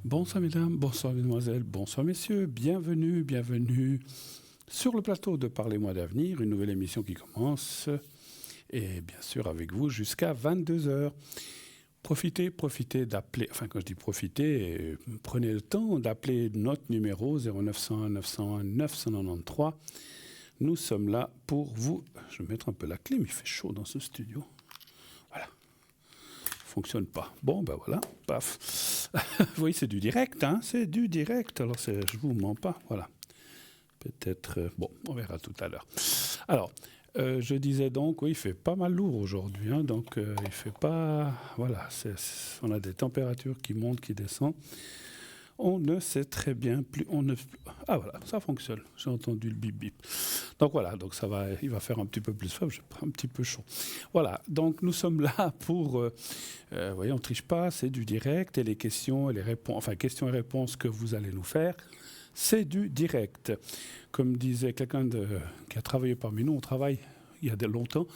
Bonsoir mesdames, bonsoir mesdemoiselles, bonsoir messieurs, bienvenue sur le plateau de Parlez-moi d'avenir, une nouvelle émission qui commence, et bien sûr avec vous jusqu'à 22 heures. Profitez d'appeler, enfin quand je dis profitez, prenez le temps d'appeler notre numéro 0901 901 993. Nous sommes là pour vous. Je vais mettre un peu la clim, il fait chaud dans ce studio. Voilà. Fonctionne pas. Bon, ben voilà, paf. Vous voyez, c'est du direct, hein, c'est du direct. Alors, je vous mens pas, voilà. Peut-être, bon, on verra tout à l'heure. Alors, je disais donc, oui, il fait pas mal lourd aujourd'hui, hein, donc il fait pas, voilà, on a des températures qui montent, qui descendent. On ne sait très bien plus, ah voilà, ça fonctionne. J'ai entendu le bip bip. Donc voilà, donc ça va, il va faire un petit peu plus fort, je prends un petit peu chaud. Voilà, donc nous sommes là pour, vous voyez, on triche pas, c'est du direct et les questions et les réponses, enfin questions et réponses que vous allez nous faire, c'est du direct. Comme disait quelqu'un qui a travaillé parmi nous, on travaille. Il y a longtemps,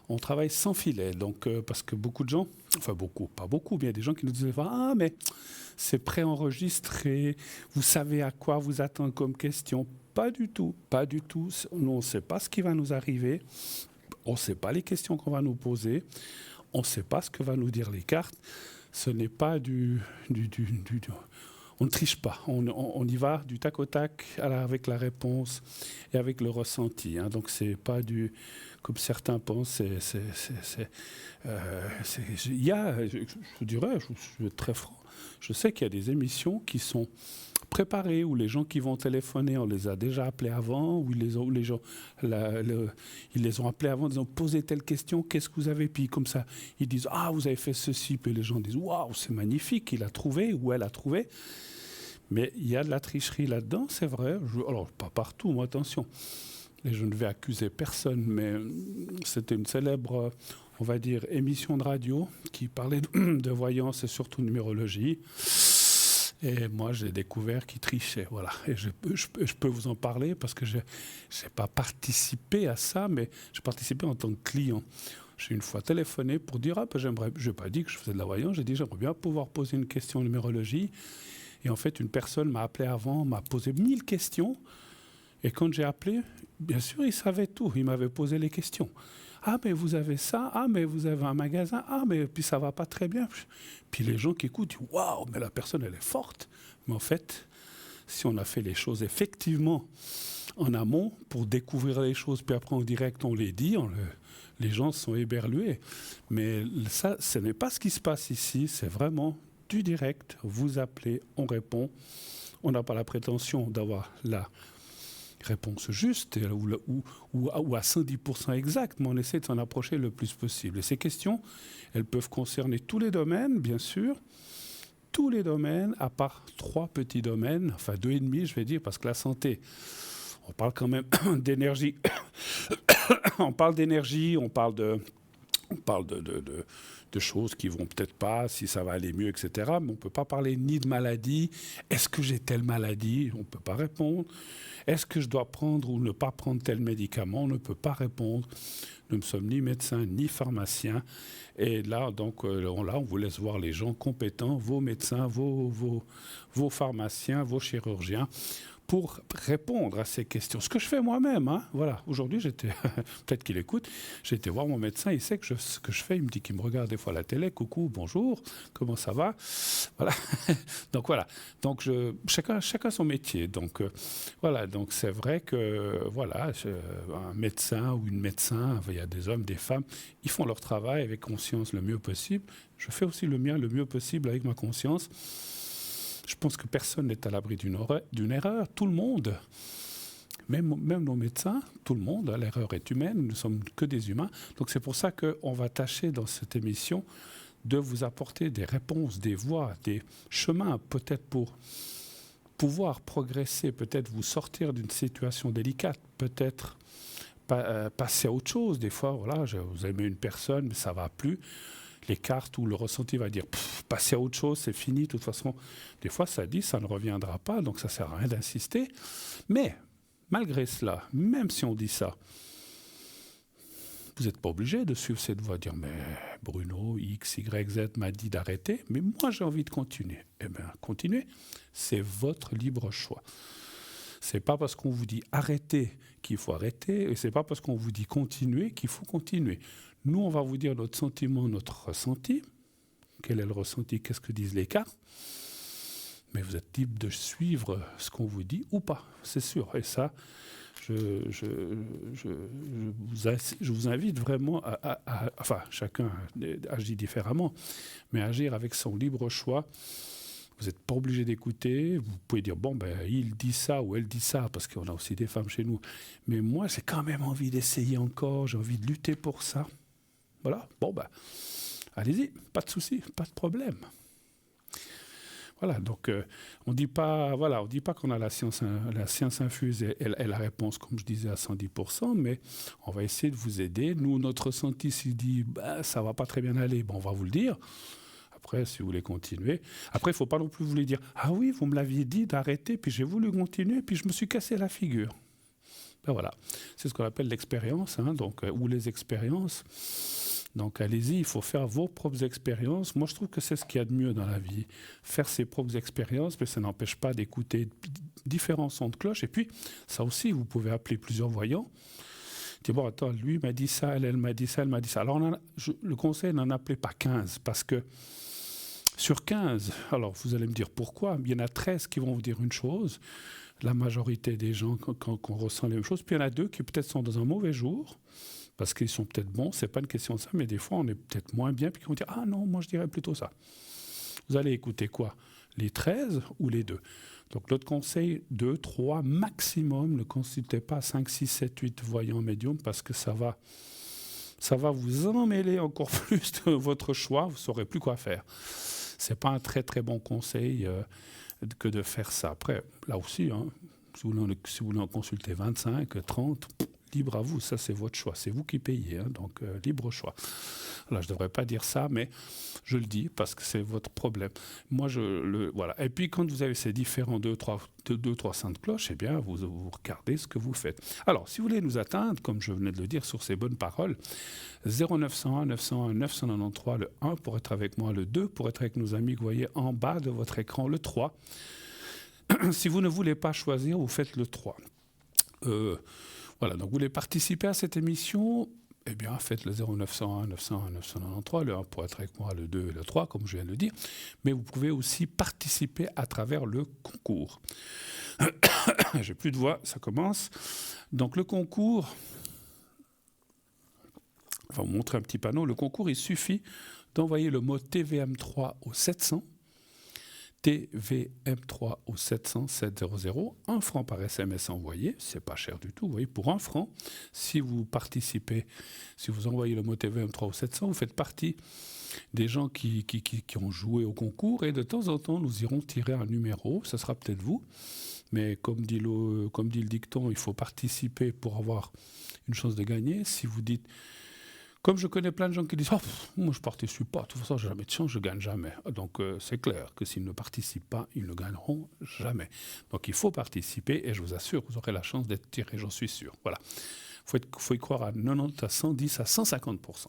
on travaille sans filet. Donc, parce que beaucoup de gens, enfin beaucoup, pas beaucoup, mais il y a des gens qui nous disaient « Ah, mais c'est préenregistré, vous savez à quoi vous attendre comme question ». Pas du tout, pas du tout. Nous, on ne sait pas ce qui va nous arriver, on ne sait pas les questions qu'on va nous poser, on ne sait pas ce que vont nous dire les cartes. Ce n'est pas on ne triche pas, on y va du tac au tac avec la réponse et avec le ressenti. Hein. Donc c'est pas du, comme certains pensent, il y a, je vous dirais, je suis très franc, je sais qu'il y a des émissions qui sont préparées, où les gens qui vont téléphoner, on les a déjà appelés avant, où ils les ont appelés avant, ils ont posé telle question, qu'est-ce que vous avez, puis comme ça, ils disent « Ah, vous avez fait ceci », puis les gens disent « Waouh, c'est magnifique, il a trouvé, ou elle a trouvé ». Mais il y a de la tricherie là-dedans, c'est vrai. Alors, pas partout, moi, attention. Et je ne vais accuser personne, mais c'était une célèbre, on va dire, émission de radio qui parlait de voyance et surtout numérologie. Et moi, j'ai découvert qu'ils trichaient. Voilà. Et je peux vous en parler parce que je n'ai pas participé à ça, mais j'ai participé en tant que client. J'ai une fois téléphoné pour dire « Ah, ben, j'aimerais... » Je n'ai pas dit que je faisais de la voyance, j'ai dit « J'aimerais bien pouvoir poser une question en numérologie. » Et en fait, une personne m'a appelé avant, m'a posé 1000 questions. Et quand j'ai appelé, bien sûr, il savait tout. Il m'avait posé les questions. Ah, mais vous avez ça. Ah, mais vous avez un magasin. Ah, mais puis ça va pas très bien. Puis les gens qui écoutent disent waouh, mais la personne, elle est forte. Mais en fait, si on a fait les choses effectivement en amont pour découvrir les choses, puis après en direct, on les dit, les gens sont éberlués. Mais ça, ce n'est pas ce qui se passe ici. C'est vraiment du direct, vous appelez, on répond. On n'a pas la prétention d'avoir la réponse juste ou à 110% exact, mais on essaie de s'en approcher le plus possible. Et ces questions, elles peuvent concerner tous les domaines, bien sûr, tous les domaines, à part 3 petits domaines, enfin 2,5, je vais dire, parce que la santé, on parle quand même d'énergie, on parle d'énergie, on parle de choses qui vont peut-être pas, si ça va aller mieux, etc. Mais on ne peut pas parler ni de maladie. Est-ce que j'ai telle maladie? On ne peut pas répondre. Est-ce que je dois prendre ou ne pas prendre tel médicament? On ne peut pas répondre. Nous ne sommes ni médecins ni pharmaciens. Et là, donc, on vous laisse voir les gens compétents, vos médecins, vos pharmaciens, vos chirurgiens, pour répondre à ces questions. Ce que je fais moi-même, hein, voilà. Aujourd'hui, peut-être qu'il écoute, j'ai été voir mon médecin, il sait que ce que je fais, il me dit qu'il me regarde des fois à la télé, coucou, bonjour, comment ça va? Voilà. Donc voilà. Donc chacun son métier. Donc voilà. Donc c'est vrai que voilà, un médecin ou une médecin, il y a des hommes, des femmes, ils font leur travail avec conscience le mieux possible. Je fais aussi le mien le mieux possible avec ma conscience. Je pense que personne n'est à l'abri d'une erreur. Tout le monde, même nos médecins, tout le monde, l'erreur est humaine, nous ne sommes que des humains. Donc c'est pour ça qu'on va tâcher dans cette émission de vous apporter des réponses, des voies, des chemins, peut-être pour pouvoir progresser, peut-être vous sortir d'une situation délicate, peut-être passer à autre chose. Des fois, voilà, vous aimez une personne, mais ça ne va plus. Les cartes où le ressenti va dire passer à autre chose, c'est fini, de toute façon. Des fois, ça dit ça ne reviendra pas, donc ça ne sert à rien d'insister. Mais malgré cela, même si on dit ça, Vous n'êtes pas obligé de suivre cette voie, dire mais Bruno, X, Y, Z m'a dit d'arrêter, mais moi j'ai envie de continuer. Eh bien, continuez. C'est votre libre choix. C'est pas parce qu'on vous dit arrêtez qu'il faut arrêter, et c'est pas parce qu'on vous dit continuer qu'il faut continuer. Nous, on va vous dire notre sentiment, notre ressenti. Quel est le ressenti? Qu'est-ce que disent les cartes? Mais vous êtes libre de suivre ce qu'on vous dit ou pas, c'est sûr. Et ça, je vous invite vraiment enfin, chacun agit différemment, mais agir avec son libre choix. Vous n'êtes pas obligé d'écouter. Vous pouvez dire, bon, ben, il dit ça ou elle dit ça, parce qu'on a aussi des femmes chez nous. Mais moi, j'ai quand même envie d'essayer encore. J'ai envie de lutter pour ça. Voilà. Bon, ben, allez-y. Pas de souci, pas de problème. Voilà, donc on ne dit pas qu'on a la science infuse et la réponse, comme je disais, à 110%, mais on va essayer de vous aider. Nous, notre ressenti, s'il dit bah, ça ne va pas très bien aller, bon, on va vous le dire. Après, si vous voulez continuer. Après, il ne faut pas non plus vous dire ah oui, vous me l'aviez dit d'arrêter, puis j'ai voulu continuer, puis je me suis cassé la figure. Ben voilà, c'est ce qu'on appelle l'expérience, hein, donc, ou les expériences. Donc allez-y, il faut faire vos propres expériences. Moi, je trouve que c'est ce qu'il y a de mieux dans la vie. Faire ses propres expériences, mais ça n'empêche pas d'écouter différents sons de cloche. Et puis, ça aussi, vous pouvez appeler plusieurs voyants. Dites, bon, attends, lui m'a dit ça, elle m'a dit ça, elle m'a dit ça. Alors, le conseil, n'en appelez pas 15, parce que sur 15, alors vous allez me dire pourquoi, il y en a 13 qui vont vous dire une chose, la majorité des gens, quand on ressent les mêmes choses, puis il y en a 2 qui peut-être sont dans un mauvais jour, parce qu'ils sont peut-être bons, c'est pas une question de ça, mais des fois on est peut-être moins bien, puis ils vont dire « Ah non, moi je dirais plutôt ça ». Vous allez écouter quoi? Les 13 ou les 2? Donc notre conseil, 2, 3 maximum, ne consultez pas 5, 6, 7, 8 voyants médiums, parce que ça va vous emmêler encore plus de votre choix, vous ne saurez plus quoi faire. Ce n'est pas un très très bon conseil que de faire ça. Après, là aussi, hein, si vous voulez en consulter 25, 30, libre à vous, ça c'est votre choix, c'est vous qui payez, hein, donc libre choix. Là, je ne devrais pas dire ça, mais je le dis parce que c'est votre problème. Moi, voilà. Et puis, quand vous avez ces différents 2-3 sons de cloche, eh bien, vous regardez ce que vous faites. Alors, si vous voulez nous atteindre, comme je venais de le dire sur ces bonnes paroles, 0901 901 993, le 1 pour être avec moi, le 2 pour être avec nos amis que vous voyez en bas de votre écran, le 3. Si vous ne voulez pas choisir, vous faites le 3. Voilà, donc vous voulez participer à cette émission, eh bien faites le 0901 901 993, le 1 pour être avec moi, le 2 et le 3, comme je viens de le dire. Mais vous pouvez aussi participer à travers le concours. J'ai plus de voix, ça commence. Donc le concours, on va vous montrer un petit panneau. Le concours, il suffit d'envoyer le mot TVM3 au 700. TVM3 au 700 700, 1 franc par SMS envoyé, c'est pas cher du tout, vous voyez, pour 1 franc, si vous participez, si vous envoyez le mot TVM3 au 700, vous faites partie des gens qui ont joué au concours, et de temps en temps, nous irons tirer un numéro, ça sera peut-être vous, mais comme dit le dicton, il faut participer pour avoir une chance de gagner. Si vous dites... Comme je connais plein de gens qui disent « Oh, moi je ne participe pas, de toute façon j'ai jamais de chance, je ne gagne jamais ». Donc c'est clair que s'ils ne participent pas, ils ne gagneront jamais. Donc il faut participer et je vous assure, vous aurez la chance d'être tiré, j'en suis sûr. Voilà. Il faut y croire à 90, à 110, à 150%.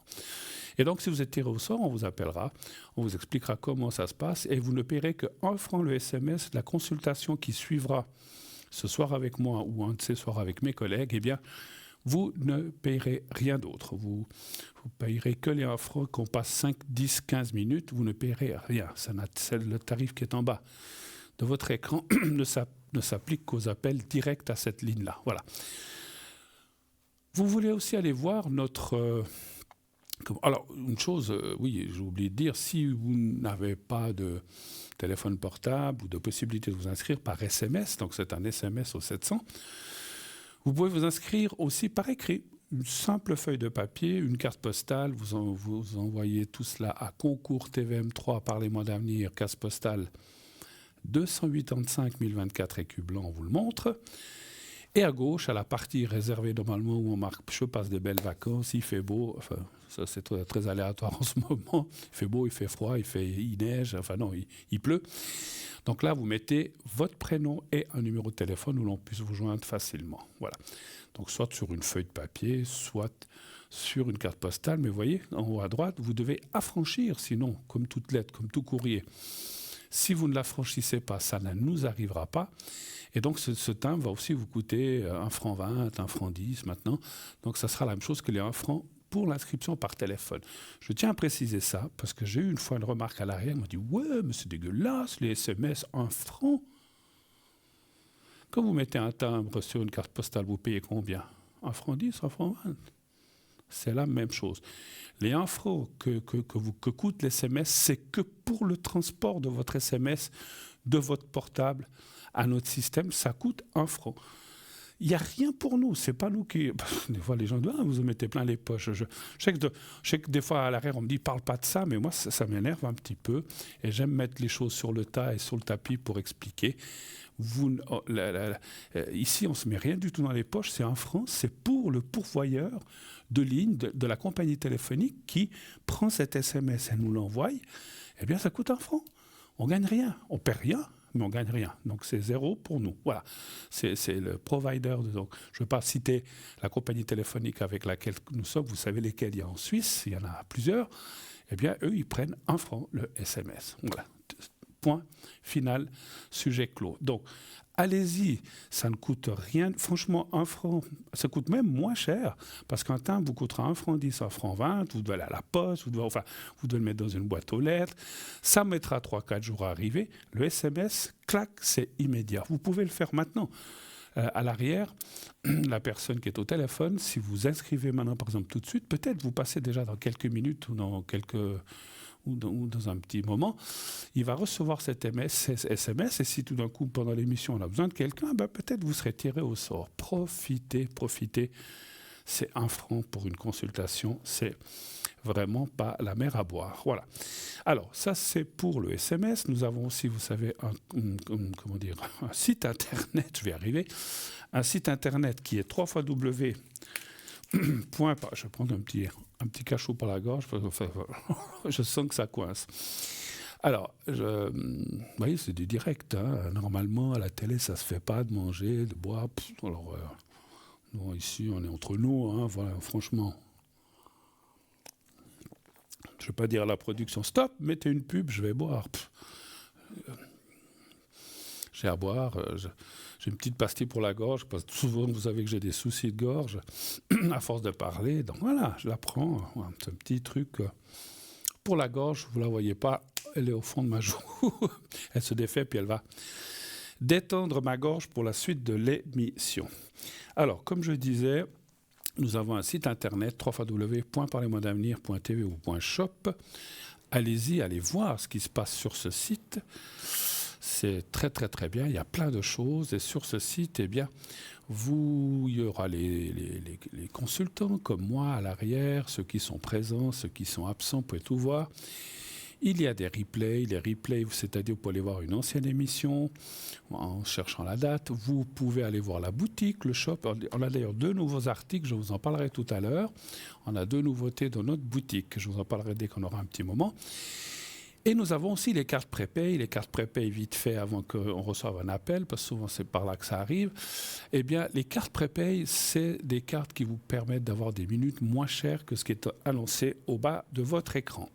Et donc si vous êtes tiré au sort, on vous appellera, on vous expliquera comment ça se passe et vous ne paierez que 1 franc le SMS. La consultation qui suivra ce soir avec moi ou un de ces soirs avec mes collègues, eh bien, vous ne payerez rien d'autre. Vous payerez que les 1 franc qu'on passe 5, 10, 15 minutes. Vous ne payerez rien. C'est le tarif qui est en bas de votre écran ne s'applique qu'aux appels directs à cette ligne-là. Voilà. Vous voulez aussi aller voir notre... alors, une chose, oui, j'ai oublié de dire, si vous n'avez pas de téléphone portable ou de possibilité de vous inscrire par SMS, donc c'est un SMS au 700, vous pouvez vous inscrire aussi par écrit. Une simple feuille de papier, une carte postale, vous envoyez tout cela à concours TVM3, parlez-moi d'avenir, case postale 285 024 écus blancs, on vous le montre. Et à gauche, à la partie réservée normalement où on marque « Je passe des belles vacances, il fait beau », enfin ça c'est très, très aléatoire en ce moment, il fait beau, il fait froid, il neige, enfin non, il pleut. Donc là, vous mettez votre prénom et un numéro de téléphone où l'on puisse vous joindre facilement. Voilà. Donc soit sur une feuille de papier, soit sur une carte postale, mais vous voyez, en haut à droite, vous devez affranchir, sinon, comme toute lettre, comme tout courrier. Si vous ne l'affranchissez pas, ça ne nous arrivera pas. Et donc, ce timbre va aussi vous coûter 1 franc 20, 1 franc 10 maintenant. Donc, ça sera la même chose que les 1 franc pour l'inscription par téléphone. Je tiens à préciser ça, parce que j'ai eu une fois une remarque à l'arrière, on m'a dit « Ouais, mais c'est dégueulasse, les SMS, 1 franc ». Quand vous mettez un timbre sur une carte postale, vous payez combien? 1 franc 10, 1 franc 20. C'est la même chose. Les 1 franc que coûte l'SMS, c'est que pour le transport de votre SMS, de votre portable à notre système, ça coûte 1 franc. Il n'y a rien pour nous, c'est pas nous qui... Des fois, les gens disent vous en mettez plein les poches. Je sais que des fois, à l'arrière, on me dit parle pas de ça, mais moi, ça m'énerve un petit peu. Et j'aime mettre les choses sur le tas et sur le tapis pour expliquer. Ici, on ne se met rien du tout dans les poches, c'est 1 franc, c'est pour le pourvoyeur de ligne de la compagnie téléphonique qui prend cet SMS et nous l'envoie. Eh bien, ça coûte 1 franc. On ne gagne rien, on ne perd rien. Mais on ne gagne rien. Donc, c'est 0 pour nous. Voilà. C'est le provider. Donc, je ne veux pas citer la compagnie téléphonique avec laquelle nous sommes. Vous savez lesquelles il y a en Suisse. Il y en a plusieurs. Eh bien, eux, ils prennent 1 franc le SMS. Voilà. Point final, sujet clos. Donc, allez-y, ça ne coûte rien. Franchement, 1 franc, ça coûte même moins cher, parce qu'un timbre vous coûtera 1 franc 10, 1 franc 20, vous devez aller à la poste, vous devez le mettre dans une boîte aux lettres, ça mettra 3-4 jours à arriver. Le SMS, clac, c'est immédiat. Vous pouvez le faire maintenant. À l'arrière, la personne qui est au téléphone, si vous inscrivez maintenant, par exemple, tout de suite, peut-être vous passez déjà dans quelques minutes ou dans un petit moment, il va recevoir cet SMS et si tout d'un coup, pendant l'émission, on a besoin de quelqu'un, peut-être vous serez tiré au sort. Profitez. C'est 1 franc pour une consultation, c'est vraiment pas la mer à boire. Voilà. Alors, ça, c'est pour le SMS. Nous avons aussi, vous savez, un site Internet, je vais arriver, un site Internet qui est 3xW. Je vais prendre un petit cachot par la gorge, parce que je sens que ça coince. Alors, vous voyez, c'est du direct. Hein. Normalement, à la télé, ça ne se fait pas de manger, de boire. Alors, nous, ici, on est entre nous. Hein, voilà, franchement. Je ne vais pas dire à la production, stop, mettez une pub, je vais boire. J'ai à boire, j'ai une petite pastille pour la gorge, parce que souvent vous savez que j'ai des soucis de gorge à force de parler, donc voilà, je la prends, c'est un petit truc pour la gorge, vous ne la voyez pas, elle est au fond de ma joue, elle se défait puis elle va détendre ma gorge pour la suite de l'émission. Alors, comme je disais, nous avons un site internet www.parlez-moi-d'avenir.tv ou .shop. Allez-y, allez voir ce qui se passe sur ce site. C'est très très très bien, il y a plein de choses et sur ce site, eh bien, il y aura les consultants comme moi à l'arrière, ceux qui sont présents, ceux qui sont absents, vous pouvez tout voir. Il y a des replays, les replays, c'est-à-dire vous pouvez aller voir une ancienne émission en cherchant la date. Vous pouvez aller voir la boutique, le shop. On a d'ailleurs 2 nouveaux articles, je vous en parlerai tout à l'heure. On a 2 nouveautés dans notre boutique, je vous en parlerai dès qu'on aura un petit moment. Et nous avons aussi les cartes prépay. Les cartes prépay vite fait avant qu'on reçoive un appel, parce que souvent c'est par là que ça arrive. Eh bien, les cartes prépay, c'est des cartes qui vous permettent d'avoir des minutes moins chères que ce qui est annoncé au bas de votre écran.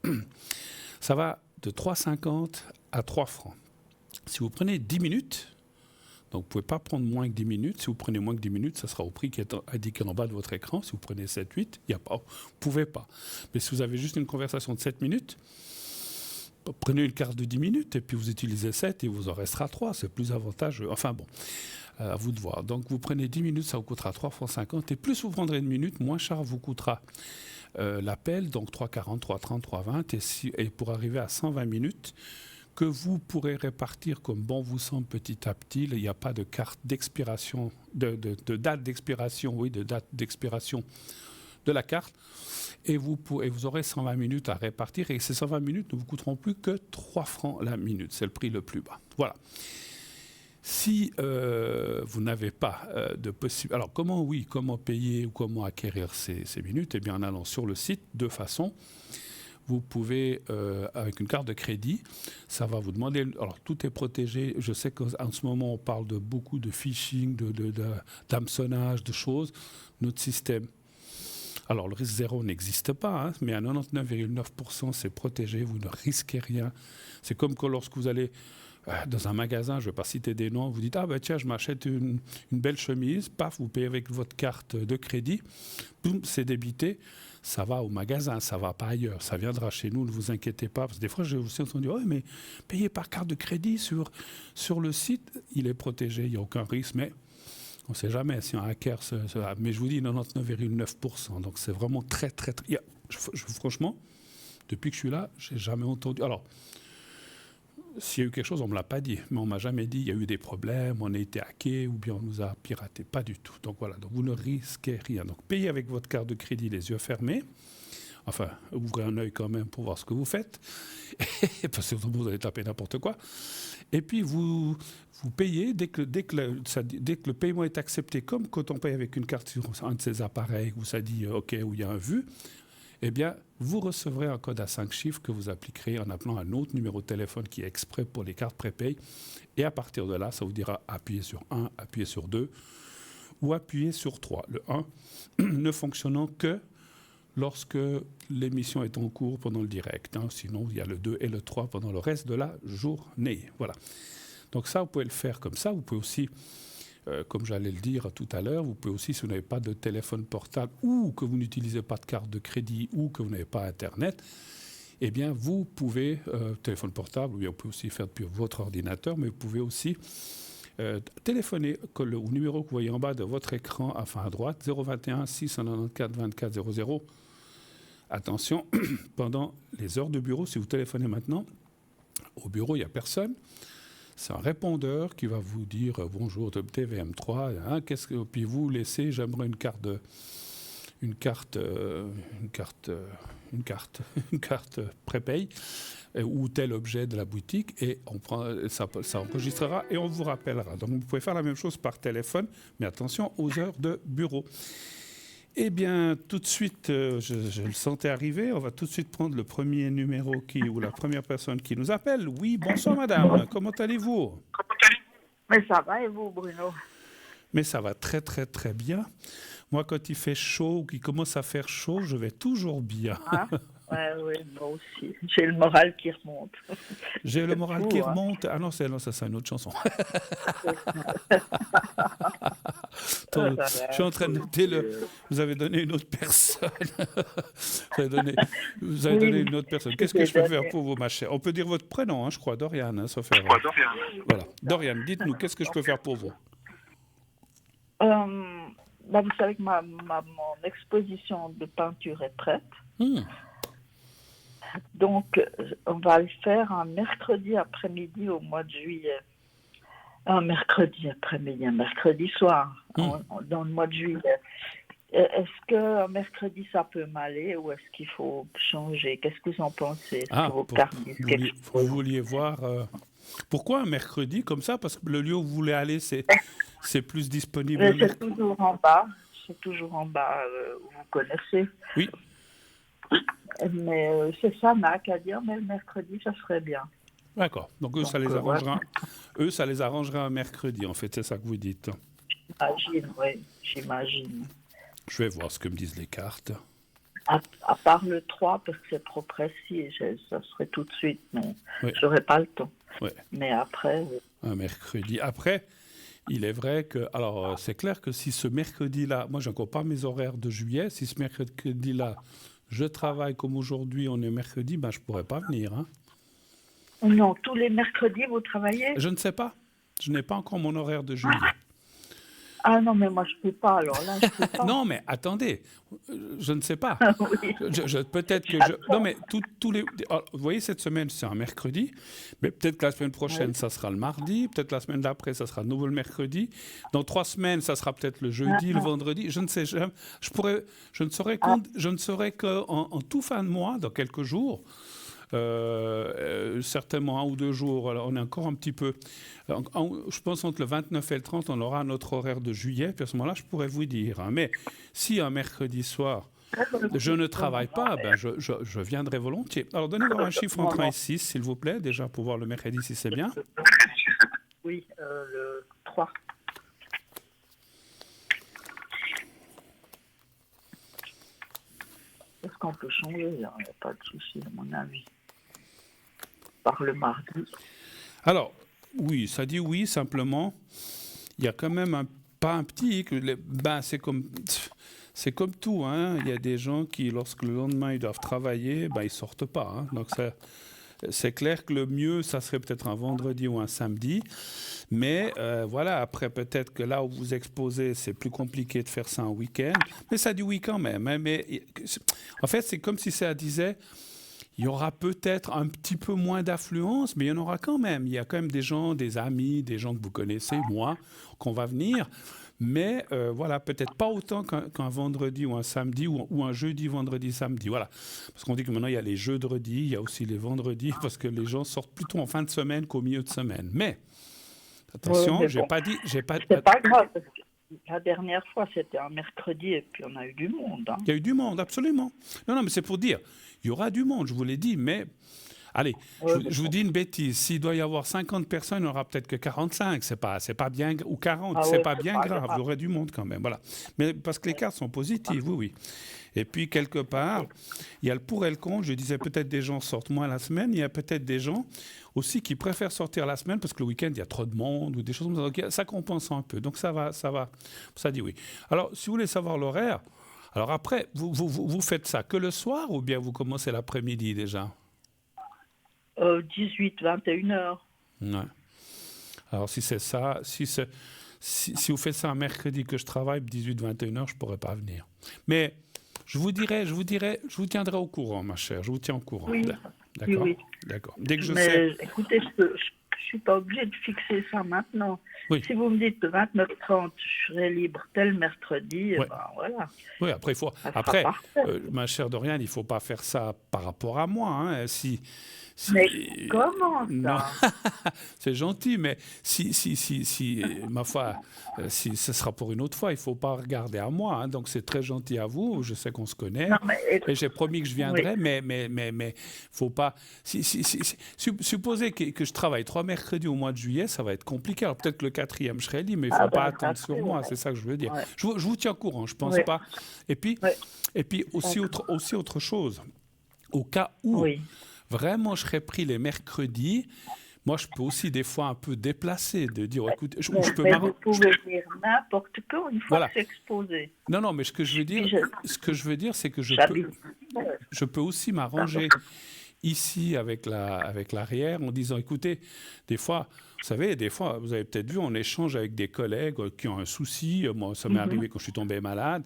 Ça va de 3,50 à 3 francs. Si vous prenez 10 minutes, donc vous ne pouvez pas prendre moins que 10 minutes. Si vous prenez moins que 10 minutes, ça sera au prix qui est indiqué en bas de votre écran. Si vous prenez 7, 8, vous ne pouvez pas. Mais si vous avez juste une conversation de 7 minutes, prenez une carte de 10 minutes et puis vous utilisez 7 et il vous en restera 3. C'est plus avantageux. Enfin bon, à vous de voir. Donc vous prenez 10 minutes, ça vous coûtera 3,50 francs. Et plus vous prendrez une minute, moins cher vous coûtera l'appel, donc 3,40, 3,30, 3,20. Et pour arriver à 120 minutes, que vous pourrez répartir comme bon vous semble petit à petit. Il n'y a pas de carte d'expiration, de date d'expiration, de date d'expiration de la carte. Et vous aurez 120 minutes à répartir. Et ces 120 minutes ne vous coûteront plus que 3 francs la minute. C'est le prix le plus bas. Voilà. Si vous n'avez pas de possibilité... Alors, comment payer ou comment acquérir ces minutes? Eh bien, en allant sur le site, 2 façons. Vous pouvez, avec une carte de crédit, ça va vous demander... Alors, tout est protégé. Je sais qu'en ce moment, on parle de beaucoup de phishing, d'hameçonnage, de choses. Notre système Alors, le risque zéro n'existe pas, hein, mais à 99,9%, c'est protégé, vous ne risquez rien. C'est comme que lorsque vous allez dans un magasin, je ne vais pas citer des noms, vous dites « Ah ben tiens, je m'achète une belle chemise », paf, vous payez avec votre carte de crédit, boum, c'est débité, ça va au magasin, ça ne va pas ailleurs, ça viendra chez nous, ne vous inquiétez pas. Parce que des fois, j'ai aussi entendu « Ouais, mais payer par carte de crédit sur le site, il est protégé, il n'y a aucun risque, mais… » On ne sait jamais si un hacker mais je vous dis 99,9%. Donc c'est vraiment très, très, très. Franchement, depuis que je suis là, je n'ai jamais entendu. Alors, s'il y a eu quelque chose, on ne me l'a pas dit. Mais on ne m'a jamais dit il y a eu des problèmes, on a été hacké ou bien on nous a piraté. Pas du tout. Donc voilà, donc vous ne risquez rien. Donc payez avec votre carte de crédit les yeux fermés. Enfin, ouvrez un œil quand même pour voir ce que vous faites. Parce que vous allez taper n'importe quoi. Et puis, vous payez dès que le paiement est accepté, comme quand on paye avec une carte sur un de ces appareils où ça dit OK, où il y a un vu, eh bien, vous recevrez un code à 5 chiffres que vous appliquerez en appelant un autre numéro de téléphone qui est exprès pour les cartes prépay. Et à partir de là, ça vous dira appuyez sur 1, appuyez sur 2 ou appuyez sur 3. Le 1 ne fonctionnant que lorsque l'émission est en cours pendant le direct. Hein. Sinon, il y a le 2 et le 3 pendant le reste de la journée. Voilà. Donc ça, vous pouvez le faire comme ça. Vous pouvez aussi, comme j'allais le dire tout à l'heure, vous pouvez aussi, si vous n'avez pas de téléphone portable ou que vous n'utilisez pas de carte de crédit ou que vous n'avez pas Internet, eh bien, vous pouvez, téléphone portable, ou bien vous pouvez aussi faire depuis votre ordinateur, mais vous pouvez aussi téléphoner au numéro que vous voyez en bas de votre écran, enfin à droite, 021 694 24 00. Attention, pendant les heures de bureau, si vous téléphonez maintenant, au bureau, il n'y a personne. C'est un répondeur qui va vous dire « Bonjour, TVM3, hein, puis vous laissez, j'aimerais une carte prépay ou tel objet de la boutique et ça enregistrera et on vous rappellera. Donc vous pouvez faire la même chose par téléphone, mais attention aux heures de bureau. Eh bien, tout de suite, je le sentais arriver. On va tout de suite prendre le premier numéro ou la première personne qui nous appelle. Oui, bonsoir madame, comment allez-vous? Mais ça va et vous, Bruno? Mais ça va très très très bien. Moi, quand il fait chaud ou qu'il commence à faire chaud, je vais toujours bien. Ah, oui, moi aussi. J'ai le moral qui remonte. J'ai le moral qui remonte. Ah non, ça c'est une autre chanson. Attends, je suis en train de noter vous avez donné une autre personne. vous avez donné une autre personne. Qu'est-ce que je peux faire pour vous, ma chère? On peut dire votre prénom, hein, je crois, Dorian, hein, sauf erreur. Voilà. Dorian, dites-nous, qu'est-ce que je peux faire pour vous? Vous savez que mon exposition de peinture est prête. Donc, on va le faire un mercredi après-midi au mois de juillet. Un mercredi après-midi, un mercredi soir, dans le mois de juillet. Est-ce qu'un mercredi, ça peut m'aller ou est-ce qu'il faut changer? Qu'est-ce que vous en pensez? Vous vouliez voir... Pourquoi un mercredi comme ça? Parce que le lieu où vous voulez aller, c'est plus disponible. C'est toujours en bas. C'est toujours en bas, vous connaissez. Oui. Mais c'est ça, Mac, à dire, mais le mercredi, ça serait bien. D'accord. Donc, ça les arrangera. Eux, ça les arrangera un mercredi, en fait. C'est ça que vous dites. J'imagine. Je vais voir ce que me disent les cartes. À part le 3, parce que c'est trop précis, ça serait tout de suite, mais je n'aurai pas le temps. Oui. Mais après... Un mercredi. Après, il est vrai que... Alors, c'est clair que si ce mercredi-là... Moi, je n'ai encore pas mes horaires de juillet. Si ce mercredi-là, je travaille comme aujourd'hui, on est mercredi, je ne pourrais pas venir. Hein. Non, tous les mercredis, vous travaillez? Je ne sais pas. Je n'ai pas encore mon horaire de juillet. Ah non, mais moi, je ne peux pas. Alors là, je peux pas. Non, mais attendez. Je ne sais pas. Oui. Peut-être que Non, mais tous les... Alors, vous voyez, cette semaine, c'est un mercredi. Mais peut-être que la semaine prochaine, ça sera le mardi. Peut-être la semaine d'après, ça sera de nouveau le mercredi. Dans 3 semaines, ça sera peut-être le jeudi, le vendredi. Je ne sais. Je ne saurais qu'en tout fin de mois, dans quelques jours... certainement 1 ou 2 jours, alors on est encore un petit peu, je pense entre le 29 et le 30 on aura notre horaire de juillet, puis à ce moment-là je pourrais vous dire, hein. Mais si un mercredi soir je ne travaille pas, je viendrai volontiers. Alors donnez-moi un chiffre entre 1 et 6 s'il vous plaît, déjà pour voir le mercredi si c'est bien. Oui, le 3. qu'on peut changer, il n'y a pas de souci, à mon avis. Par le mardi. Alors, oui, ça dit oui, simplement, il y a quand même pas un petit... c'est comme tout, hein. Il y a des gens qui, lorsque le lendemain, ils doivent travailler, ils ne sortent pas. Hein. Donc, c'est clair que le mieux, ça serait peut-être un vendredi ou un samedi. Mais voilà, après, peut-être que là où vous exposez, c'est plus compliqué de faire ça un week-end. Mais ça dit oui quand même. Hein. Mais, en fait, c'est comme si ça disait... Il y aura peut-être un petit peu moins d'affluence, mais il y en aura quand même. Il y a quand même des gens, des amis, des gens que vous connaissez, moi, qu'on va venir. Mais voilà, peut-être pas autant qu'un vendredi ou un samedi ou un jeudi, vendredi, samedi. Voilà. Parce qu'on dit que maintenant, il y a les jeudredis, il y a aussi les vendredis, parce que les gens sortent plutôt en fin de semaine qu'au milieu de semaine. Mais, attention, Ouais, j'ai bon, pas dit... c'est pas grave, parce que la dernière fois, c'était un mercredi et puis on a eu du monde. Hein. Il y a eu du monde, absolument. Non, mais c'est pour dire, il y aura du monde, je vous l'ai dit, mais... Allez, je vous dis une bêtise. S'il doit y avoir 50 personnes, il n'y aura peut-être que 45. C'est pas bien, ou 40, c'est pas bien grave. Il y aurait du monde quand même. Voilà. Mais parce que les cartes sont positives, oui. Et puis, quelque part, il y a le pour et le contre. Je disais peut-être des gens sortent moins la semaine. Il y a peut-être des gens aussi qui préfèrent sortir la semaine parce que le week-end, il y a trop de monde ou des choses comme ça. Donc, ça compense un peu. Donc, ça va. Ça dit oui. Alors, si vous voulez savoir l'horaire, alors après, vous faites ça que le soir ou bien vous commencez l'après-midi déjà ? 18, 21 heures. Ouais. Alors, si c'est ça, si vous faites ça un mercredi que je travaille, 18-21 heures, je ne pourrais pas venir. Mais je vous tiendrai au courant, ma chère. Je vous tiens au courant. Oui, d'accord. Oui. D'accord. Dès que je Mais sais. écoutez, je ne suis pas obligée de fixer ça maintenant. Oui. Si vous me dites que 29h30, je serai libre tel mercredi, Ouais. Voilà. Oui, après, ma chère Doriane, il ne faut pas faire ça par rapport à moi. Hein. Mais comment ça? Non, c'est gentil, mais ma foi, si ce sera pour une autre fois, il ne faut pas regarder à moi. Hein. Donc, c'est très gentil à vous. Je sais qu'on se connaît. Non, et j'ai promis que je viendrai, mais faut pas... supposez que je travaille 3 mercredis au mois de juillet, ça va être compliqué. Alors, peut-être que le 4e, je serai libre, mais il ne faut pas attendre sur moi. C'est ça que je veux dire. Ouais. Je vous tiens au courant, je ne pense pas. Et puis aussi autre chose. Au cas où... Vraiment, je serais pris les mercredis. Moi, je peux aussi des fois un peu déplacer, de dire, écoute, vous pouvez dire n'importe quand une fois que c'est exposé. Non, mais ce que je veux dire, c'est que je peux aussi m'arranger ici avec l'arrière en disant, écoutez, des fois, vous avez peut-être vu, on échange avec des collègues qui ont un souci. Moi, ça m'est arrivé quand je suis tombé malade.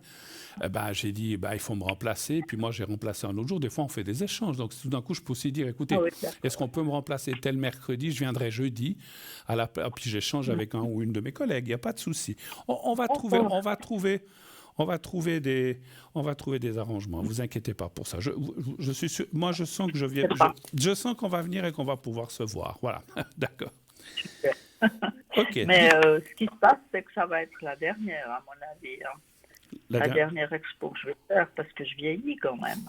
J'ai dit, il faut me remplacer. Puis moi, j'ai remplacé un autre jour. Des fois, on fait des échanges. Donc, tout d'un coup, je peux aussi dire, écoutez, est-ce qu'on peut me remplacer tel mercredi? Je viendrai jeudi. Puis j'échange avec un ou une de mes collègues. Il n'y a pas de souci. On va trouver des arrangements. Ne vous inquiétez pas pour ça. Je suis sûr, moi, je sens que je sens qu'on va venir et qu'on va pouvoir se voir. Voilà. D'accord. Super. OK. Mais ce qui se passe, c'est que ça va être la dernière, à mon avis. Hein. La dernière expo que je vais faire, parce que je vieillis quand même.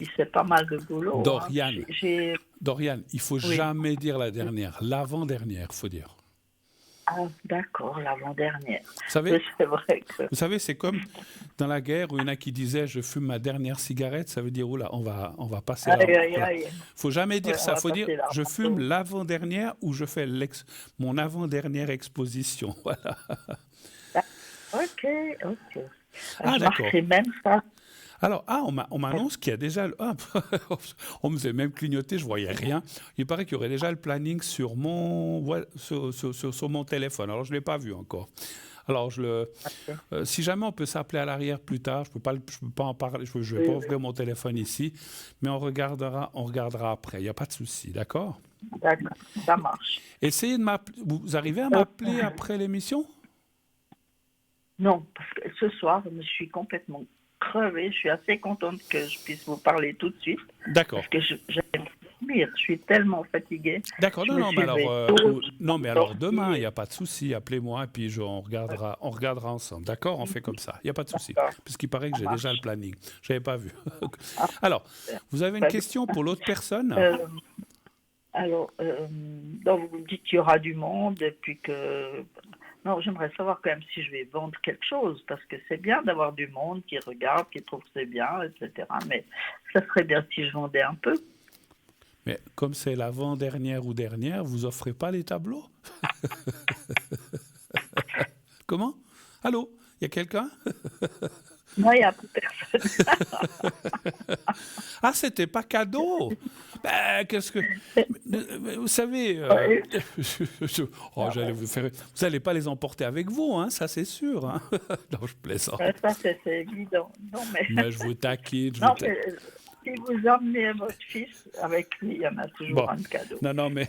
Il fait pas mal de boulot. Doriane, Doriane, il ne faut Oui. jamais dire la dernière. L'avant-dernière, il faut dire. Ah, d'accord, l'avant-dernière. Vous savez, c'est vrai que... Vous savez, c'est comme dans la guerre où il y en a qui disaient « je fume ma dernière cigarette », ça veut dire « oula, on va passer là ». Il ne faut jamais dire ça, il faut dire « je fume l'avant-dernière » ou « je fais mon avant-dernière exposition ». Voilà. Ok. Ah, d'accord. C'est même ça. Alors, on m'annonce qu'il y a déjà... on me faisait même clignoter, je ne voyais rien. Il paraît qu'il y aurait déjà le planning sur mon téléphone. Alors, je ne l'ai pas vu encore. Alors, si jamais on peut s'appeler à l'arrière plus tard, je peux pas en parler, je ne vais pas ouvrir mon téléphone ici, mais on regardera après. Il n'y a pas de souci, d'accord? D'accord, ça marche. Essayez de m'appeler. Vous arrivez à m'appeler après l'émission? Non, parce que ce soir, je me suis complètement crevée. Je suis assez contente que je puisse vous parler tout de suite. D'accord. Parce que j'allais dormir. Je suis tellement fatiguée. D'accord, mais alors demain, il n'y a pas de souci. Appelez-moi et puis on regardera ensemble. D'accord, on fait comme ça. Il n'y a pas de souci. Parce qu'il paraît que j'ai déjà le planning. Je n'avais pas vu. Alors, vous avez une question pour l'autre personne? Donc vous me dites qu'il y aura du monde et puis que Non, j'aimerais savoir quand même si je vais vendre quelque chose, parce que c'est bien d'avoir du monde qui regarde, qui trouve que c'est bien, etc. Mais ça serait bien si je vendais un peu. Mais comme c'est l'avant-dernière ou dernière, vous offrez pas les tableaux? Comment? Allô? Il y a quelqu'un? Moi, il n'y a plus personne. Ah, c'était pas cadeau. Ben, qu'est-ce que... Vous savez... Ouais. Oh, j'allais vous faire... Vous n'allez pas les emporter avec vous, hein, ça c'est sûr. Hein. Non, je plaisante. Ça, c'est évident. Non, mais, Mais je vous taquine. non, mais si vous emmenez votre fils, avec lui, il y en a toujours Bon. un cadeau. Non, mais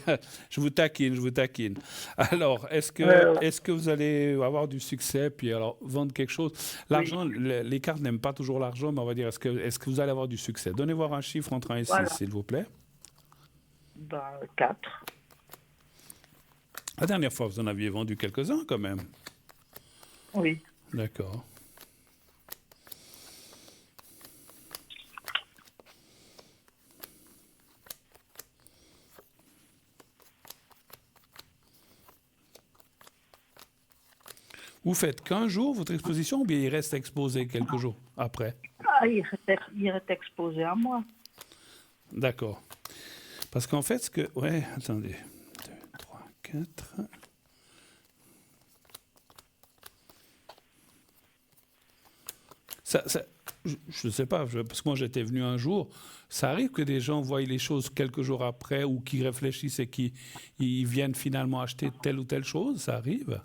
je vous taquine, je vous taquine. Alors, est-ce que vous allez avoir du succès, puis alors vendre quelque chose? L'argent, les cartes n'aiment pas toujours l'argent, mais on va dire, est-ce que vous allez avoir du succès? Donnez voir un chiffre entre 1 et 6, Voilà. s'il vous plaît. Ben, 4. La dernière fois, vous en aviez vendu quelques-uns quand même. Oui. D'accord. Vous faites qu'un jour votre exposition ou bien il reste exposé quelques jours après? Ah, il est exposé à moi. D'accord. Parce qu'en fait, ce que... Ouais, attendez. 2, 3, 4... Je ne sais pas, parce que moi j'étais venu un jour, ça arrive que des gens voient les choses quelques jours après ou qui réfléchissent et qui ils viennent finalement acheter telle ou telle chose, ça arrive?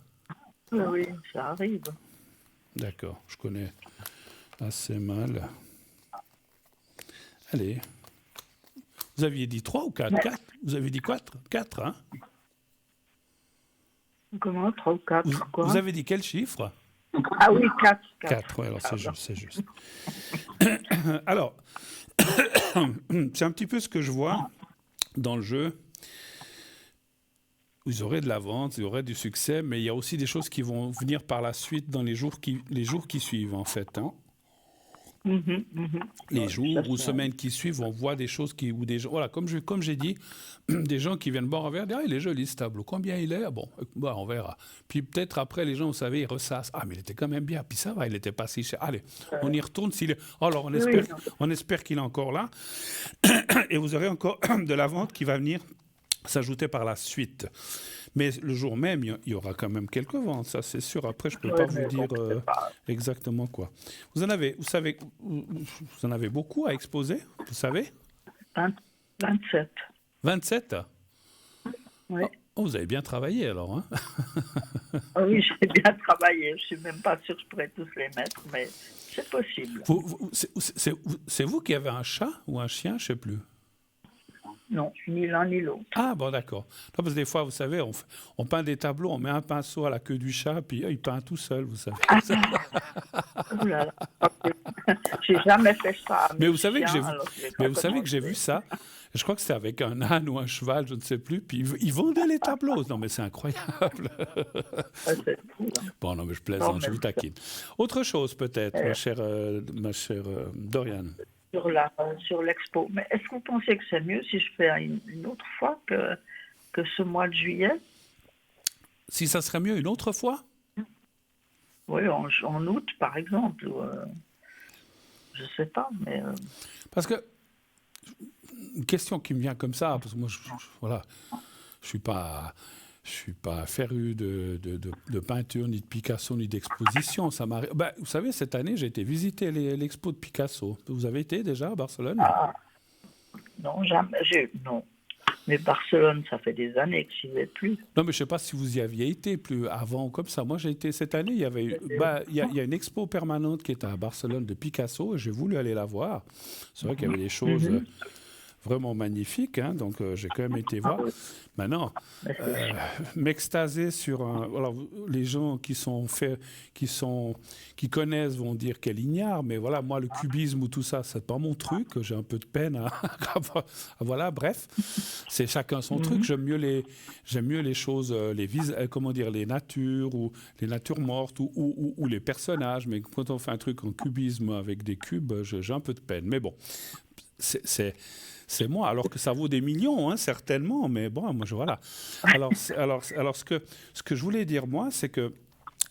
Oui, ça arrive. D'accord, je connais assez mal. Allez. Vous aviez dit 3 ou 4? 4? Vous avez dit 4? 4, hein? Comment? 3 ou 4, quoi? Vous avez dit quel chiffre? Ah oui, 4. 4, oui, alors c'est juste, c'est juste. Alors, c'est un petit peu ce que je vois dans le jeu. Vous aurez de la vente, vous aurez du succès, mais il y a aussi des choses qui vont venir par la suite dans les jours qui suivent, en fait. Hein. Les jours ou semaines qui suivent, on voit des choses ou des gens, voilà, comme j'ai dit, des gens qui viennent boire un verre, disent, ah, il est joli ce tableau, combien il est? Ah bon, bah, on verra. Puis peut-être après, les gens, vous savez, ils ressassent, ah, mais il était quand même bien, puis ça va, il n'était pas si cher. Allez, on y retourne. Alors, on espère qu'il est encore là, et vous aurez encore de la vente qui va venir s'ajouter par la suite. Mais le jour même, il y aura quand même quelques ventes, ça c'est sûr. Après, je ne peux pas vous dire exactement quoi. Vous en avez beaucoup à exposer, vous savez? 27. 27? Oui. Oh, vous avez bien travaillé alors. Hein? Oui, j'ai bien travaillé. Je ne suis même pas sûre que je pourrais tous les mettre, mais c'est possible. C'est vous qui avez un chat ou un chien, je ne sais plus. Non, ni l'un ni l'autre. Ah bon, d'accord. Non, parce que des fois, vous savez, on peint des tableaux, on met un pinceau à la queue du chat, puis il peint tout seul, vous savez. Oh là là. J'ai jamais fait ça. Mais vous savez que j'ai vu ça. Je crois que c'était avec un âne ou un cheval, je ne sais plus. Puis ils vendaient les tableaux. Non, mais c'est incroyable. C'est fou, hein. Bon, non, mais je plaisante, je vous taquine. Autre chose peut-être, ma chère Dorian. Sur l'expo. Mais est-ce que vous pensez que c'est mieux si je fais une autre fois que ce mois de juillet? Si ça serait mieux une autre fois? Oui, en août, par exemple. Je ne sais pas, mais... Parce que, une question qui me vient comme ça, parce que moi, voilà, je suis pas féru de peinture, ni de Picasso, ni d'exposition. Vous savez, cette année, j'ai été visiter l'expo de Picasso. Vous avez été déjà à Barcelone? Non, jamais. Non. Mais Barcelone, ça fait des années que je n'y vais plus. Non, mais je ne sais pas si vous y aviez été plus avant ou comme ça. Moi, j'ai été cette année. Il y a une expo permanente qui est à Barcelone de Picasso et j'ai voulu aller la voir. C'est vrai qu'il y avait des choses vraiment magnifiques, hein, donc j'ai quand même été voir. Maintenant, m'extaser sur alors, les gens qui connaissent vont dire quel ignare, mais voilà, moi le cubisme ou tout ça, c'est pas mon truc. J'ai un peu de peine à voilà, bref, c'est chacun son truc. J'aime mieux les choses, les natures ou les natures mortes ou les personnages. Mais quand on fait un truc en cubisme avec des cubes, j'ai un peu de peine. Mais bon, c'est moi, alors que ça vaut des millions, hein, certainement, mais bon, moi, voilà. Alors ce que je voulais dire, moi, c'est que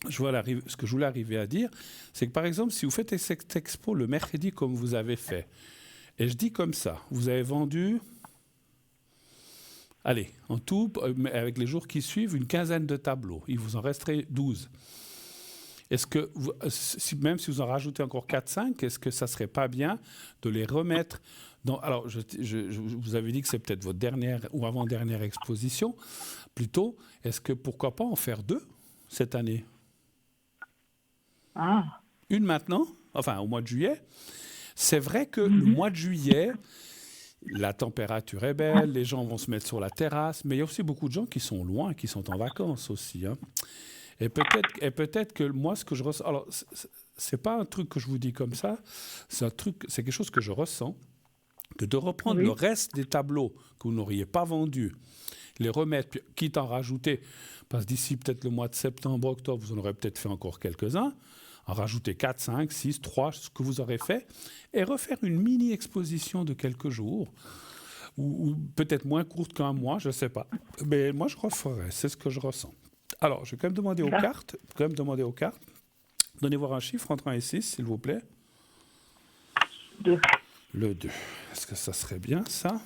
ce que je voulais arriver à dire, c'est que par exemple, si vous faites cette expo le mercredi comme vous avez fait, et je dis comme ça, vous avez vendu, allez, en tout, avec les jours qui suivent, une quinzaine de tableaux. Il vous en resterait 12. Est-ce que, même si vous en rajoutez encore 4-5, est-ce que ça ne serait pas bien de les remettre dans... Alors, vous avez dit que c'est peut-être votre dernière ou avant-dernière exposition. Plutôt, est-ce que pourquoi pas en faire 2 cette année? Une maintenant, enfin au mois de juillet. C'est vrai que le mois de juillet, la température est belle, les gens vont se mettre sur la terrasse, mais il y a aussi beaucoup de gens qui sont loin, qui sont en vacances aussi, hein. Et peut-être que moi, ce que je ressens... Alors, c'est pas un truc que je vous dis comme ça, c'est quelque chose que je ressens, que de reprendre le reste des tableaux que vous n'auriez pas vendus, les remettre, quitte à en rajouter, parce que d'ici peut-être le mois de septembre, octobre, vous en aurez peut-être fait encore quelques-uns, en rajouter 4, 5, 6, 3, ce que vous aurez fait, et refaire une mini-exposition de quelques jours, ou peut-être moins courte qu'un mois, je ne sais pas. Mais moi, je referai, c'est ce que je ressens. Alors, je vais quand même demander aux cartes. Donnez voir un chiffre entre 1 et 6, s'il vous plaît. 2. Le 2. Est-ce que ça serait bien, ça?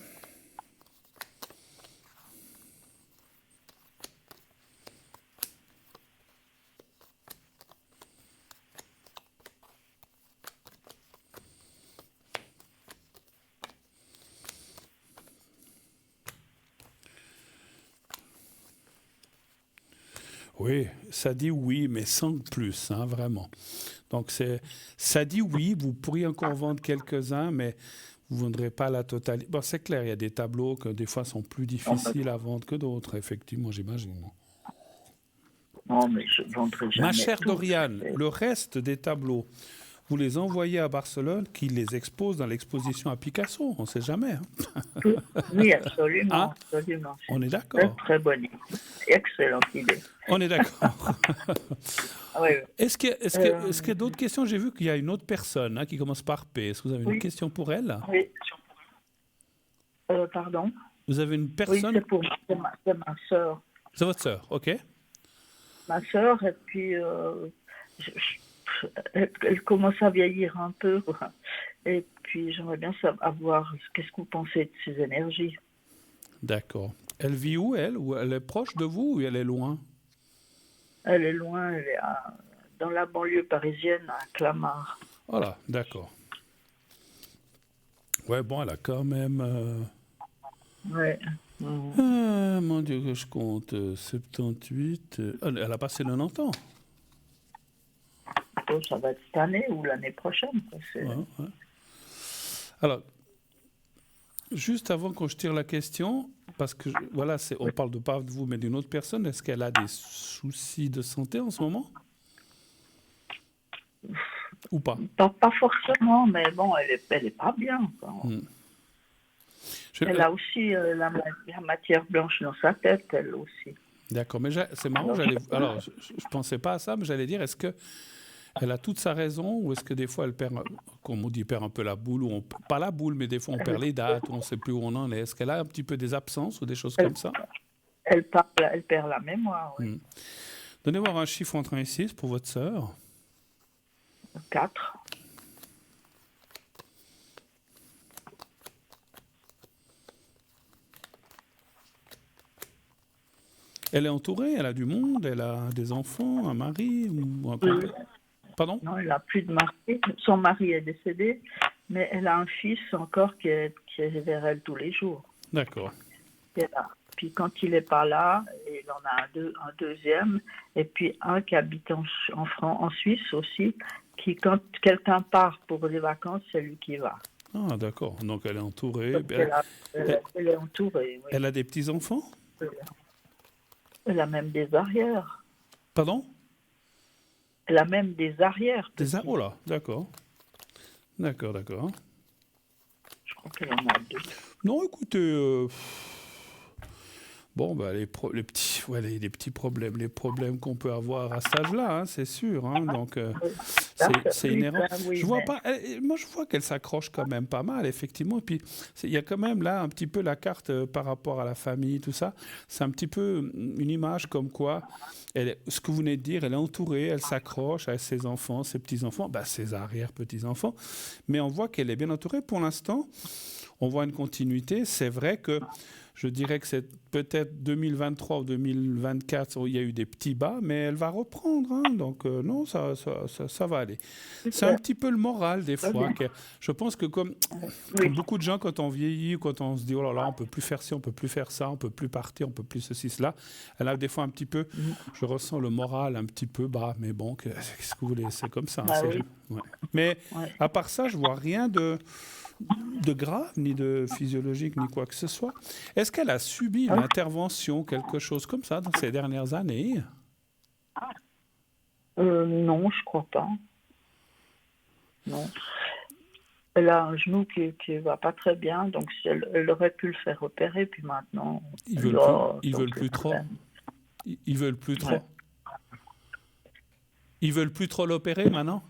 Oui, ça dit oui, mais sans plus, hein, vraiment. Donc, ça dit oui, vous pourriez encore vendre quelques-uns, mais vous ne vendrez pas la totalité. Bon, c'est clair, il y a des tableaux que des fois sont plus difficiles à vendre que d'autres, effectivement, j'imagine. Non, mais je ne vendrai jamais. Ma chère tout. Doriane, le reste des tableaux, vous les envoyez à Barcelone, qui les expose dans l'exposition à Picasso, on ne sait jamais. Hein. Oui, absolument. Hein? Absolument. On est d'accord. Très bonne idée. Excellente idée. On est d'accord. Oui. Est-ce qu'il y a d'autres questions? J'ai vu qu'il y a une autre personne qui commence par P. Est-ce que vous avez une question pour elle? Oui. Pardon? Vous avez une personne? Oui, c'est ma sœur. C'est votre sœur, ok. Ma sœur, et puis elle commence à vieillir un peu. Et puis j'aimerais bien savoir qu'est-ce que vous pensez de ses énergies. D'accord. Elle vit où, elle? Ou elle est proche de vous ou elle est loin? Elle est loin, elle est dans la banlieue parisienne, à Clamart. Voilà, d'accord. Ouais, bon, elle a quand même... Ouais. mon Dieu, que je compte, 78... elle a passé 90 ans. Oh, ça va être cette année ou l'année prochaine. Ouais. Alors, juste avant qu'on je tire la question, parce que voilà, on parle pas de vous, mais d'une autre personne, est-ce qu'elle a des soucis de santé en ce moment? Ou pas? Pas forcément, mais bon, elle est pas bien. Elle a aussi la matière blanche dans sa tête, elle aussi. D'accord, mais c'est marrant, alors je pensais pas à ça, mais j'allais dire, est-ce que elle a toute sa raison, ou est-ce que des fois elle perd, comme on dit, perd un peu la boule, ou pas la boule, mais des fois on perd les dates, ou on ne sait plus où on en est. Est-ce qu'elle a un petit peu des absences ou des choses comme ça? Elle perd la mémoire, oui. Donnez-moi un chiffre entre 1 et 6 pour votre sœur. 4. Elle est entourée, elle a du monde, elle a des enfants, un mari ou un couple. Pardon? Non, elle n'a plus de mari. Son mari est décédé, mais elle a un fils encore qui est vers elle tous les jours. D'accord. Puis quand il n'est pas là, il en a un deuxième, et puis un qui habite en Suisse aussi, qui quand quelqu'un part pour les vacances, c'est lui qui va. Ah, d'accord. Donc elle est entourée. Elle est entourée, oui. Elle a des petits-enfants? Elle a même des arrières. Pardon? Elle a même des arrières. Oh là, d'accord. D'accord. Je crois qu'elle en a 2. Non, écoutez, Bon, bah, les petits problèmes, les problèmes qu'on peut avoir à cet âge-là, hein, c'est sûr. Hein, donc, c'est inhérent. Oui, Je vois mais pas. Moi, je vois qu'elle s'accroche quand même pas mal, effectivement. Et puis, il y a quand même là un petit peu la carte par rapport à la famille, tout ça. C'est un petit peu une image comme quoi, ce que vous venez de dire, elle est entourée, elle s'accroche à ses enfants, ses petits-enfants, bah, ses arrière-petits-enfants. Mais on voit qu'elle est bien entourée pour l'instant. On voit une continuité. C'est vrai que je dirais que c'est peut-être 2023 ou 2024 où il y a eu des petits bas, mais elle va reprendre. Hein, donc non, ça va aller. C'est un petit peu le moral des fois. Je pense que comme oui, beaucoup de gens, quand on vieillit, quand on se dit, oh là là, on peut plus faire ci, on peut plus faire ça, on peut plus partir, on peut plus ceci, cela, elle a des fois un petit peu, je ressens le moral un petit peu bas, mais bon, qu'est-ce que vous voulez, c'est comme ça. Hein, bah oui, ouais. Mais ouais. à part ça, je vois rien de grave, ni de physiologique, ni quoi que ce soit. Est-ce qu'elle a subi une intervention, quelque chose comme ça, dans ces dernières années? Non, je crois pas. Non. Elle a un genou qui va pas très bien, donc elle aurait pu le faire opérer, puis maintenant, Ils elle veulent plus, doit ils veulent sortir plus la trop. peine. Ils veulent plus trop. Ouais. Ils veulent plus trop l'opérer maintenant?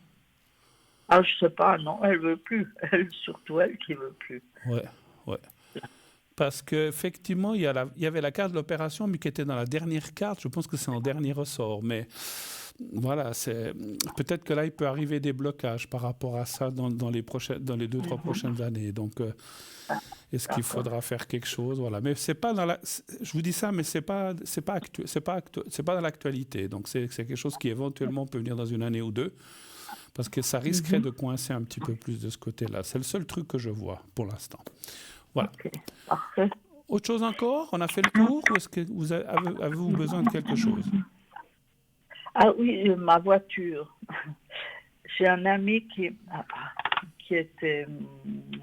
Ah, je sais pas, non, elle veut plus. Elle, surtout elle qui veut plus. Ouais, ouais. Parce qu'effectivement, il y avait la carte de l'opération, mais qui était dans la dernière carte. Je pense que c'est en dernier ressort. Mais voilà, peut-être que là, il peut arriver des blocages par rapport à ça dans les 2-3 prochaines années. Donc, est-ce qu'il faudra faire quelque chose? Voilà. Mais c'est pas dans je vous dis ça, mais c'est pas dans l'actualité. Donc, c'est quelque chose qui éventuellement peut venir dans une année ou deux. Parce que ça risquerait de coincer un petit peu plus de ce côté-là. C'est le seul truc que je vois pour l'instant. Voilà. Ok, parfait. Autre chose encore? On a fait le tour? Ou est-ce que avez-vous besoin de quelque chose? Ah oui, ma voiture. J'ai un ami qui était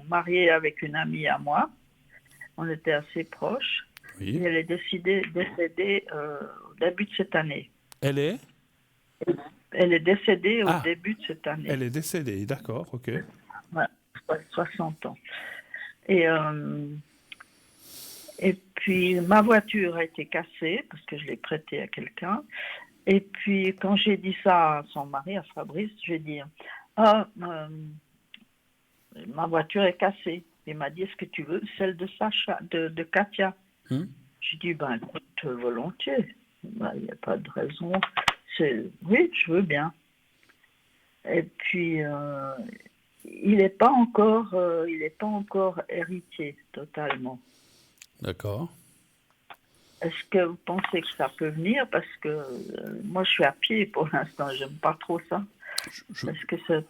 marié avec une amie à moi. On était assez proches. Oui. Et elle est décédée au début de cette année. Elle est? Elle est décédée au Ah, début de cette année. elle est décédée, d'accord, ok. Ouais, 60 ans. Et puis, ma voiture a été cassée parce que je l'ai prêtée à quelqu'un. Et puis, quand j'ai dit ça à son mari, à Fabrice, j'ai dit « Ah, ma voiture est cassée. » Il m'a dit « Est-ce que tu veux celle de Sacha, de Katia ?» J'ai dit « Ben, écoute, volontiers. Ben, il n'y a pas de raison. Oui, je veux bien. » Et puis, il n'est pas encore héritier totalement. D'accord. Est-ce que vous pensez que ça peut venir? Parce que moi, je suis à pied pour l'instant. J'aime pas trop ça. Est-ce que ça...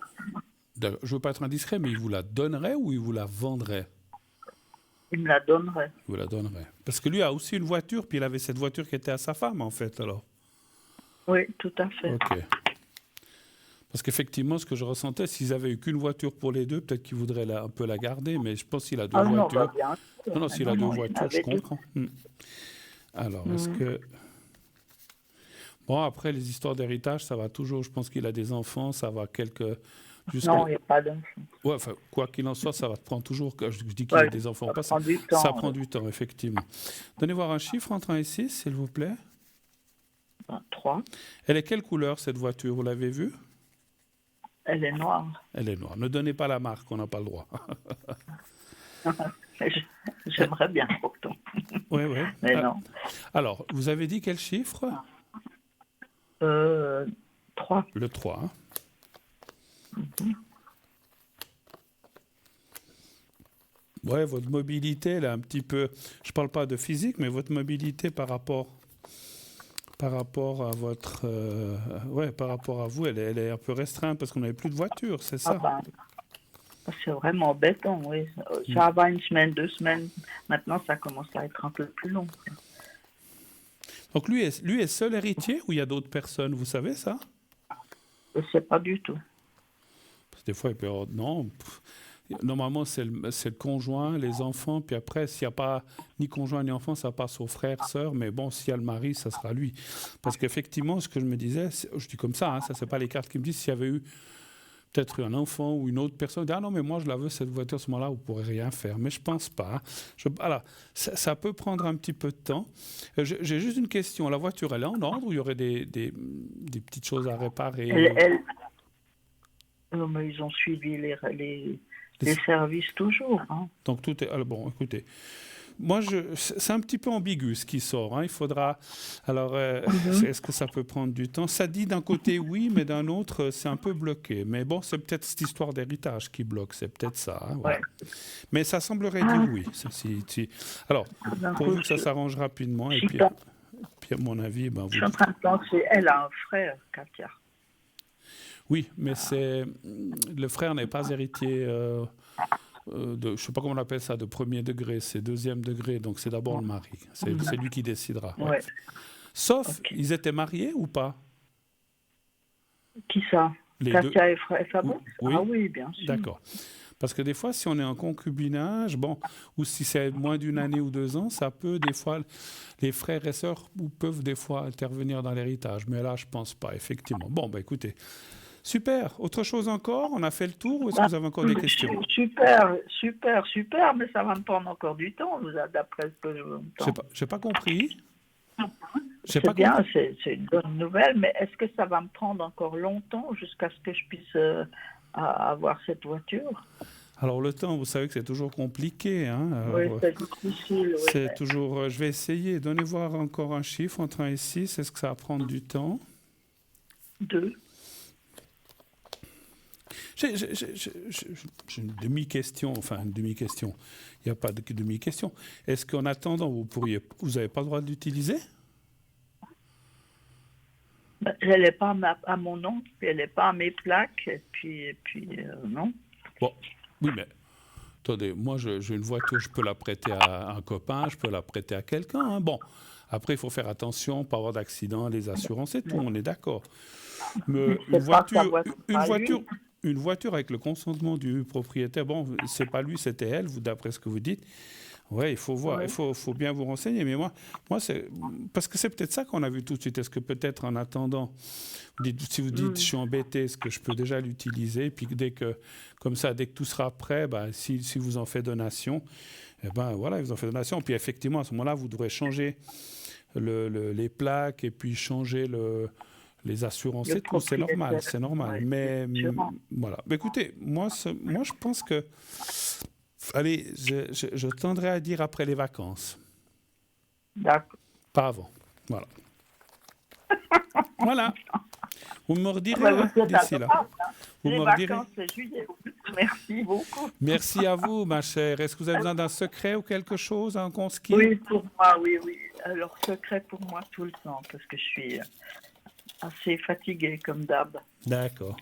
Je ne veux pas être indiscret, mais il vous la donnerait ou il vous la vendrait? Il me la donnerait. Il vous la donnerait. Parce que lui a aussi une voiture, puis il avait cette voiture qui était à sa femme, en fait, alors. Oui, tout à fait. Ok. Parce qu'effectivement, ce que je ressentais, s'ils avaient eu qu'une voiture pour les deux, peut-être qu'ils voudraient un peu la garder, mais je pense qu'il a deux voitures. Non, bah bien. Non, s'il a deux voitures, je comprends. Alors, est-ce que... Bon, après, les histoires d'héritage, ça va toujours. Je pense qu'il a des enfants, ça va quelques... Non, il n'y a pas d'enfants. Ouais, enfin, quoi qu'il en soit, ça va te prendre toujours. Je dis qu'il a des enfants, ça prend du temps. Ça prend du temps, effectivement. Donnez voir un chiffre entre 1 et 6, s'il vous plaît. 3. Elle est quelle couleur, cette voiture? Vous l'avez vue? Elle est noire. Elle est noire. Ne donnez pas la marque, on n'a pas le droit. J'aimerais bien pourtant. Oui, oui. Mais non. Alors, vous avez dit quel chiffre? 3. Le 3. Hein. Ouais, votre mobilité, elle est un petit peu... Je ne parle pas de physique, mais votre mobilité par rapport à votre... par rapport à vous, elle est un peu restreinte parce qu'on n'avait plus de voiture, c'est ça? C'est vraiment embêtant, oui. Ça va une semaine, 2 semaines. Maintenant, ça commence à être un peu plus long. Donc lui est seul héritier ou il y a d'autres personnes, vous savez ça? Je ne sais pas du tout. Parce que des fois, il peut y avoir... Non. Normalement, c'est le conjoint, les enfants, puis après, s'il n'y a pas ni conjoint ni enfant, ça passe aux frères, sœurs, mais bon, s'il y a le mari, ça sera lui. Parce qu'effectivement, ce que je me disais, je dis comme ça, hein, ça c'est pas les cartes qui me disent, s'il y avait eu peut-être un enfant ou une autre personne dit « Ah non, mais moi, je la veux, cette voiture, à ce moment-là, vous ne pourrez rien faire. » Mais je ne pense pas. Alors, ça peut prendre un petit peu de temps. J'ai juste une question. La voiture, elle est en ordre ou il y aurait des petites choses à réparer? Mais ils ont suivi les Les- services toujours. Hein. Donc, tout est... Alors, bon, écoutez. Moi, c'est un petit peu ambigu ce qui sort. Hein. Il faudra. Alors, est-ce que ça peut prendre du temps? Ça dit d'un côté oui, mais d'un autre, c'est un peu bloqué. Mais bon, c'est peut-être cette histoire d'héritage qui bloque. C'est peut-être ça. Hein, voilà. Mais ça semblerait dire oui. Alors, pourvu que ça s'arrange rapidement. Et puis, à mon avis, ben, je suis en train de penser, elle a un frère, Katia. Oui, mais le frère n'est pas héritier. Je ne sais pas comment on appelle ça, de premier degré, c'est deuxième degré, donc c'est d'abord le mari. C'est lui qui décidera. Ouais. Sauf, ils étaient mariés ou pas? Qui ça? Katia et Fabrice? Oui. Ah oui, bien sûr. D'accord. Parce que des fois, si on est en concubinage, bon, ou si c'est moins d'une année ou 2 ans, ça peut des fois, les frères et sœurs peuvent des fois intervenir dans l'héritage. Mais là, je ne pense pas, effectivement. Bon, ben écoutez. Super. Autre chose encore? On a fait le tour ou est-ce que vous avez encore des questions? Super, mais ça va me prendre encore du temps, d'après ce que je veux entendre. Je n'ai pas compris. C'est bien, c'est une bonne nouvelle, mais est-ce que ça va me prendre encore longtemps jusqu'à ce que je puisse avoir cette voiture? Alors le temps, vous savez que c'est toujours compliqué. Hein? Alors, oui, c'est difficile. C'est toujours... je vais essayer. Donnez voir encore un chiffre entre 1 et 6. Est-ce que ça va prendre du temps? 2. J'ai une demi-question, enfin une demi-question. Il n'y a pas de demi-question. Est-ce qu'en attendant, vous n'avez pas le droit d'utiliser? Elle n'est pas à mon nom, puis elle n'est pas à mes plaques, et puis non. Bon, oui, mais attendez, moi j'ai une voiture, je peux la prêter à un copain, je peux la prêter à quelqu'un. Hein. Bon, après il faut faire attention, pas avoir d'accident, les assurances et tout, on est d'accord. Mais une voiture avec le consentement du propriétaire, bon, c'est pas lui, c'était elle, vous, d'après ce que vous dites. Ouais, il faut voir, il faut bien vous renseigner. Mais moi c'est parce que c'est peut-être ça qu'on a vu tout de suite. Est-ce que peut-être en attendant, si vous dites je suis embêté, est-ce que je peux déjà l'utiliser? Puis dès que tout sera prêt, bah, si vous en faites donation, eh ben voilà, vous en faites donation. Puis effectivement, à ce moment-là, vous devrez changer les plaques et puis changer les assurances et tout, c'est normal. Ouais, mais voilà. Mais écoutez, moi, je pense que, allez, je tendrais à dire après les vacances. D'accord. Pas avant. Voilà. Voilà. Vous me redirez d'ici là. Vous les me vacances, c'est juillet. Merci beaucoup. Merci à vous, ma chère. Est-ce que vous avez besoin d'un secret ou quelque chose, un qu'on se quitte? Oui, pour moi, oui. Alors, secret pour moi tout le temps, parce que je suis assez fatiguée comme d'hab. D'accord.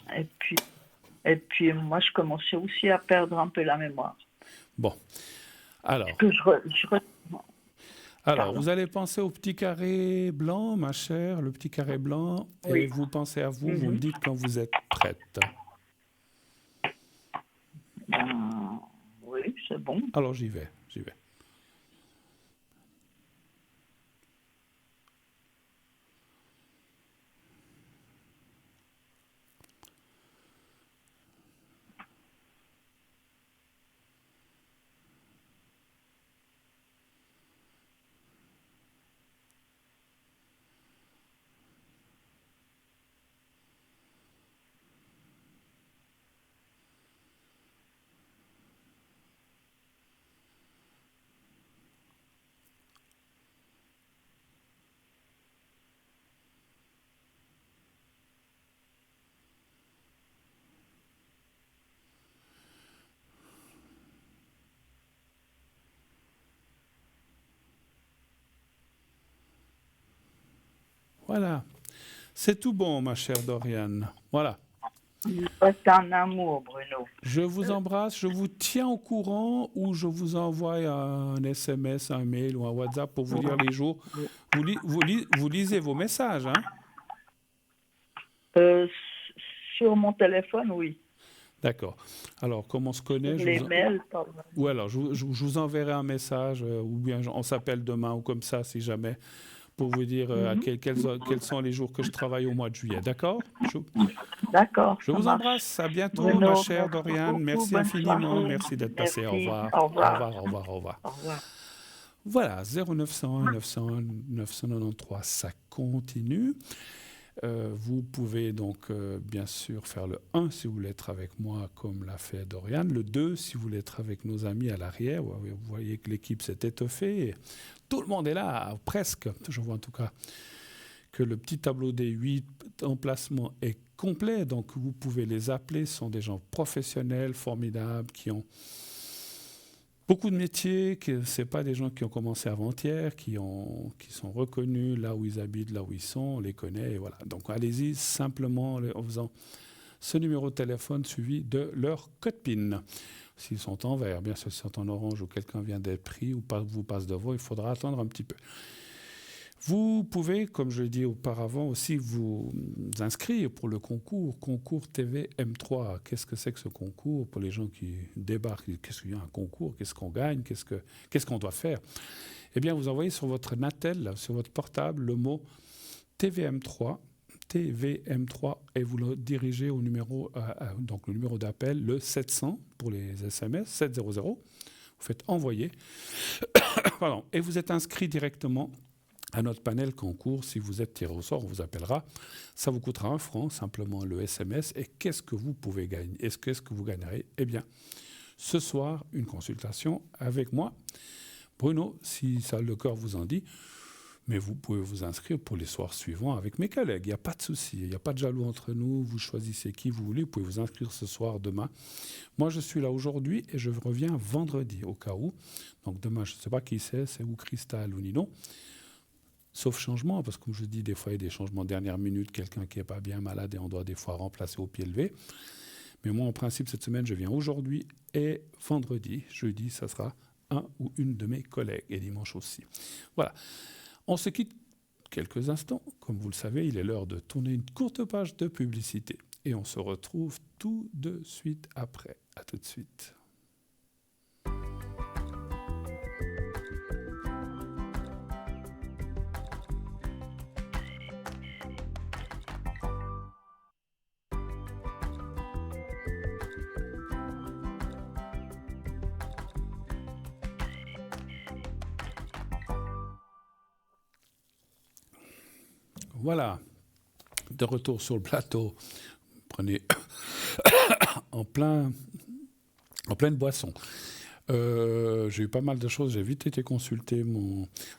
Et puis moi, je commençais aussi à perdre un peu la mémoire. Bon. Alors. Alors, vous allez penser au petit carré blanc, ma chère, le petit carré blanc, et vous pensez à vous, vous me dites quand vous êtes prête. Oui, c'est bon. Alors, j'y vais. Voilà. C'est tout bon, ma chère Doriane. Voilà. C'est un amour, Bruno. Je vous embrasse, je vous tiens au courant ou je vous envoie un SMS, un mail ou un WhatsApp pour vous dire les jours. Vous lisez vos messages, hein? Sur mon téléphone, oui. D'accord. Alors, comme on se connaît... mails, pardon. Ou alors, je vous enverrai un message ou bien on s'appelle demain ou comme ça, si jamais, pour vous dire quels sont les jours que je travaille au mois de juillet. D'accord? D'accord. Je vous embrasse. À bientôt, Bruno, ma chère merci Doriane. beaucoup, Merci bonne infiniment. soirée. Merci d'être passé. Au Merci. revoir. Au revoir. Au revoir, au revoir, au revoir. Au revoir. Voilà, 0901 901 993, ça continue. Vous pouvez donc bien sûr faire le 1 si vous voulez être avec moi comme l'a fait Doriane, le 2 si vous voulez être avec nos amis à l'arrière. Vous voyez que l'équipe s'est étoffée. Et tout le monde est là, presque. Je vois en tout cas que le petit tableau des 8 emplacements est complet. Donc vous pouvez les appeler. Ce sont des gens professionnels, formidables, qui ont beaucoup de métiers, ce n'est pas des gens qui ont commencé avant-hier, qui sont reconnus là où ils habitent, là où ils sont, on les connaît, et voilà. Donc allez-y simplement en faisant ce numéro de téléphone suivi de leur code PIN. S'ils sont en vert, bien sûr, s'ils sont en orange ou quelqu'un vient d'être pris ou vous passe devant, il faudra attendre un petit peu. Vous pouvez, comme je l'ai dit auparavant, aussi vous inscrire pour le concours TV M3. Qu'est-ce que c'est que ce concours pour les gens qui débarquent? Qu'est-ce qu'il y a un concours? Qu'est-ce qu'on gagne? Qu'est-ce qu'on doit faire? Eh bien, vous envoyez sur votre Natel, là, sur votre portable, le mot TVM3, et vous le dirigez au numéro, donc le numéro d'appel, le 700 pour les SMS, 700. Vous faites envoyer. Pardon, et vous êtes inscrit directement à notre panel concours. Si vous êtes tiré au sort, on vous appellera. Ça vous coûtera 1 franc, simplement le SMS. Et qu'est-ce que vous pouvez gagner? Qu'est-ce que vous gagnerez? Eh bien, ce soir, une consultation avec moi. Bruno, si ça le cœur vous en dit, mais vous pouvez vous inscrire pour les soirs suivants avec mes collègues. Il n'y a pas de souci, il n'y a pas de jaloux entre nous. Vous choisissez qui vous voulez. Vous pouvez vous inscrire ce soir, demain. Moi, je suis là aujourd'hui et je reviens vendredi, au cas où. Donc demain, je ne sais pas qui c'est ou Cristal ou Nino. Sauf changement, parce que comme je dis, des fois, il y a des changements dernière minute, quelqu'un qui n'est pas bien malade et on doit des fois remplacer au pied levé. Mais moi, en principe, cette semaine, je viens aujourd'hui et vendredi. Jeudi, ça sera un ou une de mes collègues et dimanche aussi. Voilà. On se quitte quelques instants. Comme vous le savez, il est l'heure de tourner une courte page de publicité. Et on se retrouve tout de suite après. À tout de suite. Voilà, de retour sur le plateau. Prenez en pleine boisson. J'ai eu pas mal de choses, j'ai vite été consulter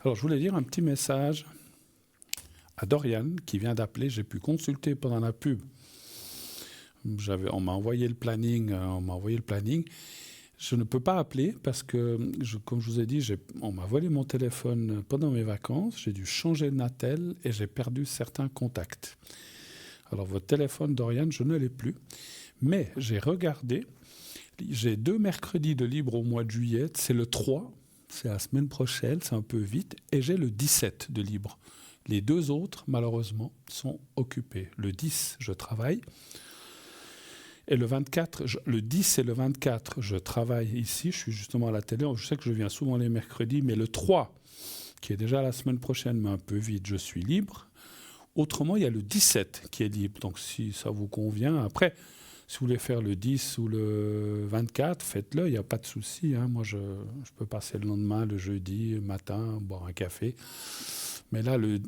Alors, je voulais dire un petit message à Doriane qui vient d'appeler. J'ai pu consulter pendant la pub. On m'a envoyé le planning. Je ne peux pas appeler parce que, comme je vous ai dit, on m'a volé mon téléphone pendant mes vacances. J'ai dû changer de Natel et j'ai perdu certains contacts. Alors, votre téléphone, Doriane, je ne l'ai plus. Mais j'ai regardé. J'ai 2 mercredis de libre au mois de juillet. C'est le 3, c'est la semaine prochaine, c'est un peu vite. Et j'ai le 17 de libre. Les 2 autres, malheureusement, sont occupés. Le 10, je travaille. Et le 24, le 10 et le 24, je travaille ici. Je suis justement à la télé. Je sais que je viens souvent les mercredis, mais le 3, qui est déjà la semaine prochaine, mais un peu vite, je suis libre. Autrement, il y a le 17 qui est libre. Donc, si ça vous convient, après, si vous voulez faire le 10 ou le 24, faites-le, il n'y a pas de souci. Hein. Moi, je peux passer le lendemain, le jeudi, matin, boire un café. Mais là, le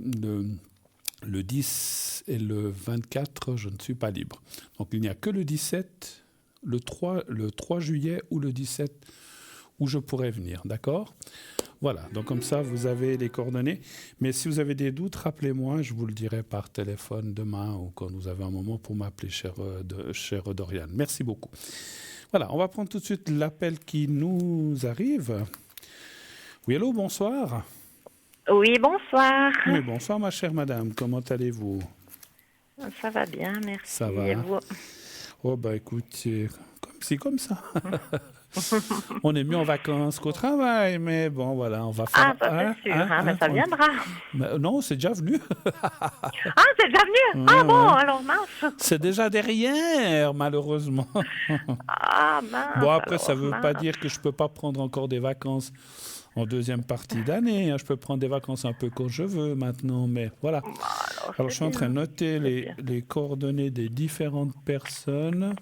10 et le 24, je ne suis pas libre. Donc, il n'y a que le 17, le 3 juillet ou le 17 où je pourrais venir. D'accord ? Voilà. Donc, comme ça, vous avez les coordonnées. Mais si vous avez des doutes, rappelez-moi. Je vous le dirai par téléphone demain ou quand vous avez un moment pour m'appeler, chère Doriane. Merci beaucoup. Voilà. On va prendre tout de suite l'appel qui nous arrive. Oui, allô, bonsoir. Oui, bonsoir. Oui, bonsoir, ma chère madame. Comment allez-vous ? Ça va bien, merci. Ça va. Et vous ? Oh, bah écoute, c'est comme ça. On est mieux en vacances qu'au travail, mais bon, voilà, on va faire... Ah, ça c'est sûr, mais ça viendra. Non, c'est déjà venu. Ah, c'est déjà venu? Ah Ouais, bon, ouais. alors mince. C'est déjà derrière, malheureusement. Ah mince, Bon, après, ça alors ne veut pas mince. dire que je ne peux pas prendre encore des vacances en deuxième partie d'année. Hein. Je peux prendre des vacances un peu quand je veux maintenant, mais voilà. Alors, je suis en train de noter les coordonnées des différentes personnes.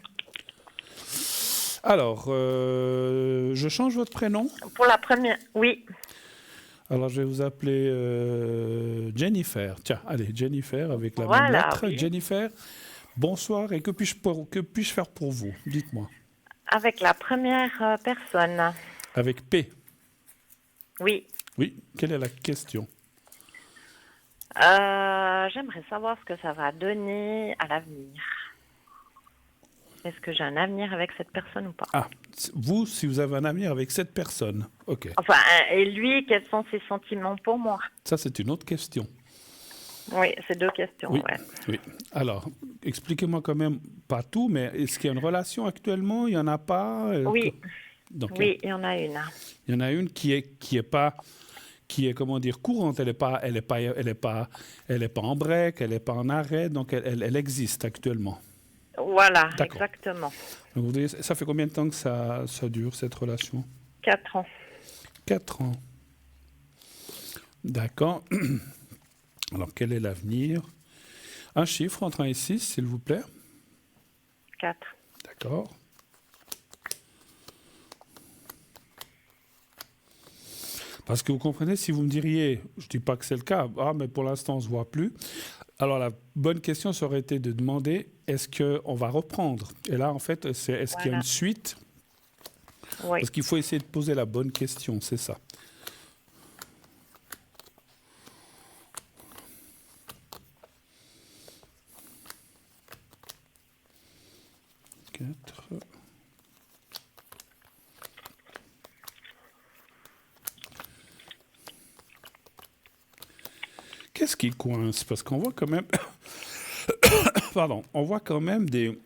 Alors, je change votre prénom. Pour la première, oui, Alors, je vais vous appeler Jennifer. Tiens, allez, Jennifer, avec la même voilà, lettre. oui. Jennifer, bonsoir. Et que puis-je faire pour vous? Dites-moi. Avec la première personne, Avec P. oui. Oui, quelle est la question? J'aimerais savoir ce que ça va donner à l'avenir. Est-ce que j'ai un avenir avec cette personne ou pas? Ah, vous, si vous avez un avenir avec cette personne. OK. Enfin, et lui, quels sont ses sentiments pour moi? Ça, c'est une autre question. Oui, c'est deux questions, Oui, ouais. oui. Alors, expliquez-moi quand même, pas tout, mais est-ce qu'il y a une relation actuellement? Il n'y en a pas? Oui, Donc, oui, il y en a une. il y en a une qui est pas, qui est, comment dire, courante. Elle est pas en break, elle n'est pas en arrêt, donc elle existe actuellement. Voilà, D'accord. exactement. Donc, vous dites, ça fait combien de temps que ça dure, cette relation? 4 ans. 4 ans. D'accord. Alors, quel est l'avenir? Un chiffre entre 1 et 6, s'il vous plaît. 4. D'accord. Parce que vous comprenez, si vous me diriez, je ne dis pas que c'est le cas, mais pour l'instant, on ne se voit plus. Alors, la bonne question, ça aurait été de demander, est-ce qu'on va reprendre? Et là, en fait, est-ce qu'il y a une suite? Oui. Parce qu'il faut essayer de poser la bonne question, c'est ça. Qu'est-ce qui coince? Parce qu'on voit quand même... Pardon. On voit quand même des...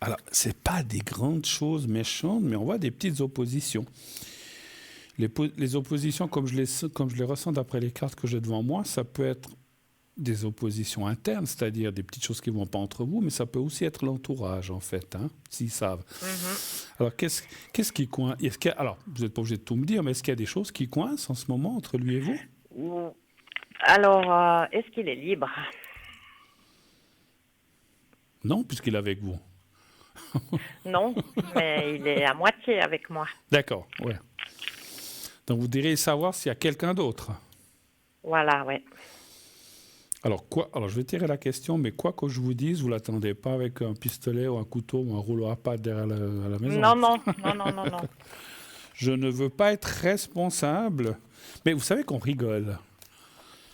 Alors, ce n'est pas des grandes choses méchantes, mais on voit des petites oppositions. Les oppositions, comme je les ressens d'après les cartes que j'ai devant moi, ça peut être des oppositions internes, c'est-à-dire des petites choses qui ne vont pas entre vous, mais ça peut aussi être l'entourage, en fait, hein, s'ils savent. Alors, qu'est-ce qui coince? Alors, vous n'êtes pas obligé de tout me dire, mais est-ce qu'il y a des choses qui coincent en ce moment entre lui et vous? Alors, est-ce qu'il est libre? Non, puisqu'il est avec vous. Non, mais il est à moitié avec moi. D'accord, ouais. Donc, vous diriez savoir s'il y a quelqu'un d'autre. Voilà, ouais. Alors, je vais tirer la question, mais quoi que je vous dise, vous ne l'attendez pas avec un pistolet ou un couteau ou un rouleau à pâte derrière la maison. Non. Je ne veux pas être responsable. Mais vous savez qu'on rigole.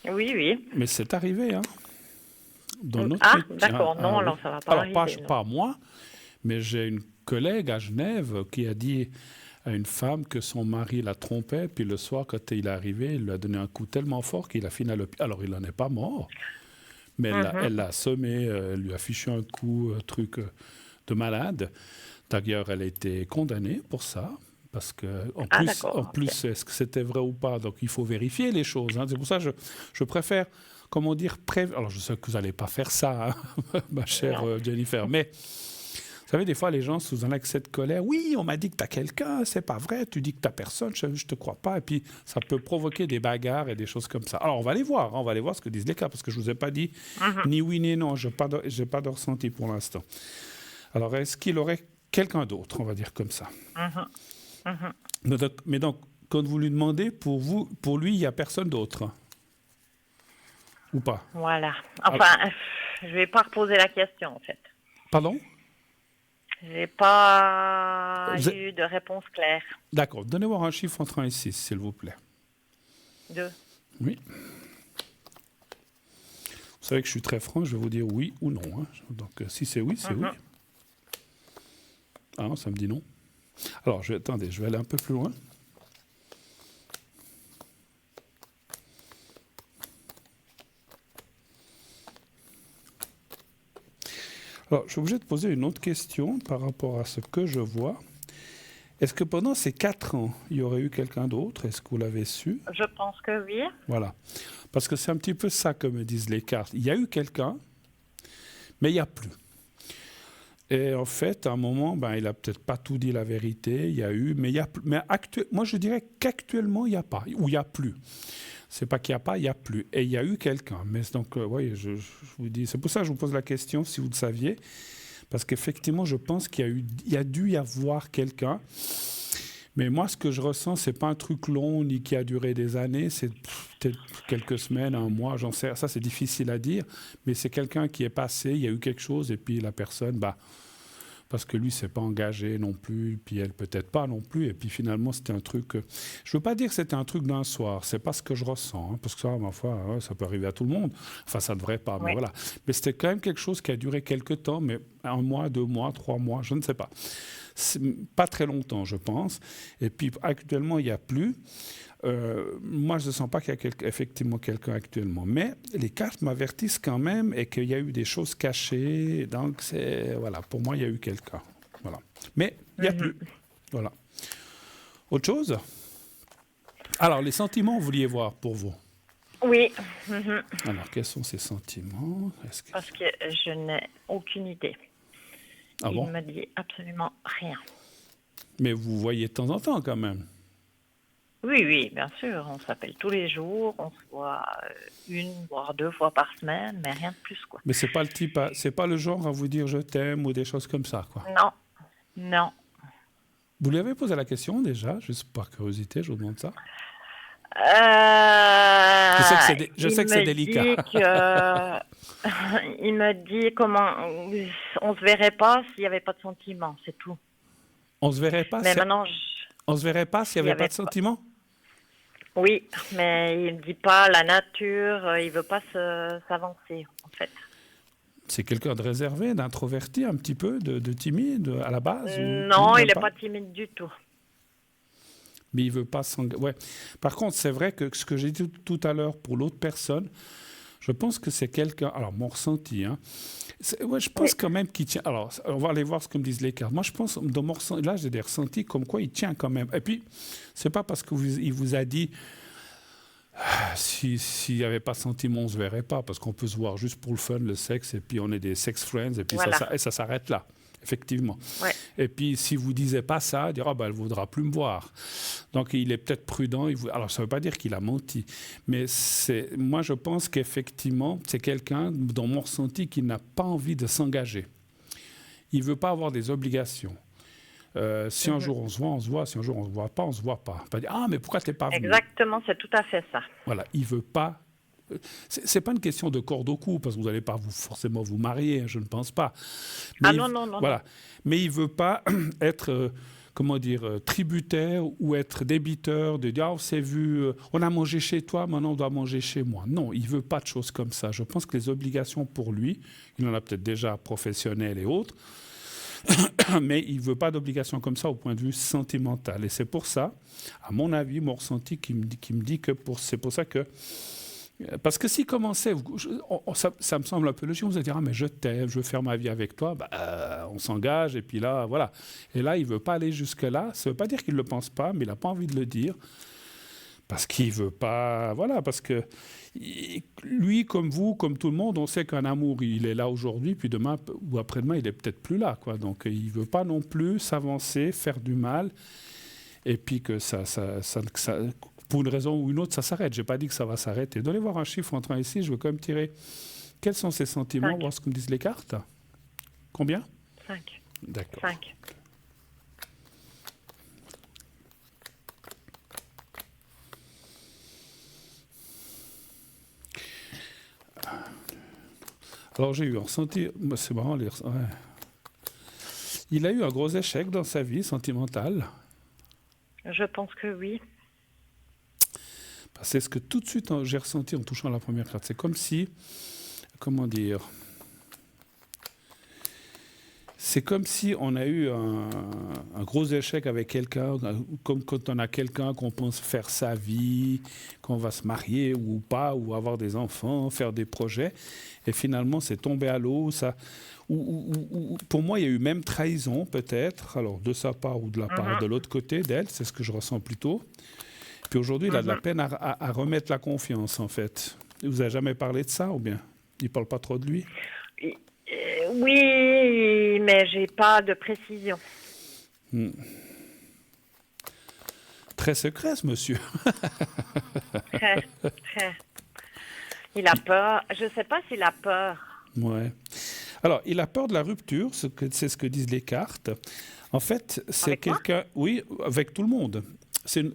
Oui. Mais c'est arrivé, hein. Dans notre Ah, métier. d'accord. Non, oui. alors ça va pas Alors, arriver. pas moi, mais j'ai une collègue à Genève qui a dit à une femme que son mari la trompait, puis le soir, quand il est arrivé, il lui a donné un coup tellement fort qu'il a fini à l'hôpital. Alors, il n'en est pas mort, mais elle l'a assommé, elle lui a fichu un coup, truc de malade. D'ailleurs, elle a été condamnée pour ça, parce que, en plus, est-ce que c'était vrai ou pas? Donc, il faut vérifier les choses. Hein. C'est pour ça que je préfère, comment dire, alors, je sais que vous n'allez pas faire ça, hein, ma chère Jennifer, mais... Vous savez, des fois, les gens, sous un accès de colère, oui, on m'a dit que tu as quelqu'un, c'est pas vrai, tu dis que tu n'as personne, je te crois pas. Et puis, ça peut provoquer des bagarres et des choses comme ça. Alors, on va les voir, hein, on va aller voir ce que disent les cas, parce que je ne vous ai pas dit ni oui ni non, je n'ai pas de ressenti pour l'instant. Alors, est-ce qu'il aurait quelqu'un d'autre, on va dire comme ça? Mais donc, quand vous lui demandez, pour lui, il n'y a personne d'autre? Ou pas? Voilà. Enfin, je ne vais pas reposer la question, en fait. Pardon? J'ai pas eu de réponse claire. D'accord. Donnez-moi un chiffre entre 1 et 6, s'il vous plaît. 2. Oui. Vous savez que je suis très franc, je vais vous dire oui ou non. Hein. Donc, si c'est oui, c'est oui. Ah non, ça me dit non. Alors, attendez, je vais aller un peu plus loin. Alors, je suis obligé de poser une autre question par rapport à ce que je vois. Est-ce que pendant ces 4 ans, il y aurait eu quelqu'un d'autre? Est-ce que vous l'avez su? Je pense que oui. Voilà. Parce que c'est un petit peu ça que me disent les cartes. Il y a eu quelqu'un, mais il n'y a plus. Et en fait, à un moment, il n'a peut-être pas tout dit la vérité. Il y a eu, mais il y a plus. Mais moi, je dirais qu'actuellement, il n'y a pas, ou il n'y a plus. C'est pas qu'il n'y a pas, il n'y a plus. Et il y a eu quelqu'un. Mais donc, oui, je vous dis, c'est pour ça que je vous pose la question, si vous le saviez. Parce qu'effectivement, je pense il y a dû y avoir quelqu'un. Mais moi, ce que je ressens, c'est pas un truc long ni qui a duré des années. C'est peut-être quelques semaines, un mois, j'en sais. Ça, c'est difficile à dire. Mais c'est quelqu'un qui est passé, il y a eu quelque chose, et puis la personne, parce que lui, s'est pas engagé non plus, puis elle peut-être pas non plus. Et puis finalement, c'était un truc. Je veux pas dire que c'était un truc d'un soir. C'est pas ce que je ressens, hein, parce que ça, ma foi, ça peut arriver à tout le monde. Enfin, ça devrait pas, mais Oui. voilà. Mais c'était quand même quelque chose qui a duré quelques temps, mais 1 mois, 2 mois, 3 mois, je ne sais pas. Pas très longtemps, je pense. Et puis actuellement, il n'y a plus. Moi, je ne sens pas qu'il y a effectivement quelqu'un actuellement. Mais les cartes m'avertissent quand même et qu'il y a eu des choses cachées. Donc, voilà, pour moi, il y a eu quelqu'un. Voilà. Mais il n'y a plus. Voilà. Autre chose? Alors, les sentiments, vous vouliez voir pour vous? Oui. Alors, quels sont ces sentiments? Parce que je n'ai aucune idée. Ah Il bon? ne me dit absolument rien. Mais vous voyez de temps en temps quand même. Oui, bien sûr. On s'appelle tous les jours. On se voit 1 voire 2 fois par semaine, mais rien de plus, quoi. Mais c'est pas le type, c'est pas le genre à vous dire je t'aime ou des choses comme ça, quoi. Non. Vous lui avez posé la question déjà, juste par curiosité, je vous demande ça. Je sais que c'est délicat. Il me dit comment on se verrait pas s'il n'y avait pas de sentiments, c'est tout. On se verrait pas. Mais maintenant, on se verrait pas s'il n'y avait pas de sentiments. Oui, mais il ne dit pas la nature, il veut pas s'avancer, en fait. C'est quelqu'un de réservé, d'introverti un petit peu, de timide à la base? Non, il n'est pas timide du tout. Mais il veut pas s'engager. Ouais. Par contre, c'est vrai que ce que j'ai dit tout à l'heure pour l'autre personne, je pense que c'est quelqu'un. Alors, mon ressenti, hein. Je pense quand même qu'il tient. Alors, on va aller voir ce que me disent les cartes. Moi, je pense, dans mon ressenti, là, j'ai des ressentis comme quoi il tient quand même. Et puis, c'est pas parce qu'il vous a dit s'il n'y avait pas de sentiment, on ne se verrait pas, parce qu'on peut se voir juste pour le fun, le sexe, et puis on est des sex friends, et puis voilà. ça s'arrête là. Effectivement. Ouais. Et puis, si vous ne disiez pas ça, il dira elle ne voudra plus me voir. Donc, il est peut-être prudent. Alors, ça ne veut pas dire qu'il a menti. Mais moi, je pense qu'effectivement, c'est quelqu'un, dans mon ressenti, qui n'a pas envie de s'engager. Il ne veut pas avoir des obligations. Si un jour on se voit, on se voit. Si un jour on ne se voit pas, on ne se voit pas. Pas dire mais pourquoi tu n'es pas venu? Exactement, c'est tout à fait ça. Voilà, il ne veut pas. C'est pas une question de corde au cou, parce que vous n'allez pas forcément vous marier, je ne pense pas. Mais non. Voilà. Mais il ne veut pas être, tributaire ou être débiteur, de dire on s'est vu, on a mangé chez toi, maintenant on doit manger chez moi. Non, il ne veut pas de choses comme ça. Je pense que les obligations pour lui, il en a peut-être déjà professionnelles et autres, mais il ne veut pas d'obligations comme ça au point de vue sentimental. Et c'est pour ça, à mon avis, mon ressenti qui me dit que c'est pour ça que. Parce que s'il commençait, ça me semble un peu logique, vous allez dire mais je t'aime, je veux faire ma vie avec toi, on s'engage et puis là, voilà. Et là, il ne veut pas aller jusque-là. Ça ne veut pas dire qu'il ne le pense pas, mais il n'a pas envie de le dire. Parce qu'il ne veut pas... Voilà, parce que lui, comme vous, comme tout le monde, on sait qu'un amour, il est là aujourd'hui, puis demain ou après-demain, il n'est peut-être plus là, quoi. Donc, il ne veut pas non plus s'avancer, faire du mal, et puis que ça pour une raison ou une autre, ça s'arrête. Je n'ai pas dit que ça va s'arrêter. Donnez voir un chiffre entrant ici, je veux quand même tirer. Quels sont ces sentiments? 5. Voir ce que me disent les cartes. Combien? 5. D'accord. 5. Alors j'ai eu un ressenti, c'est marrant, il a eu un gros échec dans sa vie sentimentale. Je pense que oui. C'est ce que tout de suite j'ai ressenti en touchant la première carte. C'est comme si, comment dire, c'est comme si on a eu un gros échec avec quelqu'un, comme quand on a quelqu'un qu'on pense faire sa vie, qu'on va se marier ou pas, ou avoir des enfants, faire des projets, et finalement c'est tombé à l'eau, pour moi, il y a eu même trahison, peut-être, alors de sa part ou de la part de l'autre côté d'elle, c'est ce que je ressens plutôt. Puis aujourd'hui, il a de la peine à remettre la confiance, en fait. Il vous a jamais parlé de ça, ou bien il parle pas trop de lui? Oui, mais j'ai pas de précision. Très secret, ce monsieur. Très, très. Il a peur. Je sais pas s'il a peur. Ouais. Alors, il a peur de la rupture, c'est ce que disent les cartes. En fait, c'est Avec moi? quelqu'un... Oui, avec tout le monde. C'est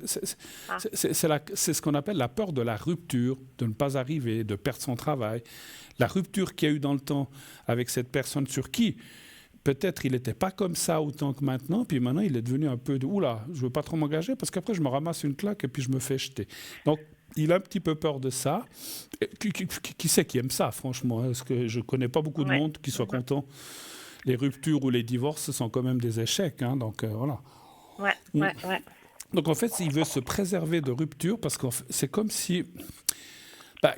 Ah. c'est ce qu'on appelle la peur de la rupture, de ne pas arriver, de perdre son travail. La rupture qu'il y a eu dans le temps avec cette personne sur qui, peut-être, il n'était pas comme ça autant que maintenant, puis maintenant, il est devenu un peu de « Oula, je ne veux pas trop m'engager parce qu'après, je me ramasse une claque et puis je me fais jeter. » Donc, il a un petit peu peur de ça. Qui c'est qui aime ça, franchement? Parce que je ne connais pas beaucoup de monde qui soit content. Les ruptures ou les divorces sont quand même des échecs. Hein, donc, voilà. Ouais. Donc, en fait, il veut se préserver de rupture parce que c'est comme si...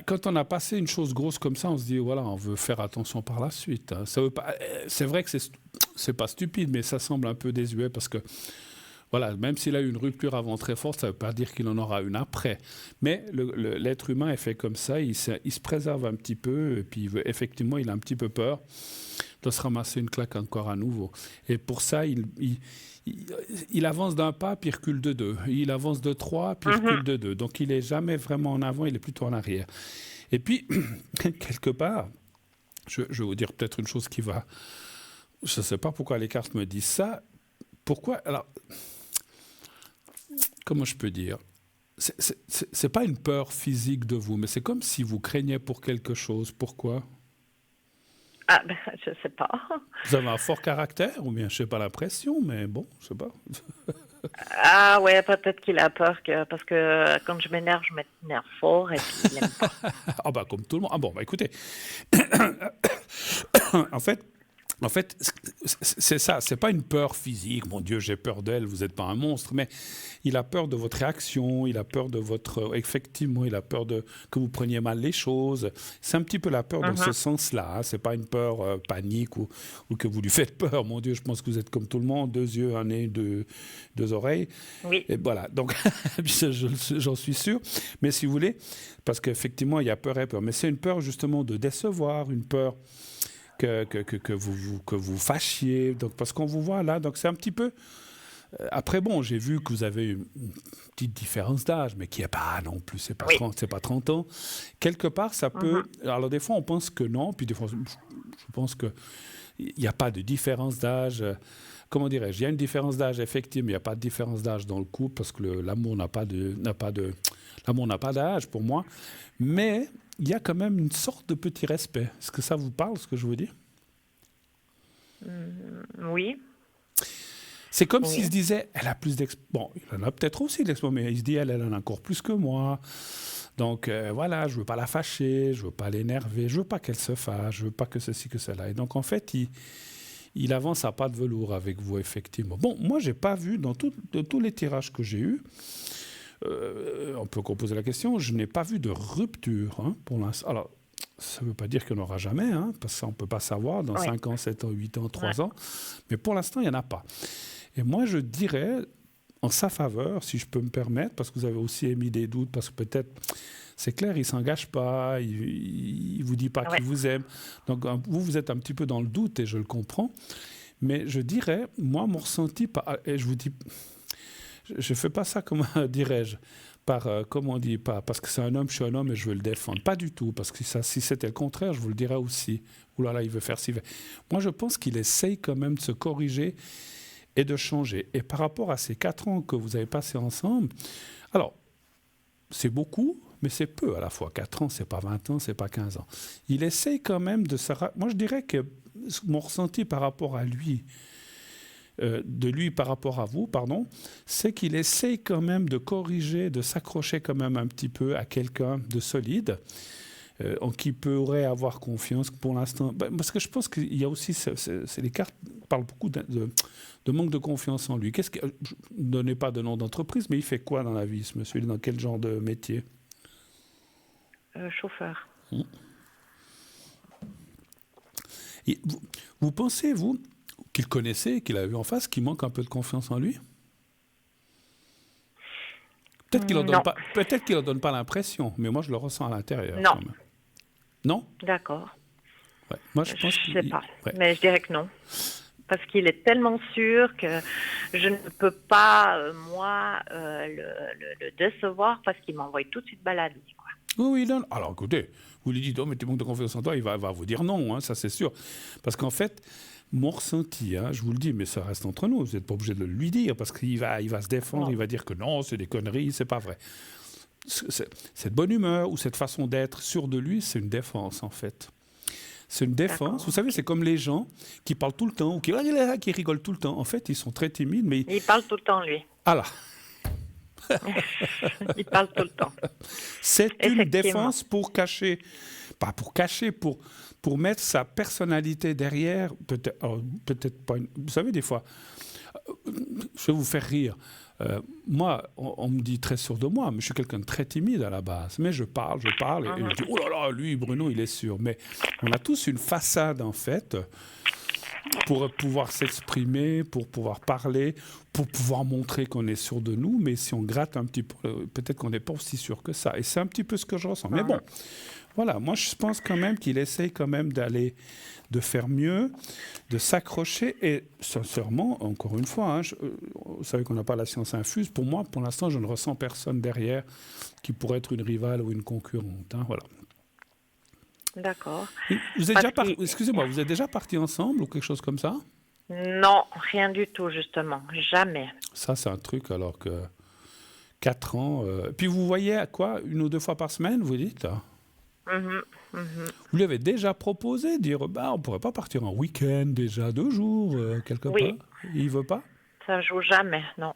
quand on a passé une chose grosse comme ça, on se dit, voilà, on veut faire attention par la suite. Hein. Ça veut pas... C'est vrai que c'est pas stupide, mais ça semble un peu désuet parce que voilà, même s'il a eu une rupture avant très forte, ça ne veut pas dire qu'il en aura une après. Mais l'être humain est fait comme ça, il se préserve un petit peu, et puis effectivement, il a un petit peu peur de se ramasser une claque encore à nouveau. Et pour ça, il avance d'un pas, puis il recule de deux. Il avance de trois, puis il recule de deux. Donc il n'est jamais vraiment en avant, il est plutôt en arrière. Et puis, quelque part, je vais vous dire peut-être une chose qui va... Je ne sais pas pourquoi les cartes me disent ça. Pourquoi... Alors... Comment je peux dire? C'est pas une peur physique de vous, mais c'est comme si vous craignez pour quelque chose. Pourquoi? Ah, je sais pas. Vous avez un fort caractère, ou bien je sais pas l'impression, mais bon, je sais pas. Ah ouais, peut-être qu'il a peur parce que quand je m'énerve fort et puis il aime pas. Ah bah comme tout le monde. Ah bon, bah écoutez. En fait, c'est ça, c'est pas une peur physique, mon Dieu, j'ai peur d'elle, vous n'êtes pas un monstre, mais il a peur de votre réaction, il a peur de votre... Effectivement, il a peur que vous preniez mal les choses. C'est un petit peu la peur dans ce sens-là, hein. C'est pas une peur panique ou que vous lui faites peur, mon Dieu, je pense que vous êtes comme tout le monde, 2 yeux, un nez, deux oreilles. Oui. Et voilà, donc j'en suis sûr, mais si vous voulez, parce qu'effectivement, il y a peur et peur, mais c'est une peur justement de décevoir, une peur... Que vous fâchiez, donc, parce qu'on vous voit là, donc c'est un petit peu... Après, bon, j'ai vu que vous avez une petite différence d'âge, mais qui n'est pas non plus, c'est pas 30, c'est pas 30 ans. Quelque part, ça peut... Alors, des fois, on pense que non, puis des fois, je pense qu'il n'y a pas de différence d'âge. Comment dirais-je? Il y a une différence d'âge, effectivement, mais il n'y a pas de différence d'âge dans le couple, parce que l'amour n'a pas d'âge, pour moi. Mais il y a quand même une sorte de petit respect. Est-ce que ça vous parle, ce que je veux dire? Oui. C'est comme s'il se disait, elle a plus d'expérience. Bon, il en a peut-être aussi d'expérience, mais il se dit, elle en a encore plus que moi. Donc, voilà, je ne veux pas la fâcher, je ne veux pas l'énerver, je ne veux pas qu'elle se fâche, je ne veux pas que ceci, que cela. Et donc, en fait, il avance à pas de velours avec vous, effectivement. Bon, moi, je n'ai pas vu, de tous les tirages que j'ai eus, on peut poser la question, je n'ai pas vu de rupture pour l'instant. Alors, ça ne veut pas dire qu'il n'y en aura jamais, parce qu'on ne peut pas savoir dans 5 ans, 7 ans, 8 ans, 3 ans. Mais pour l'instant, il n'y en a pas. Et moi, je dirais, en sa faveur, si je peux me permettre, parce que vous avez aussi émis des doutes, parce que peut-être, c'est clair, il ne s'engage pas, il ne vous dit pas qu'il vous aime. Donc, vous êtes un petit peu dans le doute, et je le comprends. Mais je dirais, moi, mon ressenti, et je vous dis... Je ne fais pas ça, comment dirais-je, comment on dit, pas parce que c'est un homme, je suis un homme et je veux le défendre. Pas du tout, parce que si c'était le contraire, je vous le dirais aussi. Ouh là là, il veut faire ci. Moi, je pense qu'il essaye quand même de se corriger et de changer. Et par rapport à ces 4 ans que vous avez passés ensemble, alors, c'est beaucoup, mais c'est peu à la fois. 4 ans, c'est pas 20 ans, c'est pas 15 ans. Il essaye quand même de se... Moi, je dirais que mon ressenti par rapport à lui... de lui par rapport à vous, c'est qu'il essaye quand même de corriger, de s'accrocher quand même un petit peu à quelqu'un de solide, en qui pourrait avoir confiance pour l'instant. Parce que je pense qu'il y a aussi, les cartes parlent beaucoup de manque de confiance en lui. Ne donnez pas de nom d'entreprise, mais il fait quoi dans la vie, ce monsieur? Il est dans quel genre de métier? Chauffeur. Vous pensez, vous, qu'il connaissait, qu'il a vu en face, qu'il manque un peu de confiance en lui? Peut-être qu'il Non. n'en donne pas l'impression, mais moi je le ressens à l'intérieur. Non. Quand même. Non? D'accord. Ouais. Moi je pense Je sais pas, ouais. mais je dirais que non. Parce qu'il est tellement sûr que je ne peux pas, moi, le décevoir parce qu'il m'envoie tout de suite balader, quoi. Oui, non. Alors écoutez, vous lui dites, oh, mais tu manques de confiance en toi, il va vous dire non, hein, ça c'est sûr. Parce qu'en fait, mon ressenti, hein, je vous le dis, mais ça reste entre nous, vous n'êtes pas obligé de le lui dire, parce qu'il va se défendre, Non. il va dire que non, c'est des conneries, c'est pas vrai. Cette bonne humeur ou cette façon d'être sûr de lui, c'est une défense en fait. C'est une défense. D'accord. Vous savez, c'est comme les gens qui parlent tout le temps ou qui rigolent tout le temps. En fait, ils sont très timides, mais... Il parle tout le temps, lui. Ah là, Il parle tout le temps. c'est une Effectivement. défense pour cacher, pas pour cacher, pour mettre sa personnalité derrière. Peut-être pas. Vous savez, des fois, je vais vous faire rire. Moi, on me dit très sûr de moi, mais je suis quelqu'un de très timide à la base. Mais je parle, et je dis, oh là là, lui, Bruno, il est sûr. Mais on a tous une façade, en fait, pour pouvoir s'exprimer, pour pouvoir parler, pour pouvoir montrer qu'on est sûr de nous. Mais si on gratte un petit peu, peut-être qu'on n'est pas aussi sûr que ça. Et c'est un petit peu ce que je ressens. Mais bon, voilà, moi, je pense quand même qu'il essaye quand même de faire mieux, de s'accrocher. Et sincèrement, encore une fois, hein, vous savez qu'on n'a pas la science infuse. Pour moi, pour l'instant, je ne ressens personne derrière qui pourrait être une rivale ou une concurrente. Hein, voilà. D'accord. Vous êtes excusez-moi, vous êtes déjà partis ensemble ou quelque chose comme ça? Non, rien du tout, justement. Jamais. Ça, c'est un truc, alors que 4 ans... Puis vous voyez à quoi? 1 ou 2 fois par semaine, vous dites? Vous lui avez déjà proposé de dire, on pourrait pas partir en week-end déjà 2 jours, quelque Oui. part? Il veut pas? Ça joue jamais, non.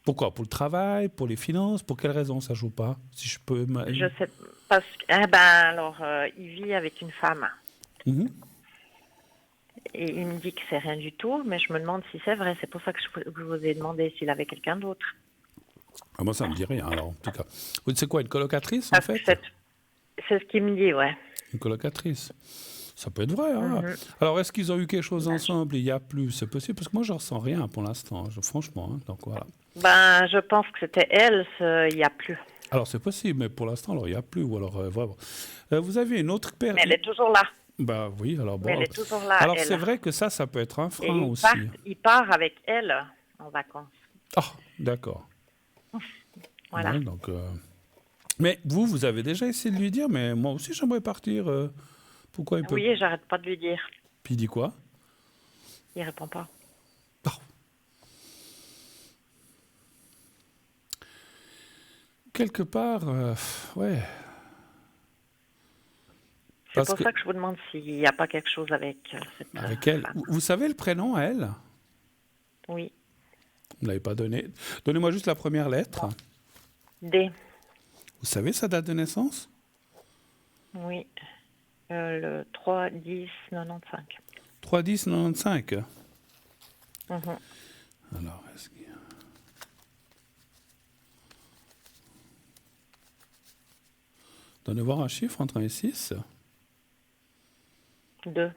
Pourquoi? Pour le travail, pour les finances? Pour quelle raison ça joue pas? Si je peux... Je sais parce que, il vit avec une femme. Mhm. Et il me dit que c'est rien du tout, mais je me demande si c'est vrai. C'est pour ça que je vous ai demandé s'il avait quelqu'un d'autre. Ah, moi, ça me dit rien, alors, en tout cas. C'est quoi, une colocatrice, en Parce que fait? c'est ce qu'il me dit, ouais. Une colocatrice. Ça peut être vrai. Hein. Alors, est-ce qu'ils ont eu quelque chose ensemble? Il n'y a plus. C'est possible, parce que moi, je ne ressens rien pour l'instant, franchement. Hein. Donc, voilà. Je pense que c'était elle, il n'y a plus. Alors, c'est possible, mais pour l'instant, alors, il n'y a plus. Ou alors, voilà. Vous avez une autre paire... Mais elle est toujours là. Bah oui, alors bon. Mais elle est toujours là. Alors, elle. c'est vrai que ça peut être un Et frein aussi. il part avec elle en vacances. Ah, d'accord. Voilà. Ouais, donc, mais vous avez déjà essayé de lui dire, mais moi aussi, j'aimerais partir. Pourquoi il peut... Oui, j'arrête pas de lui dire. Puis il dit quoi? Il répond pas. Oh. Quelque part, ouais. C'est pour ça que je vous demande s'il n'y a pas quelque chose avec cette avec elle. femme. Vous savez le prénom à elle? Oui. Vous ne l'avez pas donné. Donnez-moi juste la première lettre. D. Vous savez sa date de naissance? Oui. Le 3-10-95. 3-10-95. Alors, est-ce qu'il y a... Donnez voir un chiffre entre 1 et 6. 2.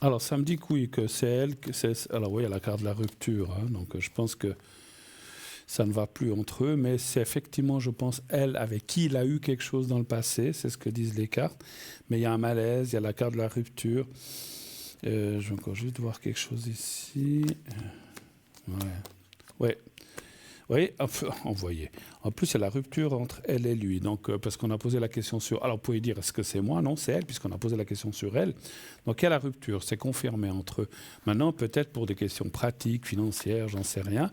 Alors, ça me dit que oui, que c'est elle. Alors oui, il y a la carte de la rupture. Hein, donc, je pense que ça ne va plus entre eux. Mais c'est effectivement, je pense, elle avec qui il a eu quelque chose dans le passé. C'est ce que disent les cartes. Mais il y a un malaise, il y a la carte de la rupture. Je vais encore juste voir quelque chose ici. Ouais. Oui, envoyé. En plus, il y a la rupture entre elle et lui. Donc, parce qu'on a posé la question sur... Alors, vous pouvez dire, est-ce que c'est moi? Non, c'est elle, puisqu'on a posé la question sur elle. Donc, il y a la rupture. C'est confirmé entre eux. Maintenant, peut-être pour des questions pratiques, financières, j'en sais rien.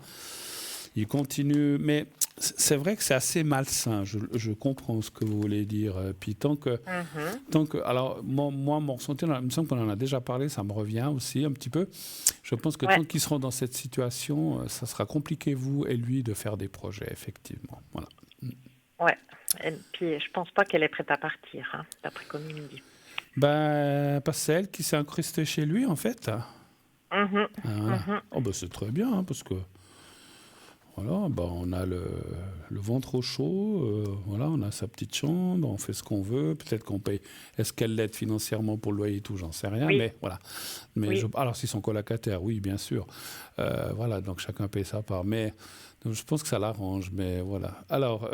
Il continue, mais c'est vrai que c'est assez malsain. Je comprends ce que vous voulez dire. Puis tant que alors moi, mon ressenti, il me semble qu'on en a déjà parlé, ça me revient aussi un petit peu. Je pense que tant qu'ils seront dans cette situation, ça sera compliqué, vous et lui, de faire des projets, effectivement. Voilà. Ouais. Et puis, je pense pas qu'elle est prête à partir, hein, d'après comme il me dit. Ben, pas celle qui s'est incrustée chez lui, en fait. Mhm, Voilà. mhm. Oh, ben, c'est très bien, hein, parce que voilà, ben, on a le ventre au chaud, voilà, on a sa petite chambre, on fait ce qu'on veut, peut-être qu'on paye. Est-ce qu'elle l'aide financièrement pour le loyer et tout, j'en sais rien, Oui, mais voilà. Mais oui. alors, s'ils sont colocataires, oui, bien sûr. Voilà, donc chacun paye sa part. Mais donc, je pense que ça l'arrange, mais voilà. Alors,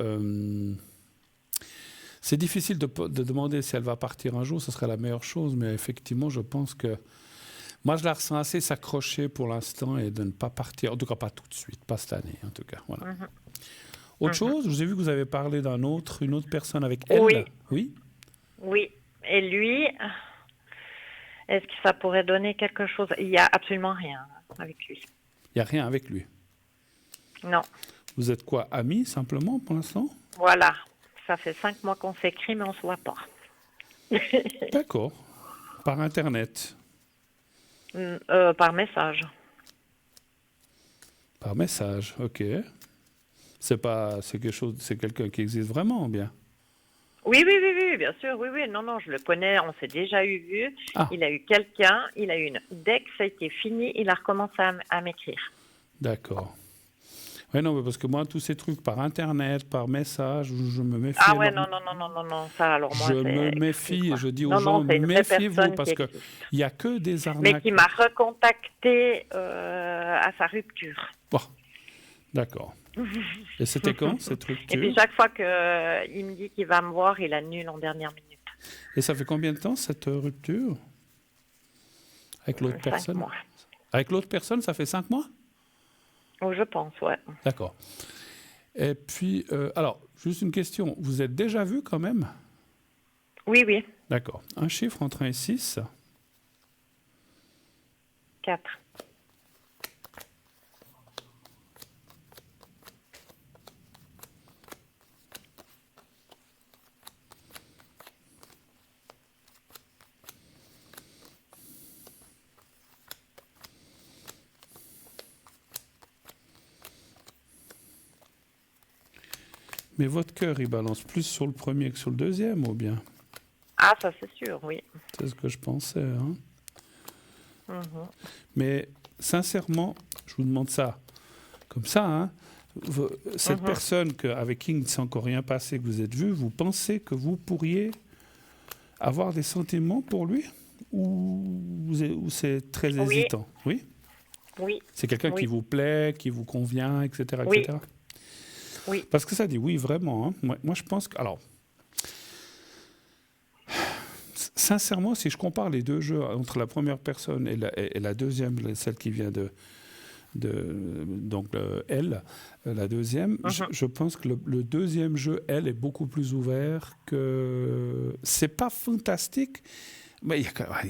c'est difficile de demander si elle va partir un jour, ce serait la meilleure chose, mais effectivement, je pense que moi, je la ressens assez s'accrocher pour l'instant et de ne pas partir, en tout cas pas tout de suite, pas cette année, en tout cas. Voilà. Mhm, Autre mhm. chose, je vous ai vu que vous avez parlé une autre personne avec Oui, elle. Oui, oui. Et lui, est-ce que ça pourrait donner quelque chose? Il n'y a absolument rien avec lui. il n'y a rien avec lui. Non. Vous êtes quoi, amis simplement pour l'instant? Voilà. Ça fait 5 mois qu'on s'écrit, mais on ne se voit pas. D'accord. Par Internet, Par message. par message, ok. C'est quelque chose, c'est quelqu'un qui existe vraiment, bien. Oui, oui, oui, oui, bien sûr, oui, oui. Non, non, je le connais, on s'est déjà vu. Ah, Il a eu quelqu'un, il a eu une. Dès que ça a été fini, il a recommencé à m'écrire. d'accord. Oui, non, mais parce que moi, tous ces trucs par Internet, par message, je me méfie Ah ouais, énormément. non, non, non, non, non, non, ça, alors Je moi, me c'est exclu, méfie et quoi. je dis aux Non, gens, non, c'est une vraie méfiez-vous personne qui parce qu'il existe. n'y a que des Mais qui arnaques. m'a recontacté à sa rupture. Bon, d'accord. Et c'était quand, cette Et puis rupture? chaque fois qu'il me dit qu'il va me voir, il annule en dernière minute. Et ça fait combien de temps, cette rupture? Avec l'autre 5 personne? mois. Avec l'autre personne, ça fait 5 mois? Oh, je pense, ouais. D'accord. Et puis, alors, juste une question. Vous êtes déjà vu quand même? Oui, oui, D'accord. Un chiffre entre 1 et 6. 4. Mais votre cœur, il balance plus sur le premier que sur le deuxième, ou bien? Ah, ça c'est sûr, oui. C'est ce que je pensais, hein. Mhm. Mais sincèrement, je vous demande ça comme ça, hein. Cette Mhm. personne avec qui il ne s'est encore rien passé, que vous êtes vu, vous pensez que vous pourriez avoir des sentiments pour lui? Ou c'est très Oui, hésitant? Oui? oui, C'est quelqu'un qui oui, vous plaît, qui vous convient, etc., oui, etc.? oui. Parce que ça dit oui, vraiment, hein. Moi, je pense que... Alors, sincèrement, si je compare les deux jeux entre la première personne et la deuxième, celle qui vient donc elle, la deuxième, Mhm. je pense que le deuxième jeu, elle, est beaucoup plus ouvert que... C'est pas fantastique, mais il y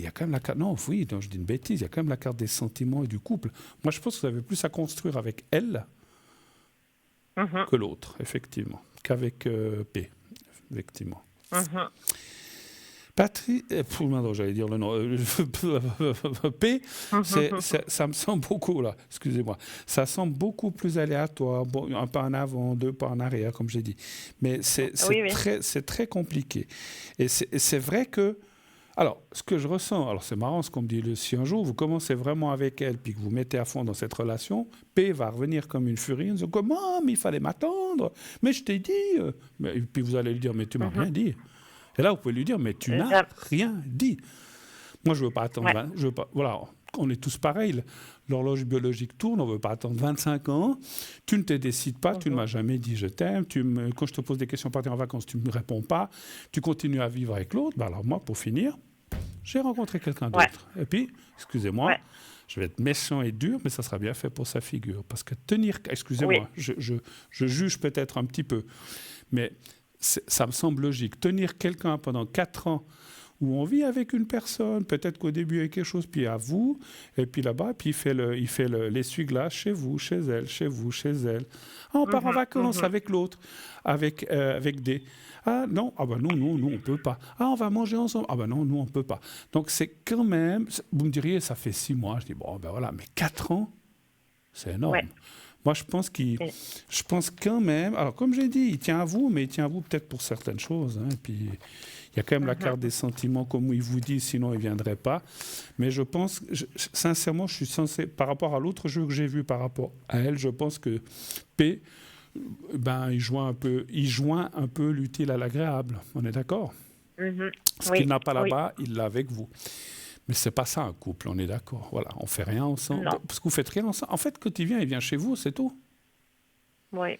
a quand même la carte... Non, oui, non, je dis une bêtise, il y a quand même la carte des sentiments et du couple. Moi, je pense que vous avez plus à construire avec elle Mhm. que l'autre, effectivement, qu'avec P, effectivement. Mhm. Patrick, non, j'allais dire le nom. P, ça me semble beaucoup, là, excusez-moi. Ça semble beaucoup plus aléatoire, bon, un pas en avant, deux pas en arrière, comme j'ai dit. Mais Oui, oui. c'est très compliqué. Et c'est vrai que. Alors, ce que je ressens, alors c'est marrant ce qu'on me dit, si un jour vous commencez vraiment avec elle, puis que vous mettez à fond dans cette relation, P va revenir comme une furie, en disant comment, mais il fallait m'attendre, mais je t'ai dit. Et puis vous allez lui dire, mais tu m'as rien Mhm. dit. Et là, vous pouvez lui dire, mais tu n'as J'aime- rien dit. Moi, je ne veux pas attendre. Ouais. Je veux pas, voilà, on est tous pareils. L'horloge biologique tourne, on ne veut pas attendre 25 ans. Tu ne te décides pas, tu ne Mhm. m'as jamais dit je t'aime. Quand je te pose des questions pour partir en vacances, tu ne me réponds pas. Tu continues à vivre avec l'autre. Ben alors moi, pour finir, j'ai rencontré quelqu'un Ouais. d'autre. Et puis, excusez-moi, Ouais. je vais être méchant et dur, mais ça sera bien fait pour sa figure. Parce que excusez-moi, Oui. je juge peut-être un petit peu, mais ça me semble logique. Tenir quelqu'un pendant 4 ans où on vit avec une personne, peut-être qu'au début il y a quelque chose, puis à vous, et puis là-bas, puis il fait l'essuie-glace chez vous, chez elle, chez vous, chez elle. Ah, on part en Mhm. vacances Mhm. avec l'autre, avec des... Ah non, ah ben non, nous on peut pas. Ah, on va manger ensemble. Ah ben non, nous on peut pas. Donc c'est quand même, vous me diriez, ça fait 6 mois. Je dis, bon, ben voilà, mais 4 ans, c'est énorme. Ouais. Moi, je pense quand même, alors comme j'ai dit, il tient à vous, mais il tient à vous peut-être pour certaines choses. Hein, et puis, Il y a quand même la carte des sentiments, comme il vous dit, sinon il ne viendrait pas. Mais je pense, sincèrement, je suis censé, par rapport à l'autre jeu que j'ai vu par rapport à elle, je pense que P, il joint un peu l'utile à l'agréable. On est d'accord? Ce qu'il n'a pas là-bas, il l'a avec vous. Mais c'est pas ça un couple, on est d'accord. Voilà, on fait rien ensemble. Non. Parce que vous faites rien ensemble. En fait, quand il vient chez vous, c'est tout. Oui.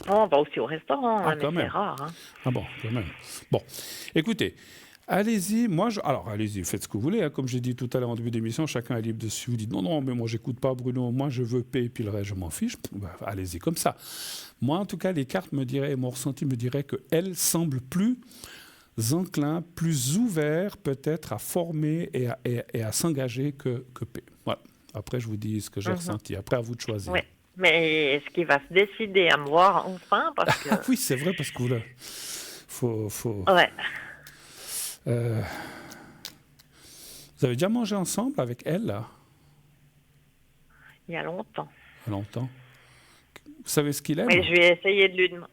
On va aussi au restaurant, mais c'est rare. Hein. Ah bon, quand même. Bon, écoutez, allez-y. Alors, allez-y, faites ce que vous voulez. Hein. Comme j'ai dit tout à l'heure en début d'émission, chacun est libre dessus. Vous dites non, mais moi, j'écoute pas Bruno. Moi, je veux payer, puis le reste, je m'en fiche. Allez-y comme ça. Moi, en tout cas, les cartes me diraient, mon ressenti me dirait qu'elle semble plus enclin, plus ouvert peut-être à former et à s'engager que P. Voilà. Après, je vous dis ce que j'ai ressenti. Après, à vous de choisir. Oui. Mais est-ce qu'il va se décider à me voir enfin parce que... Oui, c'est vrai, parce que là, faut... Ouais. Vous avez déjà mangé ensemble avec elle, là? Il y a longtemps. Il y a longtemps. Vous savez ce qu'il aime? Mais je vais essayer de lui demander.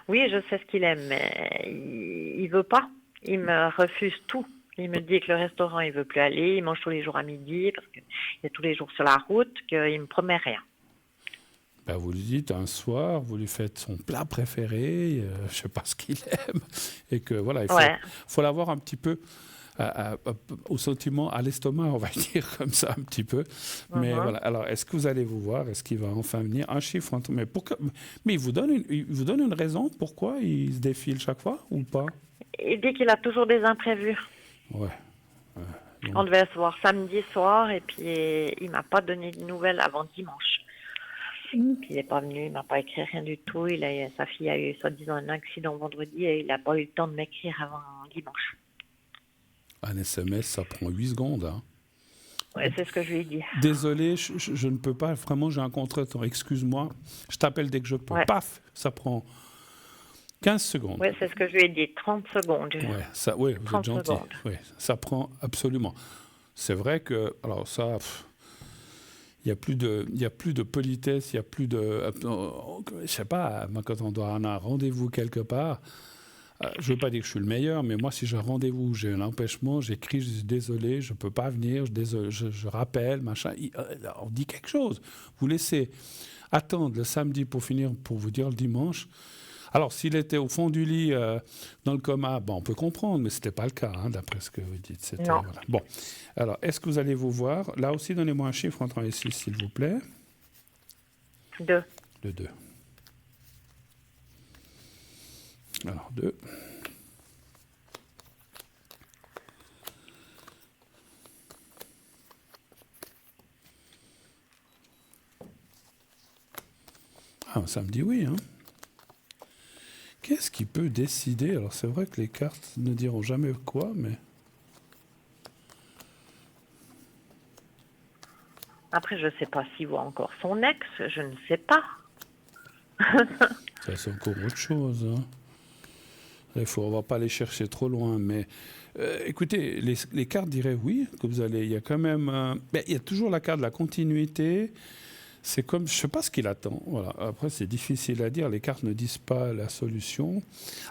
Oui, je sais ce qu'il aime, mais il veut pas. Il me refuse tout. Il me dit que le restaurant, il veut plus aller. Il mange tous les jours à midi parce qu'il est tous les jours sur la route, qu'il me promet rien. Vous lui dites un soir, vous lui faites son plat préféré, je ne sais pas ce qu'il aime, et que voilà, il faut l'avoir un petit peu au sentiment, à l'estomac, on va dire comme ça un petit peu. Mais voilà. Alors, est-ce que vous allez vous voir? Est-ce qu'il va enfin venir? Un chiffre, mais il vous donne une raison pourquoi il se défile chaque fois ou pas? Il dit qu'il a toujours des imprévus. Ouais. On devait se voir samedi soir et puis il m'a pas donné de nouvelles avant dimanche. Puis il n'est pas venu, il m'a pas écrit rien du tout. Sa fille a eu soi-disant un accident vendredi et il n'a pas eu le temps de m'écrire avant dimanche. Un SMS, ça prend 8 secondes. Hein. Ouais, c'est ce que je lui ai dit. Désolé, je ne peux pas. Vraiment, j'ai un contretemps. Excuse-moi. Je t'appelle dès que je peux. Ouais. Paf, ça prend 15 secondes. Oui, c'est ce que je lui ai dit. 30 secondes. Oui, vous êtes gentil. Ouais, ça prend absolument. C'est vrai que... Alors ça... Il n'y a plus de politesse, il n'y a plus de... Je ne sais pas, moi, quand on doit avoir un rendez-vous quelque part, je ne veux pas dire que je suis le meilleur, mais moi, si j'ai un rendez-vous, j'ai un empêchement, j'écris, je dis désolé, je ne peux pas venir, je rappelle, machin. On dit quelque chose. Vous laissez attendre le samedi pour finir, pour vous dire le dimanche. Alors, s'il était au fond du lit, dans le coma, on peut comprendre, mais ce n'était pas le cas, hein, d'après ce que vous dites. Non. Voilà. Bon, alors, est-ce que vous allez vous voir? Là aussi, donnez-moi un chiffre entre 1 et 6, s'il vous plaît. 2. Le 2. Alors, 2. Ah, ça me dit oui, hein. Qu'est-ce qui peut décider? Alors, c'est vrai que les cartes ne diront jamais quoi, mais... Après, je ne sais pas s'il voit encore son ex, je ne sais pas. Ça, c'est encore autre chose. Hein. On ne va pas aller chercher trop loin, mais... écoutez, les cartes diraient oui, que vous allez... Il y a quand même... il y a toujours la carte de la continuité... C'est comme, je ne sais pas ce qu'il attend. Voilà. Après, c'est difficile à dire. Les cartes ne disent pas la solution.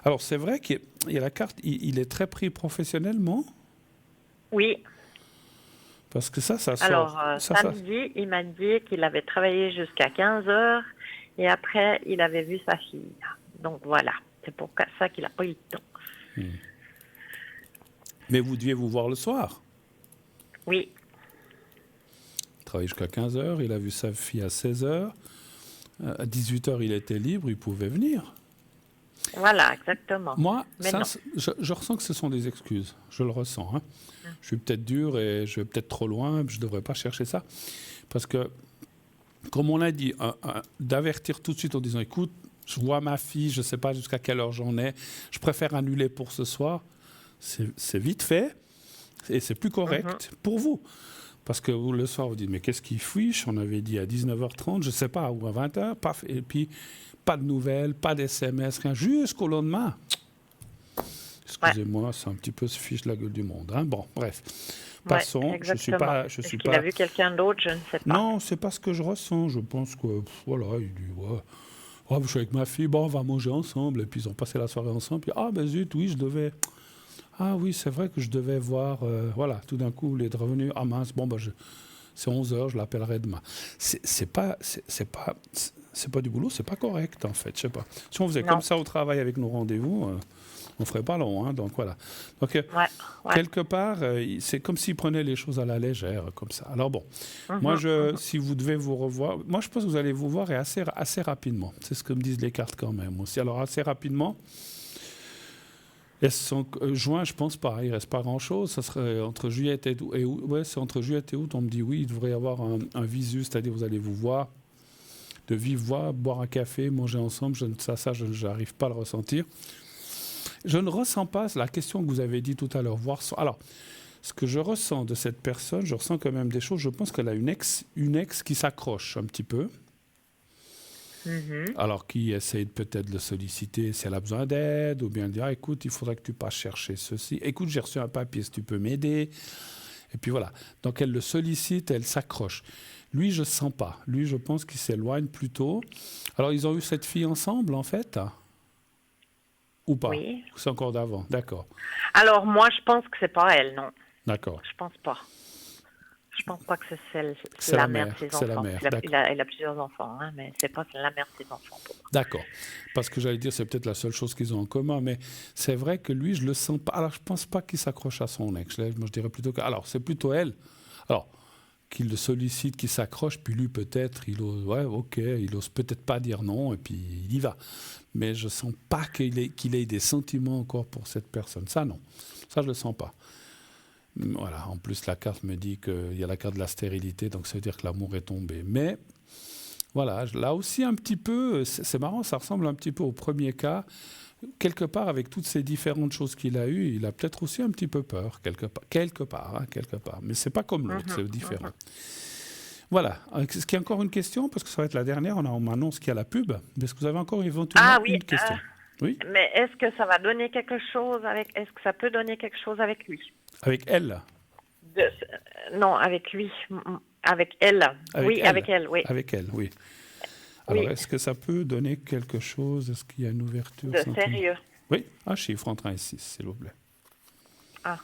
Alors, c'est vrai qu'il y a la carte, il est très pris professionnellement. Oui. Parce que ça sort. Alors, samedi, il m'a dit qu'il avait travaillé jusqu'à 15 heures et après, il avait vu sa fille. Donc, voilà. C'est pour ça qu'il n'a pas eu le temps. Mais vous deviez vous voir le soir? Oui. Travaillé jusqu'à 15 heures, il a vu sa fille à 16 heures. À 18 heures, il était libre, il pouvait venir. Voilà, exactement. Moi, je ressens que ce sont des excuses. Je le ressens. Hein. Je suis peut-être dur et je vais peut-être trop loin. Je ne devrais pas chercher ça. Parce que, comme on l'a dit, d'avertir tout de suite en disant, écoute, je vois ma fille, je ne sais pas jusqu'à quelle heure j'en ai, je préfère annuler pour ce soir. C'est vite fait et c'est plus correct pour vous. Parce que vous, le soir, vous dites, mais qu'est-ce qu'il fiche? On avait dit à 19h30, je ne sais pas, ou à 20h, paf, et puis pas de nouvelles, pas d'SMS, rien, jusqu'au lendemain. Excusez-moi, c'est un petit peu se fiche de la gueule du monde. Hein. Bon, bref. Passons. Je suis pas. Est-ce qu'il a vu quelqu'un d'autre? Je ne sais pas. Non, c'est pas ce que je ressens. Je pense que, voilà, il dit, je suis avec ma fille, on va manger ensemble. Et puis ils ont passé la soirée ensemble. Puis, zut, oui, je devais. Ah oui, c'est vrai que je devais voir, voilà, tout d'un coup, il est revenu, ah mince, bon, c'est 11h, je l'appellerai demain. C'est pas du boulot, c'est pas correct, en fait, je sais pas. Si on faisait Non. comme ça au travail avec nos rendez-vous, on ferait pas long, hein, donc voilà. Donc, Ouais. quelque part, c'est comme s'il prenait les choses à la légère, comme ça. Alors bon, moi, si vous devez vous revoir, moi, je pense que vous allez vous voir et assez rapidement. C'est ce que me disent les cartes quand même aussi. Alors, assez rapidement, juin, je pense pas, il reste pas grand-chose. Ça serait entre juillet et août. Ouais, c'est entre juillet et août, on me dit oui, il devrait y avoir un visu, c'est-à-dire vous allez vous voir, de vive voix, boire un café, manger ensemble. Je n'arrive pas à le ressentir. Je ne ressens pas la question que vous avez dit tout à l'heure. Alors, ce que je ressens de cette personne, je ressens quand même des choses. Je pense qu'elle a une ex qui s'accroche un petit peu. Alors, qui essaye peut-être de le solliciter si elle a besoin d'aide, ou bien dire, écoute, il faudrait que tu passes chercher ceci. Écoute, j'ai reçu un papier, si tu peux m'aider. Et puis voilà. Donc, elle le sollicite, elle s'accroche. Lui, je ne sens pas. Lui, je pense qu'il s'éloigne plutôt. Alors, ils ont eu cette fille ensemble, en fait ? Ou pas? Oui. C'est encore d'avant, d'accord. Alors, moi, je pense que c'est pas elle, non. D'accord. Je pense pas. Je pense pas que c'est C'est la mère de ses enfants. C'est la mère, il a plusieurs enfants, hein, mais c'est pas la mère de ses enfants. Pour moi. D'accord. Parce que j'allais dire, c'est peut-être la seule chose qu'ils ont en commun, mais c'est vrai que lui, je le sens pas. Alors, je pense pas qu'il s'accroche à son ex. Moi, je dirais plutôt que... Alors, c'est plutôt elle. Alors, qu'il le sollicite, qu'il s'accroche, puis lui, peut-être, il ose... Ouais, ok, il ose peut-être pas dire non, et puis il y va. Mais je sens pas qu'il ait des sentiments encore pour cette personne. Ça, non. Ça, je le sens pas. Voilà. En plus, la carte me dit qu'il y a la carte de la stérilité, donc ça veut dire que l'amour est tombé. Mais, voilà, là aussi, un petit peu, c'est marrant, ça ressemble un petit peu au premier cas. Quelque part, avec toutes ces différentes choses qu'il a eues, il a peut-être aussi un petit peu peur, quelque part. Mais c'est pas comme l'autre, c'est différent. Voilà. Est-ce qu'il y a encore une question? Parce que ça va être la dernière. On m'annonce qu'il y a la pub. Est-ce que vous avez encore éventuellement une question? Oui. Mais est-ce que ça va donner quelque chose avec... Est-ce que ça peut donner quelque chose avec lui? Avec elle? Non, avec lui. Avec elle. Avec elle, oui. Avec elle, oui. Alors, est-ce que ça peut donner quelque chose? Est-ce qu'il y a une ouverture? De sérieux? Oui. Un chiffre entre 1 et 6, s'il vous plaît. Ah.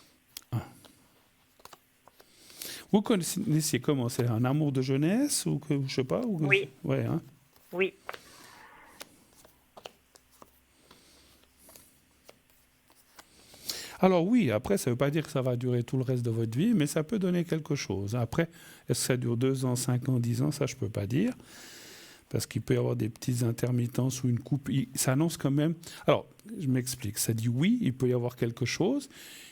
Vous connaissiez comment? C'est un amour de jeunesse ou que je sais pas ou... Oui. Ouais, hein? Oui. Alors oui, après, ça ne veut pas dire que ça va durer tout le reste de votre vie, mais ça peut donner quelque chose. Après, est-ce que ça dure 2 ans, 5 ans, 10 ans? Ça, je ne peux pas dire. Parce qu'il peut y avoir des petites intermittences ou une coupe. Ça annonce quand même... Alors, je m'explique. Ça dit oui, il peut y avoir quelque chose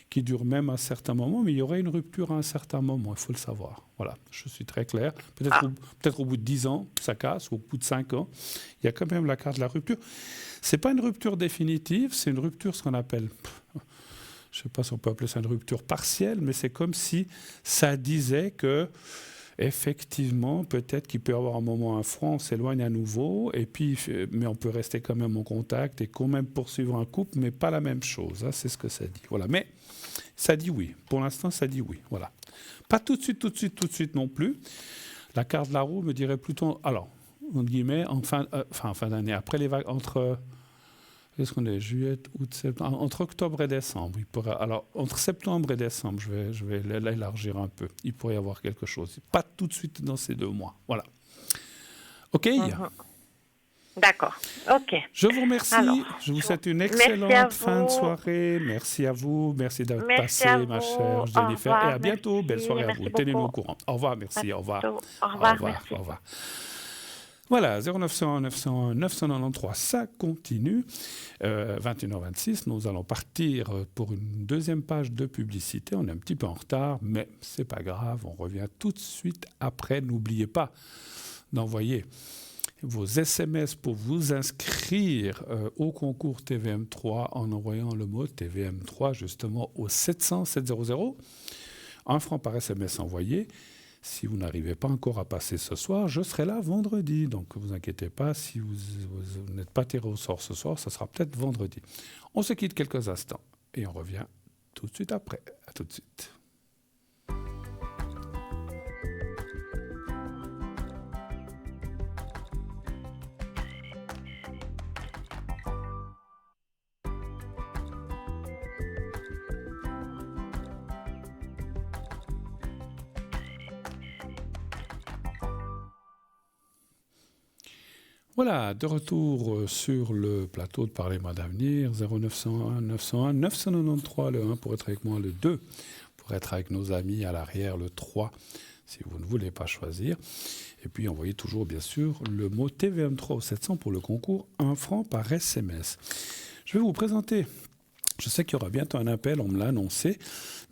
qui dure même à un certain moment, mais il y aurait une rupture à un certain moment, il faut le savoir. Voilà, je suis très clair. Peut-être au bout de 10 ans, ça casse, ou au bout de 5 ans, il y a quand même la carte de la rupture. Ce n'est pas une rupture définitive, c'est une rupture, ce qu'on appelle... Je ne sais pas si on peut appeler ça une rupture partielle, mais c'est comme si ça disait que, effectivement, peut-être qu'il peut y avoir un moment, un froid, on s'éloigne à nouveau, mais on peut rester quand même en contact et quand même poursuivre un couple, mais pas la même chose. Hein, c'est ce que ça dit. Voilà. Mais ça dit oui. Pour l'instant, ça dit oui. Voilà. Pas tout de suite non plus. La carte de la roue me dirait plutôt, alors, entre guillemets, en fin d'année, après les vacances, entre... Qu'est-ce qu'on est? Juillet, août, septembre. Entre octobre et décembre. Alors, entre septembre et décembre, je vais l'élargir un peu. Il pourrait y avoir quelque chose. Pas tout de suite dans ces 2 mois. Voilà. OK? D'accord. OK. Je vous remercie. Alors, je vous souhaite une excellente fin de soirée. Merci à vous. Merci d'avoir passé, ma chère Jennifer. Et à bientôt. Belle soirée à vous. Tenez-nous au courant. Au revoir. Merci. Au revoir. Au revoir. Merci. Au revoir. Voilà, 0901 901 993, ça continue. 21h26, nous allons partir pour une deuxième page de publicité. On est un petit peu en retard, mais c'est pas grave, on revient tout de suite après. N'oubliez pas d'envoyer vos SMS pour vous inscrire au concours TVM3 en envoyant le mot TVM3 justement au 700 700. 1 franc par SMS envoyé. Si vous n'arrivez pas encore à passer ce soir, je serai là vendredi. Donc, ne vous inquiétez pas, si vous n'êtes pas tiré au sort ce soir, ça sera peut-être vendredi. On se quitte quelques instants et on revient tout de suite après. À tout de suite. Voilà, de retour sur le plateau de Parlez-moi d'avenir, 0901 901 993, le 1 pour être avec moi, le 2 pour être avec nos amis à l'arrière, le 3 si vous ne voulez pas choisir. Et puis envoyez toujours bien sûr le mot TVM3 au 700 pour le concours 1 franc par SMS. Je vais vous présenter, je sais qu'il y aura bientôt un appel, on me l'a annoncé,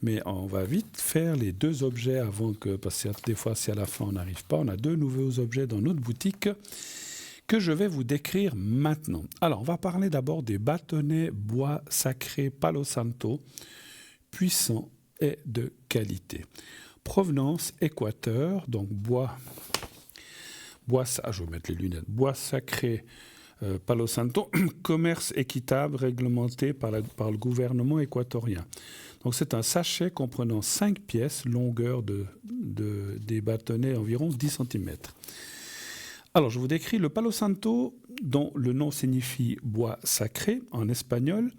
mais on va vite faire les 2 objets avant que, parce que des fois si à la fin on n'arrive pas, on a 2 nouveaux objets dans notre boutique que je vais vous décrire maintenant. Alors, on va parler d'abord des bâtonnets bois sacré Palo Santo, puissants et de qualité. Provenance Équateur, donc bois je vais mettre les lunettes, bois sacré Palo Santo, commerce équitable réglementé par le gouvernement équatorien. Donc c'est un sachet comprenant 5 pièces, longueur des bâtonnets environ 10 cm. Alors, je vous décris le Palo Santo, dont le nom signifie bois sacré en espagnol,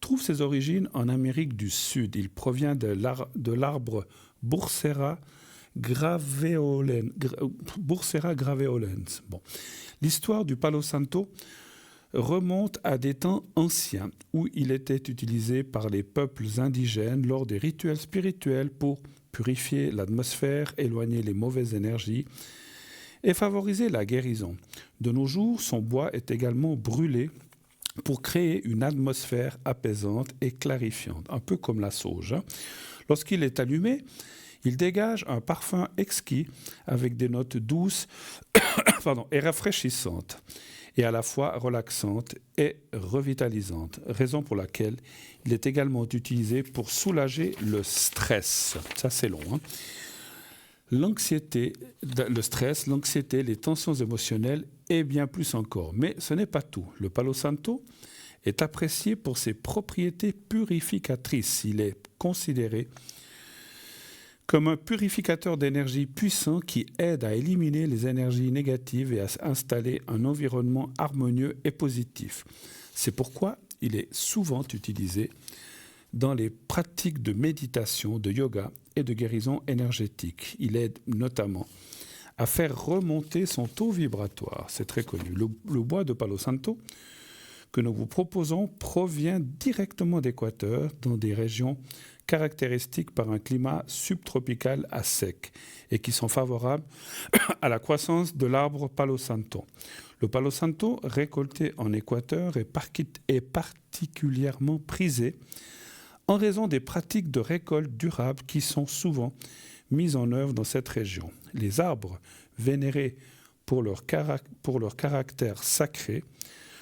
trouve ses origines en Amérique du Sud. Il provient de l'arbre Bursera graveolens. Bon. L'histoire du Palo Santo remonte à des temps anciens où il était utilisé par les peuples indigènes lors des rituels spirituels pour purifier l'atmosphère, éloigner les mauvaises énergies et favoriser la guérison. De nos jours, son bois est également brûlé pour créer une atmosphère apaisante et clarifiante, un peu comme la sauge. Lorsqu'il est allumé, il dégage un parfum exquis avec des notes douces et rafraîchissantes, et à la fois relaxantes et revitalisantes, raison pour laquelle il est également utilisé pour soulager le stress. Ça, c'est long, hein. L'anxiété, le stress, l'anxiété, les tensions émotionnelles et bien plus encore. Mais ce n'est pas tout. Le Palo Santo est apprécié pour ses propriétés purificatrices. Il est considéré comme un purificateur d'énergie puissant qui aide à éliminer les énergies négatives et à installer un environnement harmonieux et positif. C'est pourquoi il est souvent utilisé dans les pratiques de méditation, de yoga et de guérison énergétique. Il aide notamment à faire remonter son taux vibratoire. C'est très connu. Le bois de Palo Santo que nous vous proposons provient directement d'Équateur, dans des régions caractéristiques par un climat subtropical à sec et qui sont favorables à la croissance de l'arbre Palo Santo. Le Palo Santo, récolté en Équateur, est particulièrement prisé en raison des pratiques de récolte durable qui sont souvent mises en œuvre dans cette région. Les arbres, vénérés pour leur caractère sacré,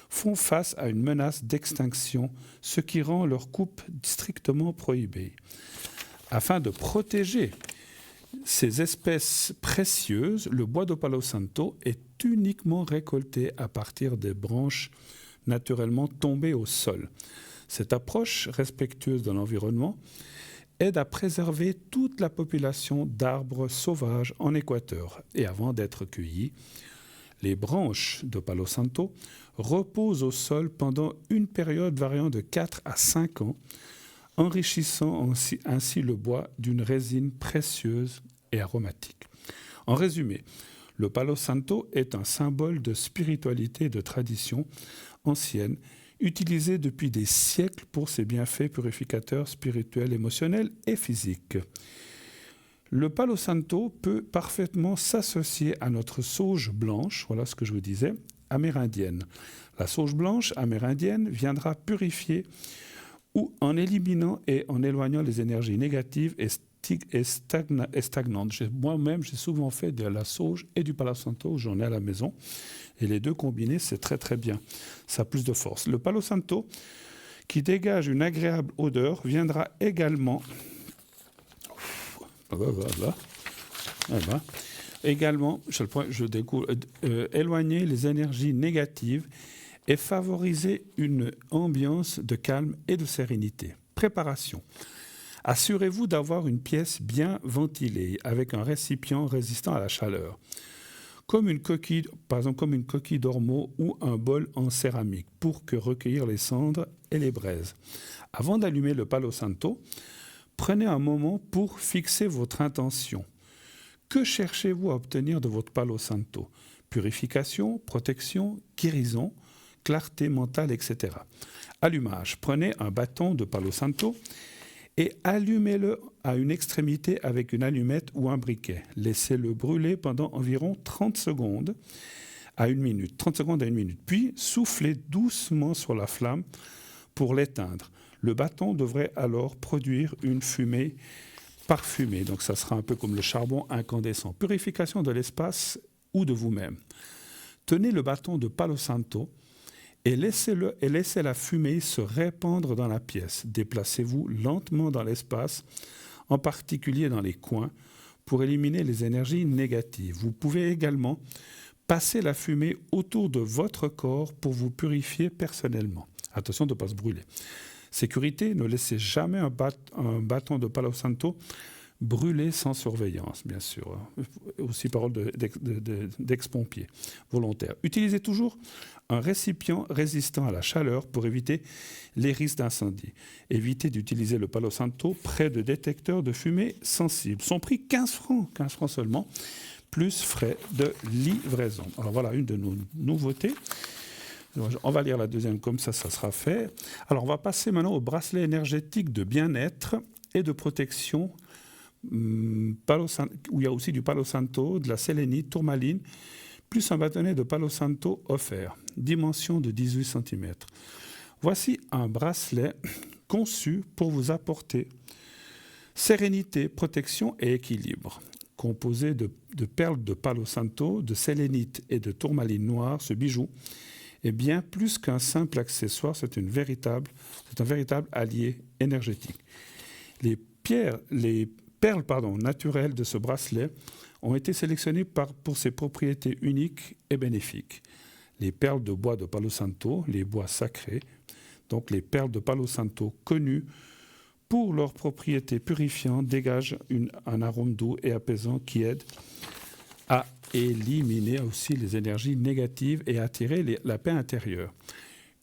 font face à une menace d'extinction, ce qui rend leur coupe strictement prohibée. Afin de protéger ces espèces précieuses, le bois de Palo Santo est uniquement récolté à partir des branches naturellement tombées au sol. Cette approche respectueuse de l'environnement aide à préserver toute la population d'arbres sauvages en Équateur. Et avant d'être cueillis, les branches de Palo Santo reposent au sol pendant une période variant de 4 à 5 ans, enrichissant ainsi le bois d'une résine précieuse et aromatique. En résumé, le Palo Santo est un symbole de spiritualité et de tradition ancienne, utilisé depuis des siècles pour ses bienfaits purificateurs spirituels, émotionnels et physiques. Le Palo Santo peut parfaitement s'associer à notre sauge blanche, voilà ce que je vous disais, amérindienne. La sauge blanche amérindienne viendra purifier ou en éliminant et en éloignant les énergies négatives et stagnantes. Moi-même, j'ai souvent fait de la sauge et du Palo Santo, j'en ai à la maison. Et les deux combinés, c'est très très bien. Ça a plus de force. Le Palo Santo, qui dégage une agréable odeur, viendra également éloigner les énergies négatives et favoriser une ambiance de calme et de sérénité. Préparation. Assurez-vous d'avoir une pièce bien ventilée avec un récipient résistant à la chaleur, comme une coquille, par exemple comme une coquille d'ormeau ou un bol en céramique pour recueillir les cendres et les braises. Avant d'allumer le Palo Santo, prenez un moment pour fixer votre intention. Que cherchez-vous à obtenir de votre Palo Santo ? Purification, protection, guérison, clarté mentale, etc. Allumage. Prenez un bâton de Palo Santo et allumez-le à une extrémité avec une allumette ou un briquet. Laissez-le brûler pendant environ 30 secondes à 1 minute. 30 secondes à 1 minute. Puis, soufflez doucement sur la flamme pour l'éteindre. Le bâton devrait alors produire une fumée parfumée. Donc, ça sera un peu comme le charbon incandescent. Purification de l'espace ou de vous-même. Tenez le bâton de Palo Santo et laissez la fumée se répandre dans la pièce. Déplacez-vous lentement dans l'espace, en particulier dans les coins, pour éliminer les énergies négatives. Vous pouvez également passer la fumée autour de votre corps pour vous purifier personnellement. Attention de ne pas se brûler. Sécurité, ne laissez jamais un bâton de Palo Santo brûler sans surveillance, bien sûr. Aussi parole d'ex-pompier volontaire. Utilisez toujours un récipient résistant à la chaleur pour éviter les risques d'incendie. Évitez d'utiliser le Palo Santo près de détecteurs de fumée sensibles. Son prix 15 francs seulement, plus frais de livraison. Alors voilà une de nos nouveautés. On va lire la deuxième, comme ça sera fait. Alors on va passer maintenant au bracelet énergétique de bien-être et de protection, où il y a aussi du Palo Santo, de la sélénite, tourmaline, plus un bâtonnet de Palo Santo offert, dimension de 18 cm. Voici un bracelet conçu pour vous apporter sérénité, protection et équilibre. Composé de perles de Palo Santo, de sélénite et de tourmaline noire, ce bijou est bien plus qu'un simple accessoire, c'est un véritable allié énergétique. Les perles naturelles de ce bracelet ont été sélectionnées pour ses propriétés uniques et bénéfiques. Les perles de bois de Palo Santo, les bois sacrés, donc les perles de Palo Santo connues pour leurs propriétés purifiantes, dégagent un arôme doux et apaisant qui aide à éliminer aussi les énergies négatives et attirer la paix intérieure.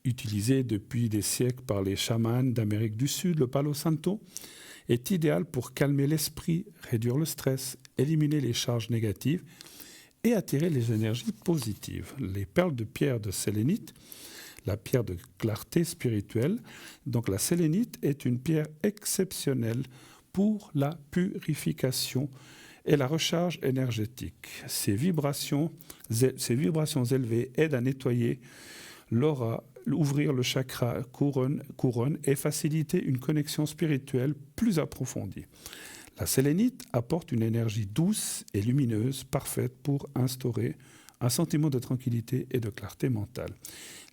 Utilisé depuis des siècles par les chamans d'Amérique du Sud, le Palo Santo est idéal pour calmer l'esprit, réduire le stress, éliminer les charges négatives et attirer les énergies positives. Les perles de pierre de sélénite, la pierre de clarté spirituelle, donc la sélénite est une pierre exceptionnelle pour la purification et la recharge énergétique. Ces vibrations élevées aident à nettoyer l'aura, ouvrir le chakra couronne et faciliter une connexion spirituelle plus approfondie. La sélénite apporte une énergie douce et lumineuse, parfaite pour instaurer un sentiment de tranquillité et de clarté mentale.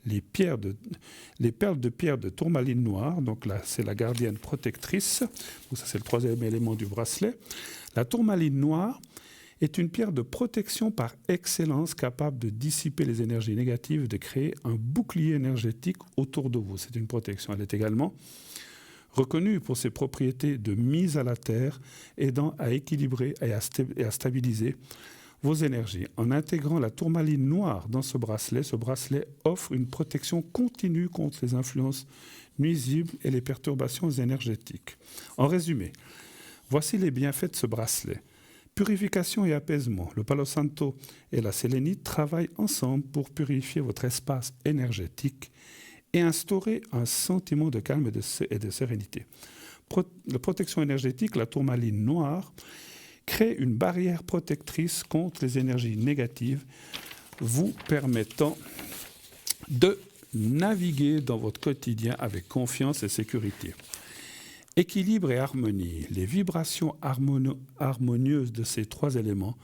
Les perles de pierre de tourmaline noire, donc là c'est la gardienne protectrice, donc ça c'est le troisième élément du bracelet. La tourmaline noire est une pierre de protection par excellence, capable de dissiper les énergies négatives, de créer un bouclier énergétique autour de vous. C'est une protection. Elle est également reconnue pour ses propriétés de mise à la terre, aidant à équilibrer et à stabiliser vos énergies. En intégrant la tourmaline noire dans ce bracelet offre une protection continue contre les influences nuisibles et les perturbations énergétiques. En résumé, voici les bienfaits de ce bracelet. Purification et apaisement. Le Palo Santo et la sélénite travaillent ensemble pour purifier votre espace énergétique et instaurer un sentiment de calme et de sérénité. La protection énergétique, la tourmaline noire, crée une barrière protectrice contre les énergies négatives, vous permettant de naviguer dans votre quotidien avec confiance et sécurité. Équilibre et harmonie. Les vibrations harmonieuses de ces trois éléments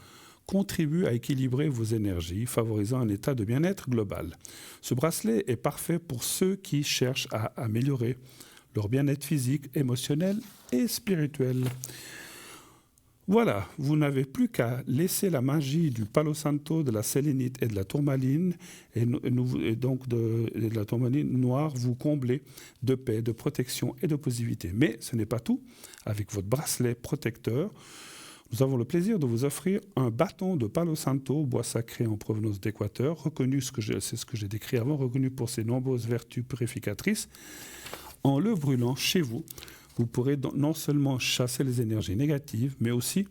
contribuent à équilibrer vos énergies, favorisant un état de bien-être global. Ce bracelet est parfait pour ceux qui cherchent à améliorer leur bien-être physique, émotionnel et spirituel. Voilà, vous n'avez plus qu'à laisser la magie du Palo Santo, de la sélénite et de la tourmaline, et donc de la tourmaline noire, vous combler de paix, de protection et de positivité. Mais ce n'est pas tout. Avec votre bracelet protecteur, nous avons le plaisir de vous offrir un bâton de Palo Santo, bois sacré en provenance d'Équateur, reconnu, c'est ce que j'ai décrit avant, reconnu pour ses nombreuses vertus purificatrices. En le brûlant chez vous, vous pourrez non seulement chasser les énergies négatives, mais aussi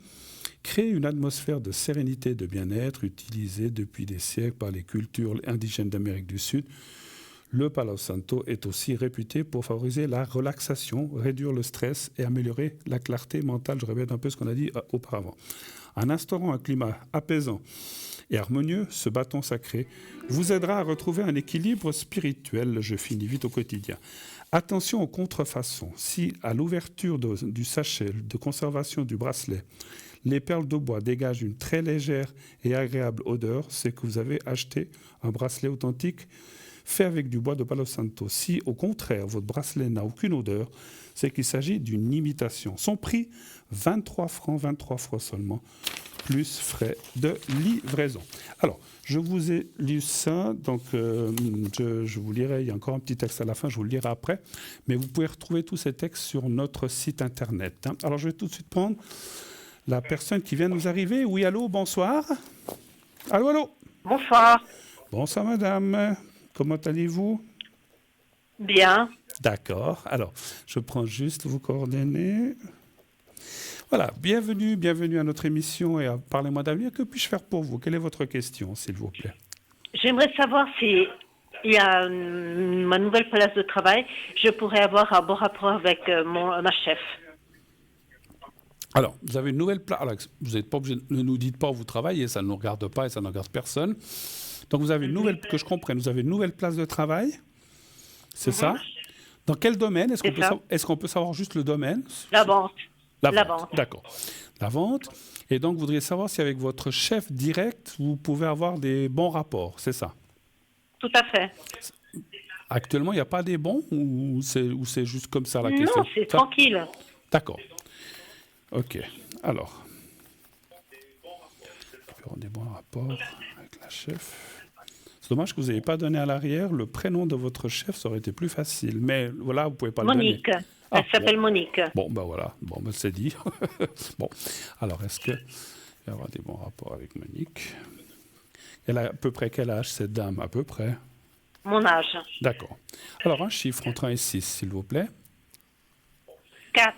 crée une atmosphère de sérénité et de bien-être utilisée depuis des siècles par les cultures indigènes d'Amérique du Sud. Le Palo Santo est aussi réputé pour favoriser la relaxation, réduire le stress et améliorer la clarté mentale. Je répète un peu ce qu'on a dit auparavant. En instaurant un climat apaisant et harmonieux, ce bâton sacré vous aidera à retrouver un équilibre spirituel. Je finis vite au quotidien. Attention aux contrefaçons. Si à l'ouverture du sachet de conservation du bracelet, les perles de bois dégagent une très légère et agréable odeur, c'est que vous avez acheté un bracelet authentique fait avec du bois de Palo Santo. Si, au contraire, votre bracelet n'a aucune odeur, c'est qu'il s'agit d'une imitation. Son prix, 23 francs, 23 fois seulement, plus frais de livraison. Alors, je vous ai lu ça, donc je vous lirai, il y a encore un petit texte à la fin, je vous le lirai après, mais vous pouvez retrouver tous ces textes sur notre site internet. Alors, je vais tout de suite prendre la personne qui vient de nous arriver. Oui, allô, bonsoir. Allô, allô. Bonsoir. Bonsoir, madame. Comment allez-vous? Bien. D'accord. Alors, je prends juste vos coordonnées. Voilà, bienvenue à notre émission et à Parlez-moi d'avenir. Que puis-je faire pour vous? Quelle est votre question, s'il vous plaît? J'aimerais savoir si il y a ma nouvelle place de travail, je pourrais avoir un bon rapport avec ma chef. Alors, vous avez une nouvelle place. Alors, vous n'êtes pas obligé, ne nous dites pas où vous travaillez, ça ne nous regarde pas et ça ne regarde personne. Donc, vous avez une nouvelle, que je comprenne, vous avez une nouvelle place de travail, c'est ça? Dans quel domaine? Est-ce qu'on peut savoir juste le domaine? La vente. La vente. D'accord. La vente. Et donc, vous voudriez savoir si avec votre chef direct, vous pouvez avoir des bons rapports, c'est ça? Tout à fait. Actuellement, il n'y a pas des bons ou c'est juste comme ça la question? Non, c'est tranquille. D'accord. OK. Alors. Avoir des bons rapports avec la chef. C'est dommage que vous n'ayez pas donné à l'arrière le prénom de votre chef, ça aurait été plus facile. Mais voilà, vous ne pouvez pas Monique. le donner. Elle s'appelle Monique. Bon, ben voilà. Bon, ben c'est dit. Bon. Alors, est-ce qu'il va y avoir des bons rapports avec Monique? Elle a à peu près quel âge, cette dame? À peu près. Mon âge. D'accord. Alors, un chiffre entre 1 et 6, s'il vous plaît. 4.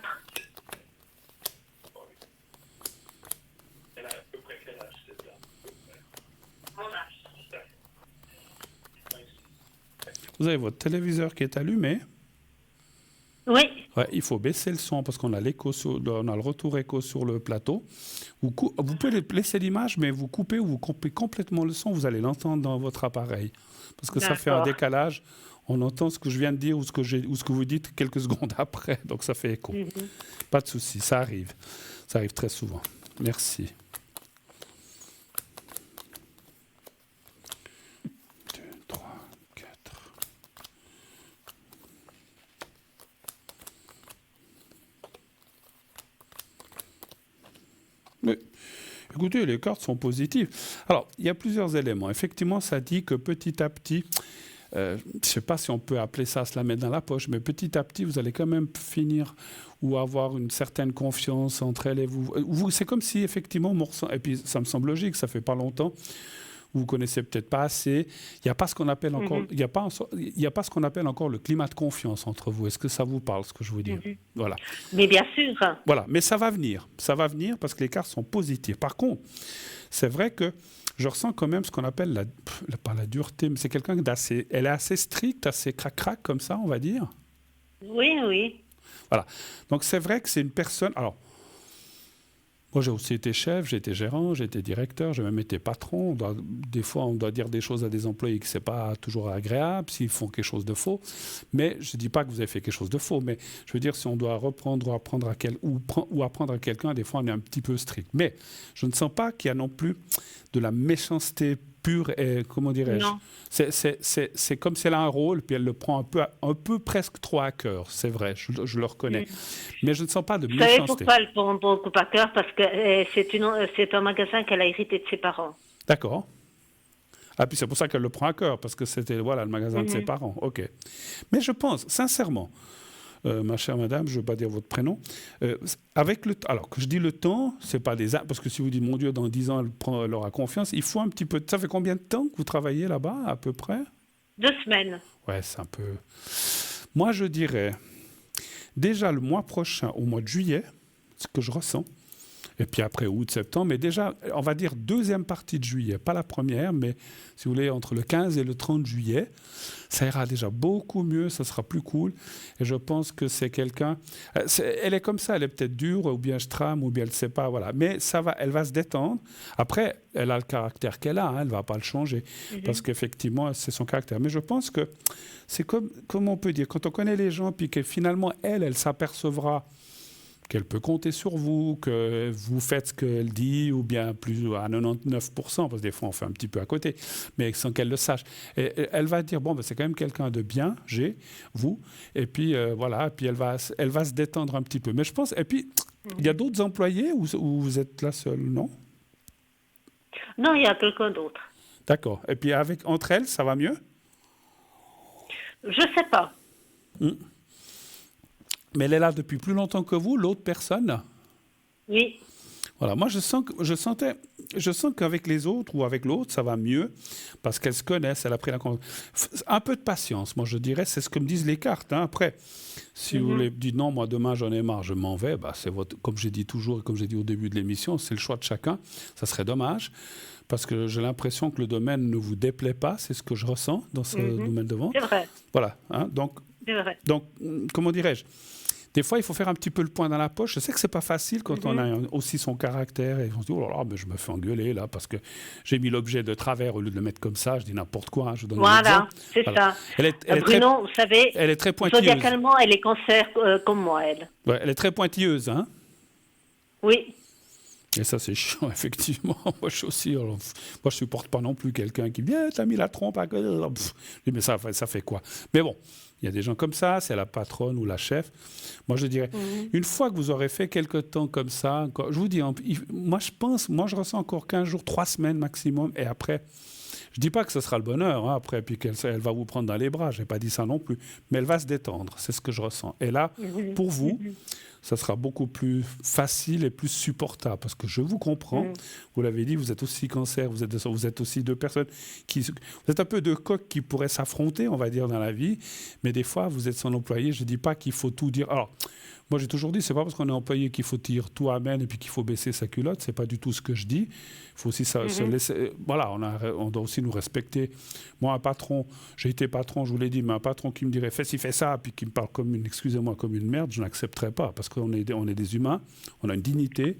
Vous avez votre téléviseur qui est allumé. Oui. Ouais, il faut baisser le son parce qu'on a on a le retour écho sur le plateau. Vous pouvez laisser l'image, mais vous coupez ou vous coupez complètement le son, vous allez l'entendre dans votre appareil. Parce que ça fait un décalage. On entend ce que je viens de dire ou ce que vous dites quelques secondes après. Donc ça fait écho. Pas de souci, ça arrive. Ça arrive très souvent. Merci. 2, 3, 4. Mais écoutez, les cartes sont positives. Alors, il y a plusieurs éléments. Effectivement, ça dit que petit à petit, je ne sais pas si on peut appeler ça se la mettre dans la poche, mais petit à petit, vous allez quand même finir ou avoir une certaine confiance entre elle et vous. C'est comme si, effectivement, et puis ça me semble logique, ça fait pas longtemps, vous connaissez peut-être pas assez. Il n'y a pas ce qu'on appelle encore, il y a pas ce qu'on appelle encore le climat de confiance entre vous. Est-ce que ça vous parle, ce que je veux dire? Voilà. Mais bien sûr. Voilà, mais ça va venir parce que les cartes sont positives. Par contre, c'est vrai que je ressens quand même ce qu'on appelle pas la dureté, mais c'est quelqu'un elle est assez stricte, assez crac-crac comme ça, on va dire. Oui, oui. Voilà. Donc c'est vrai que c'est une personne. Alors, moi j'ai aussi été chef, j'ai été gérant, j'ai été directeur, j'ai même été patron. Des fois, on doit dire des choses à des employés que c'est pas toujours agréable s'ils font quelque chose de faux. Mais je dis pas que vous avez fait quelque chose de faux, mais je veux dire si on doit reprendre ou apprendre à quelqu'un, des fois on est un petit peu strict. Mais je ne sens pas qu'il y a non plus de la méchanceté pure et comment dirais-je. Non. C'est comme si elle a un rôle, puis elle le prend un peu presque trop à cœur, c'est vrai, je le reconnais. Mais je ne sens pas de méchanceté. Vous savez pourquoi elle prend beaucoup à cœur? Parce que c'est un magasin qu'elle a hérité de ses parents. D'accord. Ah, puis c'est pour ça qu'elle le prend à cœur, parce que c'était le magasin de ses parents. OK. Mais je pense, sincèrement, ma chère madame, je ne veux pas dire votre prénom, avec le alors que je dis le temps, c'est pas parce que si vous dites, mon Dieu, dans 10 ans, elle aura confiance, il faut un petit peu. Ça fait combien de temps que vous travaillez là-bas, à peu près? 2 semaines. Ouais, c'est un peu. Moi, je dirais, déjà le mois prochain, au mois de juillet, ce que je ressens, Et puis après août, septembre, mais déjà, on va dire deuxième partie de juillet, pas la première, mais si vous voulez, entre le 15 et le 30 juillet, ça ira déjà beaucoup mieux, ça sera plus cool. Et je pense que c'est quelqu'un... elle est comme ça, elle est peut-être dure, ou bien je trame, ou bien elle ne sait pas, voilà. Mais ça va, elle va se détendre. Après, elle a le caractère qu'elle a, hein, elle ne va pas le changer, parce qu'effectivement, c'est son caractère. Mais je pense que c'est comme on peut dire, quand on connaît les gens, puis que finalement, elle s'apercevra qu'elle peut compter sur vous, que vous faites ce qu'elle dit, ou bien plus à 99%, parce que des fois on fait un petit peu à côté, mais sans qu'elle le sache. Et elle va dire, bon, ben, c'est quand même quelqu'un de bien, vous, et puis voilà, et puis elle va se détendre un petit peu. Mais je pense, et puis, il y a d'autres employés ou vous êtes la seule, non? Non, il y a quelqu'un d'autre. D'accord. Et puis entre elles, ça va mieux? Je sais pas. Mais elle est là depuis plus longtemps que vous, l'autre personne? Oui. Voilà, moi je sens qu'avec les autres ou avec l'autre, ça va mieux parce qu'elles se connaissent, elle a pris la confiance. Un peu de patience, moi je dirais, c'est ce que me disent les cartes. Hein. Après, si vous voulez dire non, moi demain j'en ai marre, je m'en vais, bah, comme j'ai dit toujours et comme j'ai dit au début de l'émission, c'est le choix de chacun. Ça serait dommage parce que j'ai l'impression que le domaine ne vous déplaît pas, c'est ce que je ressens dans ce domaine de vente. C'est vrai. Voilà, hein, C'est vrai. donc comment dirais-je? Des fois, il faut faire un petit peu le point dans la poche. Je sais que c'est pas facile quand on a aussi son caractère et on se dit, oh là là, mais je me fais engueuler là parce que j'ai mis l'objet de travers au lieu de le mettre comme ça. Je dis n'importe quoi. Hein, je donne un exemple. C'est ça. Elle Bruno, vous savez, elle est très pointilleuse. zodiacalement, elle est cancer comme moi, elle. Ouais, elle est très pointilleuse, hein. Oui. Et ça, c'est chiant, effectivement. Moi, je suis aussi... moi, je supporte pas non plus quelqu'un qui me dit « t'as mis la trompe à... » Mais ça fait quoi? Mais bon, il y a des gens comme ça, c'est la patronne ou la chef. Moi, je dirais, une fois que vous aurez fait quelque temps comme ça, je vous dis, moi, je ressens encore 15 jours, 3 semaines maximum, et après... Je ne dis pas que ce sera le bonheur, hein, après, puis qu'elle va vous prendre dans les bras, je n'ai pas dit ça non plus, mais elle va se détendre, c'est ce que je ressens. Et là, pour vous, ça sera beaucoup plus facile et plus supportable, parce que je vous comprends, vous l'avez dit, vous êtes aussi cancer, vous êtes aussi deux personnes, vous êtes un peu deux coqs qui pourraient s'affronter, on va dire, dans la vie, mais des fois, vous êtes son employé, je ne dis pas qu'il faut tout dire. Alors, moi, j'ai toujours dit, c'est pas parce qu'on est employé qu'il faut dire tout amen et puis qu'il faut baisser sa culotte. C'est pas du tout ce que je dis. Il faut aussi se laisser. Voilà, on doit aussi nous respecter. Moi, un patron, j'ai été patron, je vous l'ai dit, mais un patron qui me dirait fais ci, fais ça, puis qui me parle comme une merde, je n'accepterais pas parce qu'on est des humains, on a une dignité.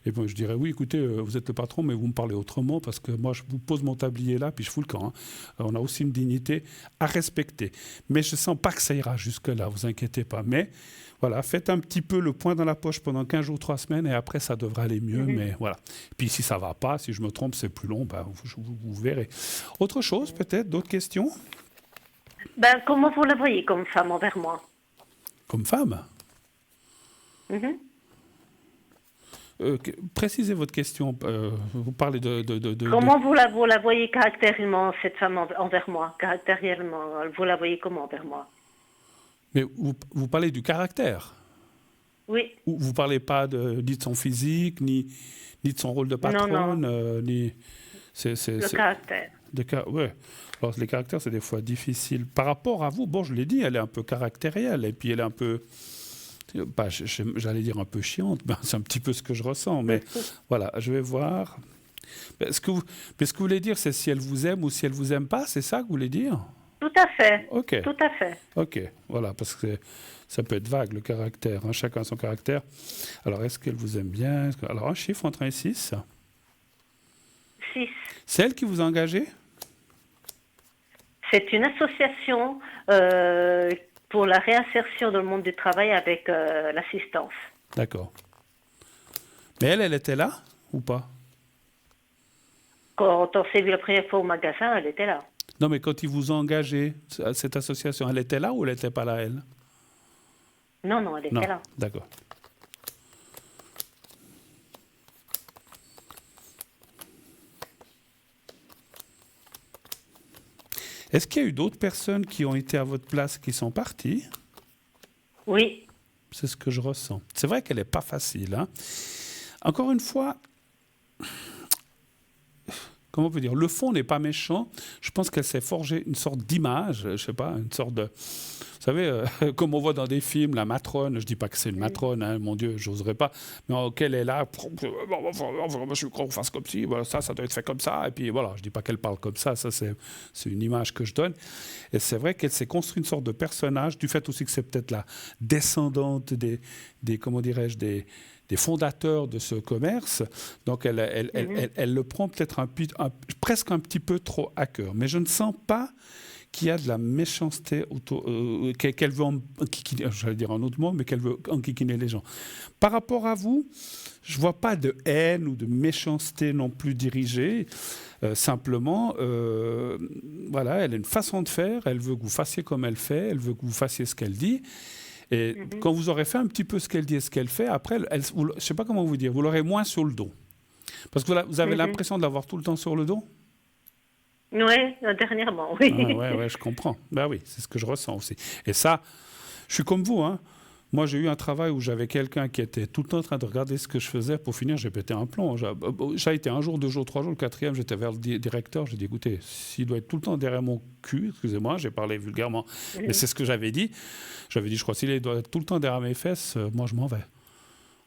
Et puis je dirais, oui, écoutez, vous êtes le patron, mais vous me parlez autrement, parce que moi, je vous pose mon tablier là, puis je fous le camp. Hein. On a aussi une dignité à respecter. Mais je ne sens pas que ça ira jusque-là, vous inquiétez pas. Mais voilà, faites un petit peu le point dans la poche pendant 15 jours, 3 semaines, et après, ça devrait aller mieux. Mais voilà. Puis si ça ne va pas, si je me trompe, c'est plus long, ben, vous verrez. Autre chose, peut-être, d'autres questions? Ben, comment vous la voyez comme femme envers moi? Comme femme? Précisez votre question. Vous parlez de comment vous la voyez caractériellement, cette femme envers moi? Caractériellement, vous la voyez comment envers moi? Mais vous parlez du caractère? Oui. Vous ne parlez pas ni de son physique, ni de son rôle de patronne, ni... Le caractère. Ouais. Alors, les caractères, c'est des fois difficile. Par rapport à vous, bon, je l'ai dit, elle est un peu caractérielle, et puis elle est un peu... j'allais dire un peu chiante, ben, c'est un petit peu ce que je ressens, mais voilà, je vais voir. Ce que vous voulez dire, c'est si elle vous aime ou si elle vous aime pas, c'est ça que vous voulez dire? Tout à fait. Ok. Tout à fait. Ok, voilà, parce que ça peut être vague, le caractère, hein, chacun a son caractère. Alors, est-ce qu'elle vous aime bien? Alors, un chiffre entre 1 et 6? 6. C'est elle qui vous a engagé? C'est une association pour la réinsertion dans le monde du travail avec l'assistance. D'accord. Mais elle était là ou pas? Quand on s'est vu la première fois au magasin, elle était là. Non, mais quand ils vous ont engagé à cette association, elle était là ou elle n'était pas là, elle? Non, elle était là. D'accord. Est-ce qu'il y a eu d'autres personnes qui ont été à votre place et qui sont parties? Oui. C'est ce que je ressens. C'est vrai qu'elle n'est pas facile. Hein. Encore une fois, comment on peut dire? Le fond n'est pas méchant. Je pense qu'elle s'est forgée une sorte d'image, je ne sais pas, une sorte de... savez, comme on voit dans des films, la matrone, je ne dis pas que c'est une matrone, hein, mon Dieu, j'oserais pas, mais qu'elle est là, je crois qu'on fasse comme ci, voilà, ça doit être fait comme ça, et puis voilà, je ne dis pas qu'elle parle comme ça c'est une image que je donne. Et c'est vrai qu'elle s'est construite une sorte de personnage, du fait aussi que c'est peut-être la descendante des comment dirais-je, des fondateurs de ce commerce, donc elle le prend peut-être presque un petit peu trop à cœur. Mais je ne sens pas qu'il y a de la méchanceté autour, qu'elle veut, j'allais dire un autre mot, mais qu'elle veut enquiquiner les gens. Par rapport à vous, je ne vois pas de haine ou de méchanceté non plus dirigée. Simplement, voilà, elle a une façon de faire, elle veut que vous fassiez comme elle fait, elle veut que vous fassiez ce qu'elle dit. Et quand vous aurez fait un petit peu ce qu'elle dit et ce qu'elle fait, après, je ne sais pas comment vous dire, vous l'aurez moins sur le dos. Parce que vous avez l'impression de l'avoir tout le temps sur le dos. Oui, dernièrement, oui. Ouais, je comprends. Ben oui, c'est ce que je ressens aussi. Et ça, je suis comme vous, hein. Moi, j'ai eu un travail où j'avais quelqu'un qui était tout le temps en train de regarder ce que je faisais. Pour finir, j'ai pété un plomb. J'ai été un jour, 2 jours, 3 jours. Le 4e, j'étais vers le directeur. J'ai dit, écoutez, s'il doit être tout le temps derrière mon cul, excusez-moi, j'ai parlé vulgairement, mais c'est ce que j'avais dit. J'avais dit, je crois, s'il doit être tout le temps derrière mes fesses, moi, je m'en vais.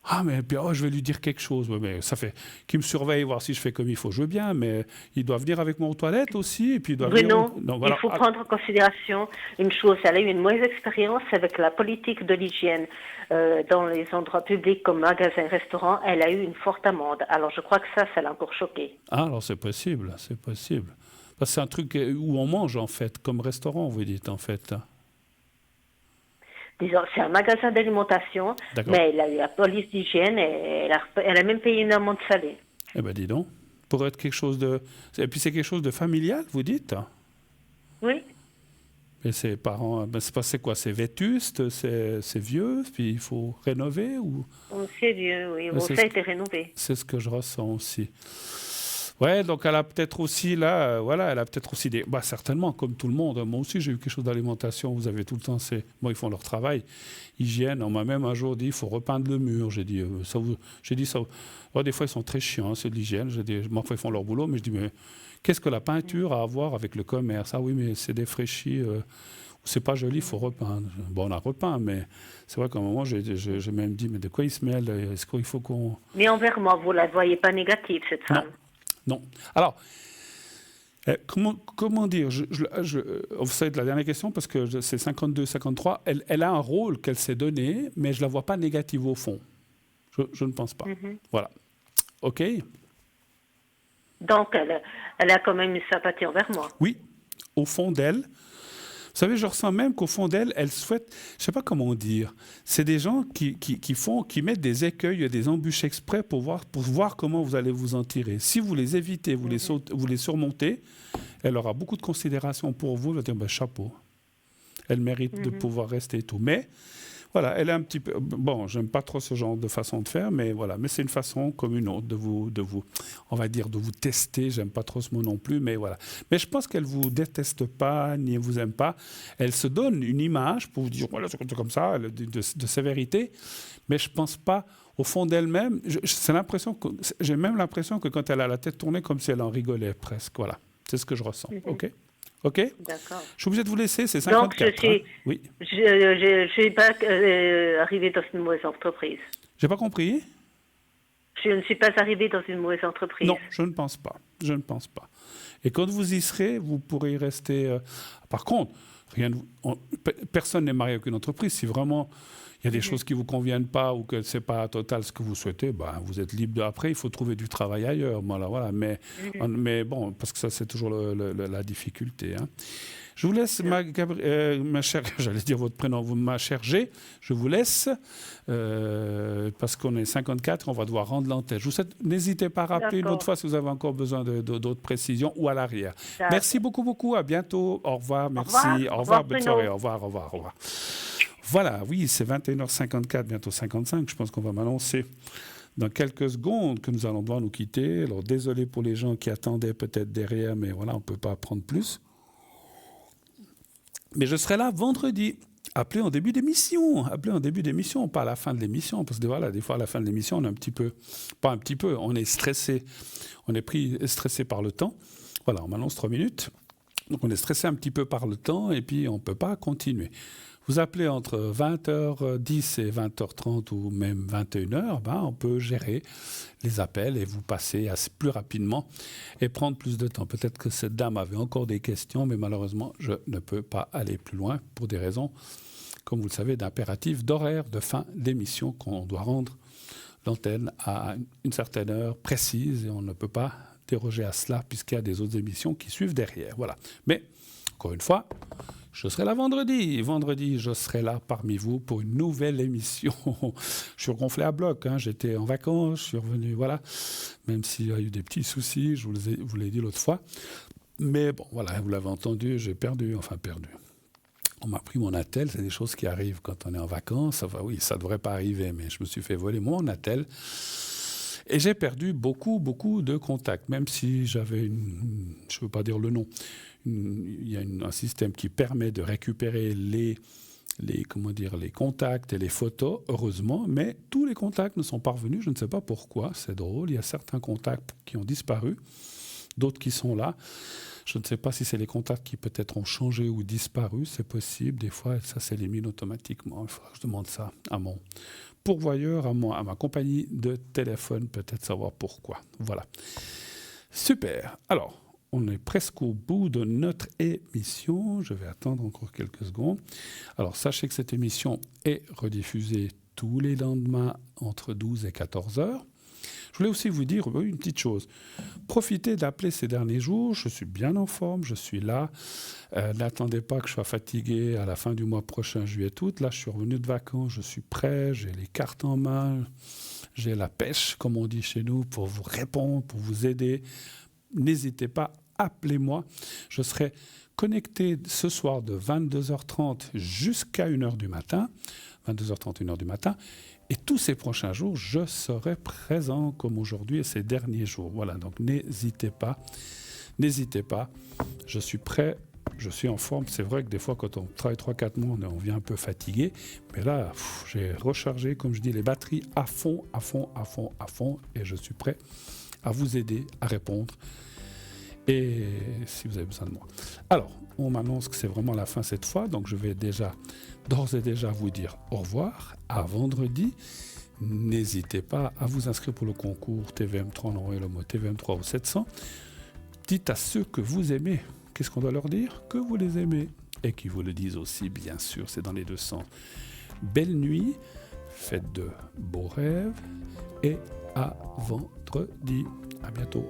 Ah, mais puis, je vais lui dire quelque chose. Mais ça fait qu'il me surveille, voir si je fais comme il faut. Je veux bien, mais il doit venir avec moi aux toilettes aussi. Et puis il doit Bruno, il faut prendre en considération une chose. Elle a eu une mauvaise expérience avec la politique de l'hygiène dans les endroits publics comme magasins, restaurants. Elle a eu une forte amende. Alors je crois que ça l'a encore choqué. Ah, alors c'est possible, c'est possible. Parce que c'est un truc où on mange, en fait, comme restaurant, vous dites, en fait. C'est un magasin d'alimentation, mais elle a eu la police d'hygiène et elle a même payé une amende salée. Eh bien, dis donc. Pour être quelque chose de... Et puis c'est quelque chose de familial, vous dites? Oui. Et ses parents... c'est quoi? C'est vétuste, c'est vieux, puis il faut rénover ou... C'est vieux, oui. Ça a été rénové. C'est ce que je ressens aussi. Ouais, donc elle a peut-être aussi là, voilà, elle a peut-être aussi des, certainement comme tout le monde. Moi aussi j'ai eu quelque chose d'alimentation. Vous avez tout le temps, ils font leur travail, hygiène. On m'a même un jour dit, il faut repeindre le mur. J'ai dit ça. Alors, des fois ils sont très chiants, c'est de l'hygiène. J'ai dit, ils font leur boulot, mais je dis mais qu'est-ce que la peinture a à voir avec le commerce? Ah oui, mais c'est défraîchi. C'est pas joli, il faut repeindre. Bon, on a repeint, mais c'est vrai qu'à un moment, j'ai même dit, mais de quoi il se mêle? Est-ce qu'il faut qu'on... Mais envers moi, vous la voyez pas négative, cette femme? Non. Alors, comment dire, vous savez de la dernière question, parce que c'est 52-53, elle a un rôle qu'elle s'est donné, mais je ne la vois pas négative au fond. Je ne pense pas. Voilà. OK? Donc, elle a quand même une sympathie envers moi. Oui, au fond d'elle. Vous savez, je ressens même qu'au fond d'elle, elle souhaite, je ne sais pas comment dire, c'est des gens qui mettent des écueils, des embûches exprès pour voir comment vous allez vous en tirer. Si vous les évitez, vous les surmontez, elle aura beaucoup de considération pour vous, elle va dire, chapeau, elle mérite de pouvoir rester et tout. Mais voilà, elle est un petit peu... Bon, j'aime pas trop ce genre de façon de faire, mais voilà. Mais c'est une façon comme une autre de vous, on va dire, de vous tester. J'aime pas trop ce mot non plus, mais voilà. Mais je pense qu'elle vous déteste pas, ni vous aime pas. Elle se donne une image pour vous dire, voilà, c'est comme ça, de sévérité. Mais je pense pas, au fond d'elle-même, j'ai même l'impression que quand elle a la tête tournée, comme si elle en rigolait presque. Voilà, c'est ce que je ressens. OK? OK? D'accord. Je suis obligé de vous laisser, c'est 54. Donc, oui. Je ne suis pas arrivée dans une mauvaise entreprise. J'ai pas compris? Je ne suis pas arrivée dans une mauvaise entreprise. Non, je ne pense pas. Je ne pense pas. Et quand vous y serez, vous pourrez y rester... Par contre, personne n'est marié avec une entreprise. Si vraiment il y a des choses qui ne vous conviennent pas ou que ce n'est pas total ce que vous souhaitez, vous êtes libre. Après, il faut trouver du travail ailleurs. Voilà. Mais bon, parce que ça, c'est toujours la difficulté. Hein. Je vous laisse, ma chère, j'allais dire votre prénom, ma chère G, je vous laisse, parce qu'on est 54, on va devoir rendre l'antenne. Je vous souhaite, n'hésitez pas à rappeler une autre fois si vous avez encore besoin d'autres précisions ou à l'arrière. Merci beaucoup, à bientôt, au revoir, merci, au revoir, bonne soirée, au revoir. Voilà, oui, c'est 21h54, bientôt 55, je pense qu'on va m'annoncer dans quelques secondes que nous allons devoir nous quitter. Alors désolé pour les gens qui attendaient peut-être derrière, mais voilà, on ne peut pas prendre plus. Mais je serai là vendredi. Appelez en début d'émission, pas à la fin de l'émission, parce que voilà, des fois à la fin de l'émission, on est on est stressé, stressé par le temps. Voilà, on m'annonce 3 minutes, donc on est stressé un petit peu par le temps et puis on ne peut pas continuer. Vous appelez entre 20h10 et 20h30 ou même 21h, on peut gérer les appels et vous passer plus rapidement et prendre plus de temps. Peut-être que cette dame avait encore des questions, mais malheureusement, je ne peux pas aller plus loin pour des raisons, comme vous le savez, d'impératif d'horaire de fin d'émission qu'on doit rendre l'antenne à une certaine heure précise et on ne peut pas déroger à cela puisqu'il y a des autres émissions qui suivent derrière. Voilà. Mais, encore une fois, je serai là vendredi. Vendredi, je serai là parmi vous pour une nouvelle émission. Je suis gonflé à bloc. J'étais en vacances, je suis revenu, voilà. Même s'il y a eu des petits soucis, je vous l'ai dit l'autre fois. Mais bon, voilà, vous l'avez entendu, j'ai perdu. On m'a pris mon attel, c'est des choses qui arrivent quand on est en vacances. Enfin oui, ça ne devrait pas arriver, mais je me suis fait voler mon attel. Et j'ai perdu beaucoup de contacts, même si j'avais je ne veux pas dire le nom, il y a un système qui permet de récupérer les contacts et les photos, heureusement, mais tous les contacts ne sont pas revenus, je ne sais pas pourquoi, c'est drôle, il y a certains contacts qui ont disparu, d'autres qui sont là. Je ne sais pas si c'est les contacts qui peut-être ont changé ou disparu, c'est possible. Des fois, ça s'élimine automatiquement. Il faudra que je demande ça à mon pourvoyeur, à ma compagnie de téléphone, peut-être savoir pourquoi. Voilà. Super. Alors, on est presque au bout de notre émission. Je vais attendre encore quelques secondes. Alors, sachez que cette émission est rediffusée tous les lendemains entre 12 et 14 heures. Je voulais aussi vous dire une petite chose. Profitez d'appeler ces derniers jours. Je suis bien en forme, je suis là. N'attendez pas que je sois fatigué à la fin du mois prochain, juillet-août. Là, je suis revenu de vacances, je suis prêt, j'ai les cartes en main, j'ai la pêche, comme on dit chez nous, pour vous répondre, pour vous aider. N'hésitez pas, appelez-moi. Je serai connecté ce soir de 22h30 jusqu'à 1h du matin. 22h30, 1h du matin. Et tous ces prochains jours, je serai présent comme aujourd'hui et ces derniers jours. Voilà, donc n'hésitez pas. Je suis prêt, je suis en forme. C'est vrai que des fois, quand on travaille 3-4 mois, on vient un peu fatigué. Mais là, j'ai rechargé, comme je dis, les batteries à fond. Et je suis prêt à vous aider, à répondre. Et si vous avez besoin de moi. Alors, on m'annonce que c'est vraiment la fin cette fois, donc je vais d'ores et déjà vous dire au revoir, à vendredi. N'hésitez pas à vous inscrire pour le concours TVM3, envoyez le mot TVM3 au 700. Dites à ceux que vous aimez, qu'est-ce qu'on doit leur dire? Que vous les aimez. Et qu'ils vous le disent aussi, bien sûr, c'est dans les deux sens. Belle nuit, faites de beaux rêves et à vendredi. À bientôt.